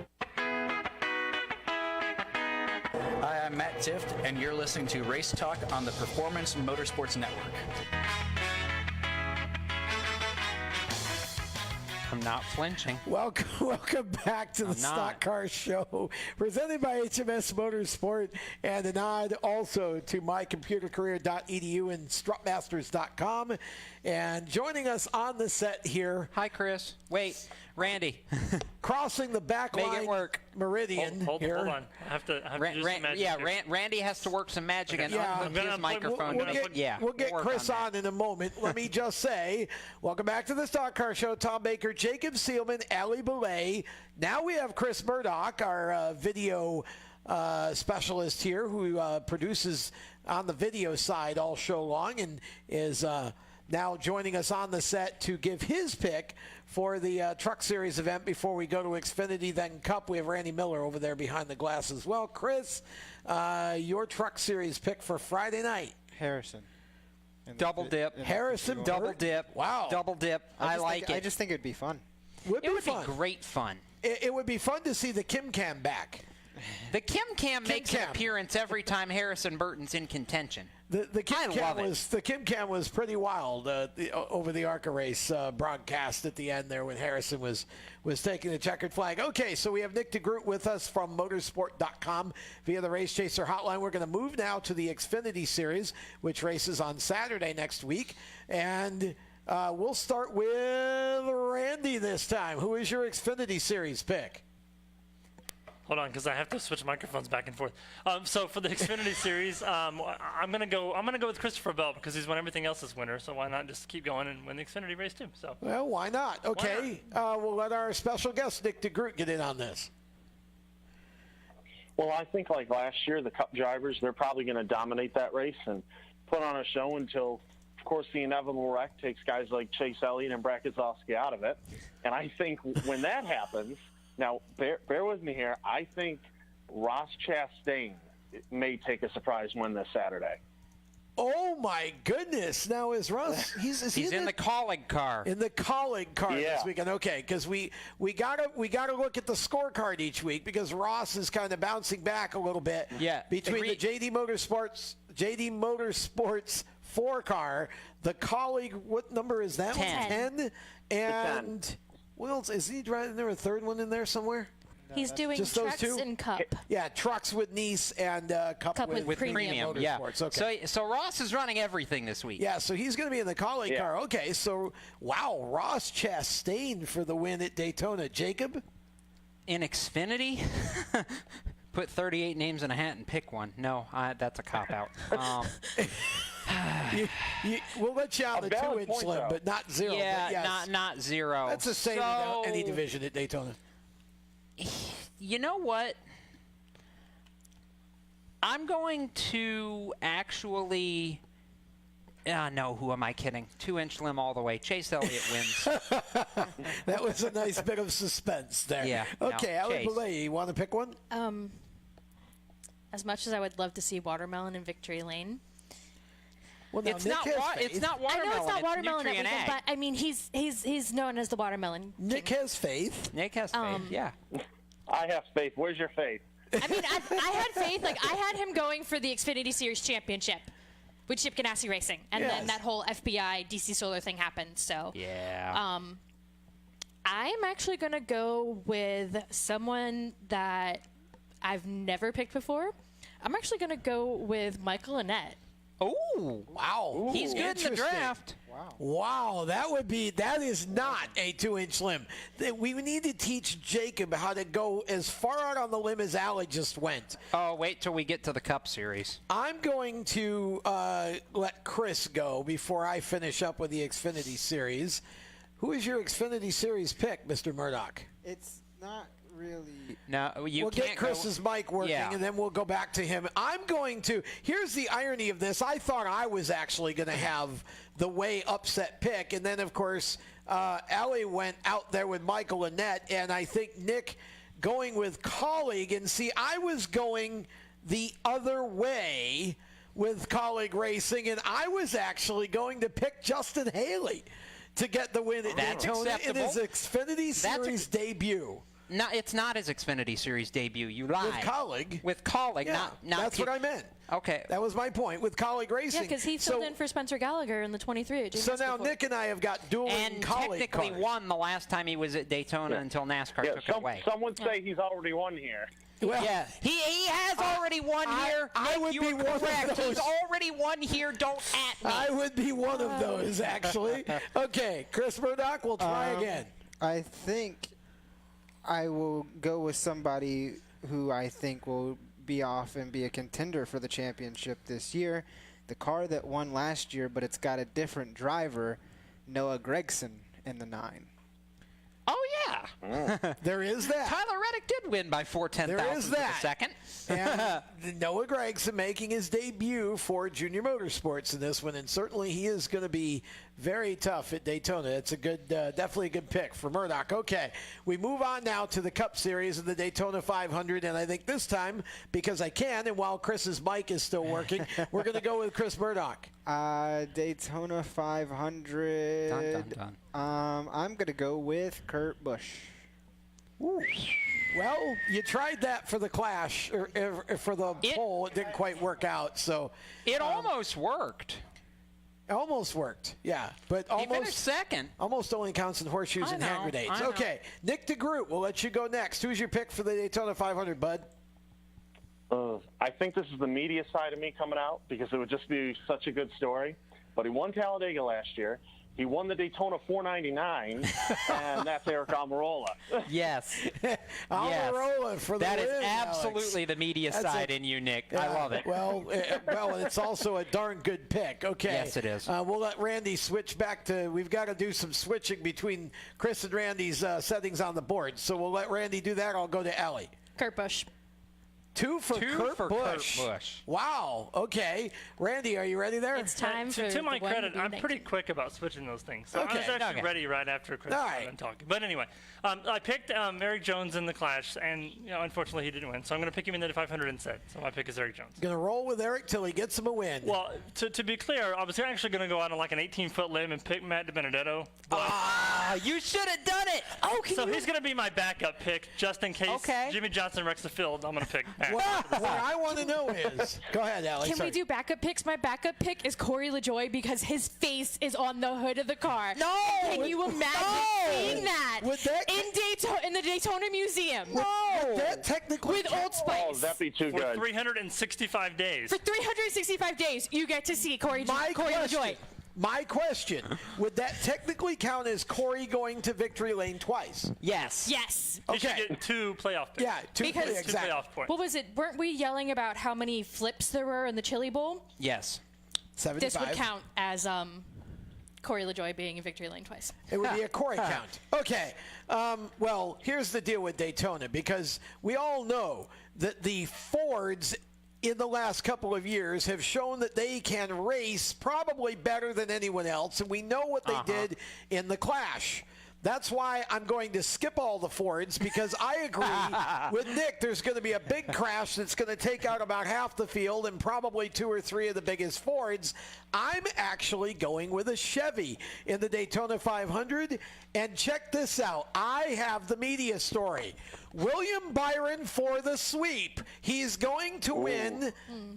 Hi, I'm Matt Tift, and you're listening to Race Talk on the Performance Motorsports Network. I'm not flinching. Welcome back to the Stock Car Show, presented by HMS Motorsport, and a nod also to mycomputercareer.edu and strutmasters.com. And joining us on the set here. Hi, Chris. Wait, Randy. Crossing the back Make line it work. meridian Hold here. on. I have to do some magic here. Randy has to work some magic and Yeah, unhook his microphone. We'll get Chris on in a moment. Let me just say, welcome back to the Stock Car Show. Tom Baker, Jacob Seelman, Ali Belay. Now we have Chris Murdoch, our video specialist here, who produces on the video side all show long and is now joining us on the set to give his pick for the Truck Series event before we go to Xfinity, then Cup. We have Randy Miller over there behind the glass as well. Chris, your Truck Series pick for Friday night. Harrison. Double dip. Harrison. Double dip. Wow. Double dip. I like it. I just think it'd be fun. It would be great fun. It would be fun to see the Kim Cam back. The Kim Cam makes an appearance every time Harrison Burton's in contention. The Kim Cam was pretty wild over the ARCA race broadcast at the end there when Harrison was taking the checkered flag. Okay, so we have Nick Degroot with us from motorsport.com via the Race Chaser hotline. We're going to move now to the Xfinity Series, which races on Saturday next week. And we'll start with Randy this time. Who is your Xfinity Series pick? Hold on, because I have to switch microphones back and forth. So for the Xfinity Series, I'm gonna go with Christopher Bell because he's won everything else this winter. So why not just keep going and win the Xfinity race too? So well, why not? Okay, we'll let our special guest Nick Degroot get in on this. Well, I think like last year, the Cup drivers, they're probably going to dominate that race and put on a show until, of course, the inevitable wreck takes guys like Chase Elliott and Brad Keselowski out of it. And I think when that happens, now bear with me here, I think Ross Chastain may take a surprise win this Saturday. Oh my goodness! Now is Russ? He's in the colleague car. In the colleague car this weekend. Okay, because we gotta look at the scorecard each week because Ross is kind of bouncing back a little bit. Yeah. Between the JD Motorsports 4 car, the colleague. What number is that? 10. And what else is he driving? There a third one in there somewhere? He's doing just those trucks two? and Cup. Yeah, trucks with Nice and Cup with Premium. Yeah. Okay. So Ross is running everything this week. Yeah, so he's going to be in the colleague car. Okay, so wow, Ross Chastain for the win at Daytona. Jacob? In Xfinity? Put 38 names in a hat and pick one. No, that's a cop-out. We'll let you out the 2-inch slim, but not 0. Yeah, but yes, not 0. That's the same in any division at Daytona. You know what? I'm going to actually... no, who am I kidding? 2-inch limb all the way. Chase Elliott wins. That was a nice bit of suspense there. Yeah. Okay, Alan Belay, you want to pick one? As much as I would love to see Watermelon in Victory Lane. Well, it's not watermelon. I know it's not watermelon, Nutrient Ag. but I mean he's known as the Watermelon King. Nick has faith. Nick has faith. Yeah. I have faith. Where's your faith? I mean, I had faith. Like I had him going for the Xfinity Series championship with Chip Ganassi Racing, and then that whole FBI DC Solar thing happened. So yeah. I'm actually gonna go with someone that I've never picked before. I'm actually gonna go with Michael Annett. Oh, wow. He's good in the draft. Wow, that is not a 2-inch limb. We need to teach Jacob how to go as far out on the limb as Allie just went. Oh, wait till we get to the Cup Series. I'm going to let Chris go before I finish up with the Xfinity Series. Who is your Xfinity Series pick, Mr. Murdoch? It's not really. No, you we'll can't get Chris's mic working, and then we'll go back to him. I'm going to. Here's the irony of this. I thought I was actually going to have the way upset pick, and then of course Allie went out there with Michael Annett, and I think Nick going with colleague. And see, I was going the other way with colleague racing, and I was actually going to pick Justin Haley to get the win at Daytona in his Xfinity Series debut. No, it's not his Xfinity Series debut. You lied. With colleague. Yeah, not that's what I meant. Okay. That was my point with colleague racing. Yeah, because he filled in for Spencer Gallagher in the 23 at So now Nick and I have got dueling and colleague technically cars. won the last time he was at Daytona until NASCAR took it away. Some would say he's already won here. Well, yeah, he has already won here. I would be one correct. of those. He's already won here. Don't at me. I would be one of those, actually. Okay, Chris Murdoch, we'll try again. I think I will go with somebody who I think will be off and be a contender for the championship this year. The car that won last year, but it's got a different driver, Noah Gragson in the 9. Oh, yeah. There is that. Tyler Reddick did win by 4/10,000 There is that. a second. And Noah Gragson making his debut for Junior Motorsports in this one, and certainly he is going to be very tough at Daytona. It's a good, definitely a good pick for Murdoch. Okay, we move on now to the Cup Series of the Daytona 500, and I think this time, because I can, and while Chris's mic is still working, we're going to go with Chris Murdoch. Daytona 500. Dun, dun, dun. I'm going to go with Kurt Busch. Ooh. Well, you tried that for the Clash, or for the poll. It didn't quite work out. So it almost worked. Almost worked, yeah. But almost he finished second. Almost only counts in horseshoes and hand grenades. Okay, Nick Degroot, we'll let you go next. Who's your pick for the Daytona 500, bud? I think this is the media side of me coming out because it would just be such a good story. But he won Talladega last year. He won the Daytona 499, and that's Eric Almirola. Yes. Almirola for the That win, is absolutely Alex. the media That's side in you, Nick. I Yeah, love it. Well, it's also a darn good pick. Okay. Yes, it is. We'll let Randy switch back to. We've got to do some switching between Chris and Randy's settings on the board. So we'll let Randy do that. I'll go to Ellie. Kurt Busch. Two for Kurt Busch. Wow. Okay. Randy, are you ready there? It's time for To my the one credit, to be I'm next. pretty quick about switching those things. So Okay. I was actually Okay. ready right after Chris All got right. done talking. But anyway, I picked Eric Jones in the Clash, and unfortunately he didn't win. So I'm going to pick him in the 500 instead. So my pick is Eric Jones. Going to roll with Eric till he gets him a win. Well, to be clear, I was actually going to go out on like an 18-foot limb and pick Matt DiBenedetto. You should have done it. Oh, So he's going to be my backup pick just in case Jimmy Johnson wrecks the field. I'm going to pick Matt. What I want to know is, go ahead, Alex. Can we do backup picks? My backup pick is Corey LaJoie because his face is on the hood of the car. No! Can you imagine seeing that in the Daytona Museum? No! That technically with Old Spice. Oh, that'd be too For good. 365 days. For 365 days, you get to see Corey LaJoie. My question, would that technically count as Corey going to victory lane twice? Yes. Yes. He should get 2 playoff picks. Yeah, two Because- playoff points. What was it? Weren't we yelling about how many flips there were in the Chili Bowl? Yes. 75. This would count as Corey LaJoie being in victory lane twice. It would be a Corey count. Okay. Well, here's the deal with Daytona, because we all know that the Fords in the last couple of years have shown that they can race probably better than anyone else, and we know what they did in the Clash. That's why I'm going to skip all the Fords, because I agree with Nick. There's going to be a big crash that's going to take out about half the field and probably 2 or 3 of the biggest Fords. I'm actually going with a Chevy in the Daytona 500. And check this out. I have the media story. William Byron for the sweep. He's going to win.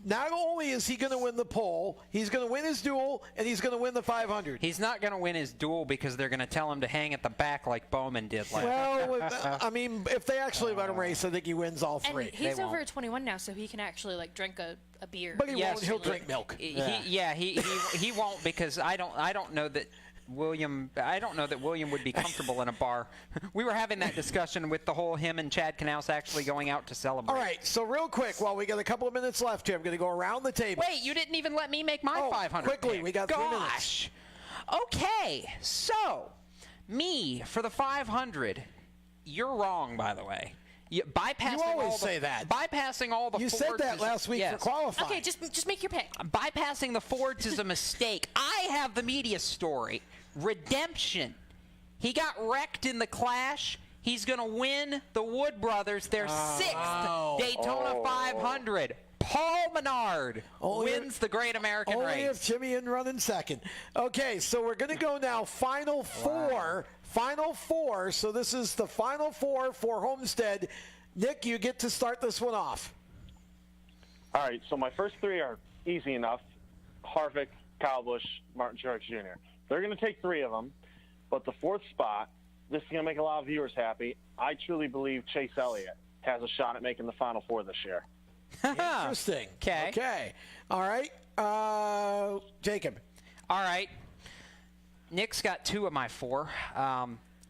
Not only is he going to win the pole, he's going to win his duel, and he's going to win the 500. He's not going to win his duel because they're going to tell him to hang at the back like Bowman did last Well, I mean, if they actually let him race, I think he wins all 3. And he's over 21 now, so he can actually drink a beer. But he won't. He'll drink milk. He won't, because I don't know that William would be comfortable in a bar. We were having that discussion with the whole him and Chad Knaus actually going out to celebrate. All right, so real quick, while we got a couple of minutes left here, I'm going to go around the table. Wait, you didn't even let me make my 500 quickly, pick. we got 3 minutes. Okay, so me for the 500. You're wrong, by the way. Bypassing You always all the, say that. Bypassing all the You Fords said that is- last week yes. for qualifying. Okay, just make your pick. Bypassing the Fords is a mistake. I have the media story. Redemption. He got wrecked in the Clash. He's going to win the Wood Brothers, their 6th Daytona 500. Paul Menard wins the Great American Only Race. if Jimmy isn't running second. Okay, so we're going to go now Final Four. Final Four. So this is the Final Four for Homestead. Nick, you get to start this one off. All right, so my first 3 are easy enough. Harvick, Kyle Busch, Martin Truex Jr. They're going to take 3 of them, but the 4th spot, this is going to make a lot of viewers happy. I truly believe Chase Elliott has a shot at making the Final Four this year. Interesting. Okay. All right. Jacob. All right. Nick's got 2 of my 4.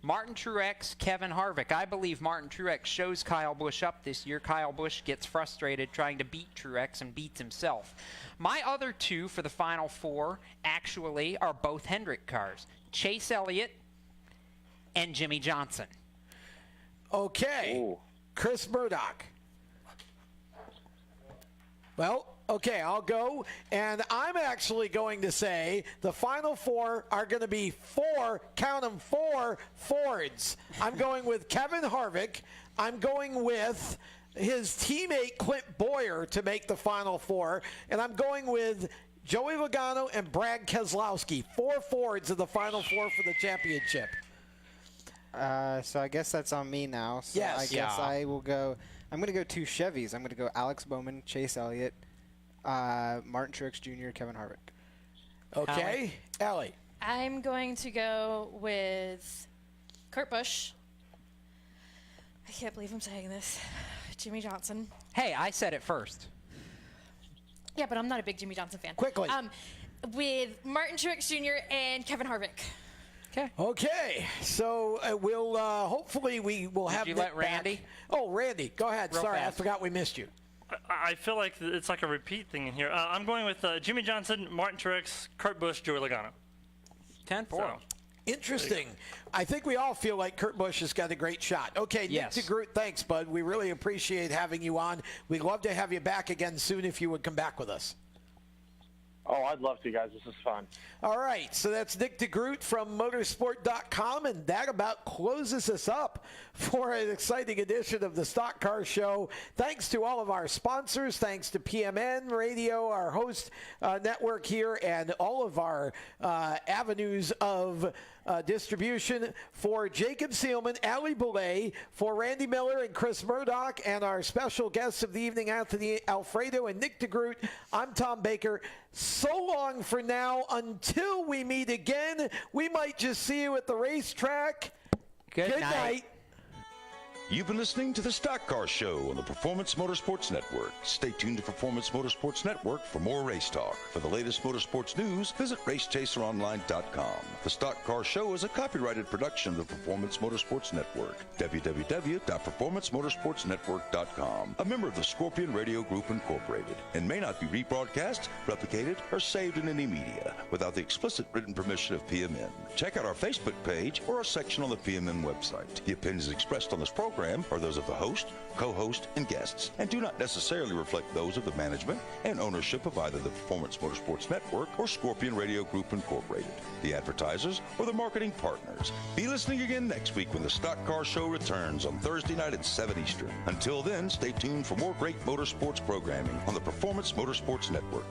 Martin Truex, Kevin Harvick. I believe Martin Truex shows Kyle Busch up this year. Kyle Busch gets frustrated trying to beat Truex and beats himself. My other 2 for the Final Four actually are both Hendrick cars. Chase Elliott and Jimmy Johnson. Okay. Chris Murdoch. Well, okay, I'll go. And I'm actually going to say the Final Four are going to be 4, count them, 4 Fords. I'm going with Kevin Harvick. I'm going with his teammate Clint Boyer to make the Final Four. And I'm going with Joey Logano and Brad Keselowski. 4 Fords in the Final Four for the championship. So I guess that's on me now. So Yes. I guess I will go. I'm going to go 2 Chevys. I'm going to go Alex Bowman, Chase Elliott, Martin Truex Jr., Kevin Harvick. Okay. Allie. I'm going to go with Kurt Busch. I can't believe I'm saying this. Jimmy Johnson. Hey, I said it first. Yeah, but I'm not a big Jimmy Johnson fan. Quickly. with Martin Truex Jr. and Kevin Harvick. Okay, so we'll hopefully we will have. Did you let Randy? Back. Oh, Randy, go ahead. Real Sorry, fast. I forgot we missed you. I feel like it's like a repeat thing in here. I'm going with Jimmy Johnson, Martin Truex, Kurt Busch, Joey Logano. 10-4. Interesting. I think we all feel like Kurt Busch has got a great shot. Okay, Yes. Nick Degroot, thanks, bud. We really appreciate having you on. We'd love to have you back again soon if you would come back with us. Oh, I'd love to, guys. This is fun. All right, so that's Nick Degroot from motorsport.com, and that about closes us up for an exciting edition of the Stock Car Show. Thanks to all of our sponsors. Thanks to PMN Radio, our host network here, and all of our avenues of distribution. For Jacob Seelman, Ali Boulay, for Randy Miller and Chris Murdoch, and our special guests of the evening, Anthony Alfredo and Nick Degroot, I'm Tom Baker. So long for now. Until we meet again, we might just see you at the racetrack. Good night. You've been listening to the Stock Car Show on the Performance Motorsports Network. Stay tuned to Performance Motorsports Network for more race talk. For the latest motorsports news, visit racechaseronline.com. The Stock Car Show is a copyrighted production of the Performance Motorsports Network. www.performancemotorsportsnetwork.com. A member of the Scorpion Radio Group Incorporated, and may not be rebroadcast, replicated, or saved in any media without the explicit written permission of PMN. Check out our Facebook page or a section on the PMN website. The opinions expressed on this program are those of the host, co-host, and guests, and do not necessarily reflect those of the management and ownership of either the Performance Motorsports Network or Scorpion Radio Group Incorporated, the advertisers, or the marketing partners. Be listening again next week when the Stock Car Show returns on Thursday night at 7 Eastern. Until then, stay tuned for more great motorsports programming on the Performance Motorsports Network.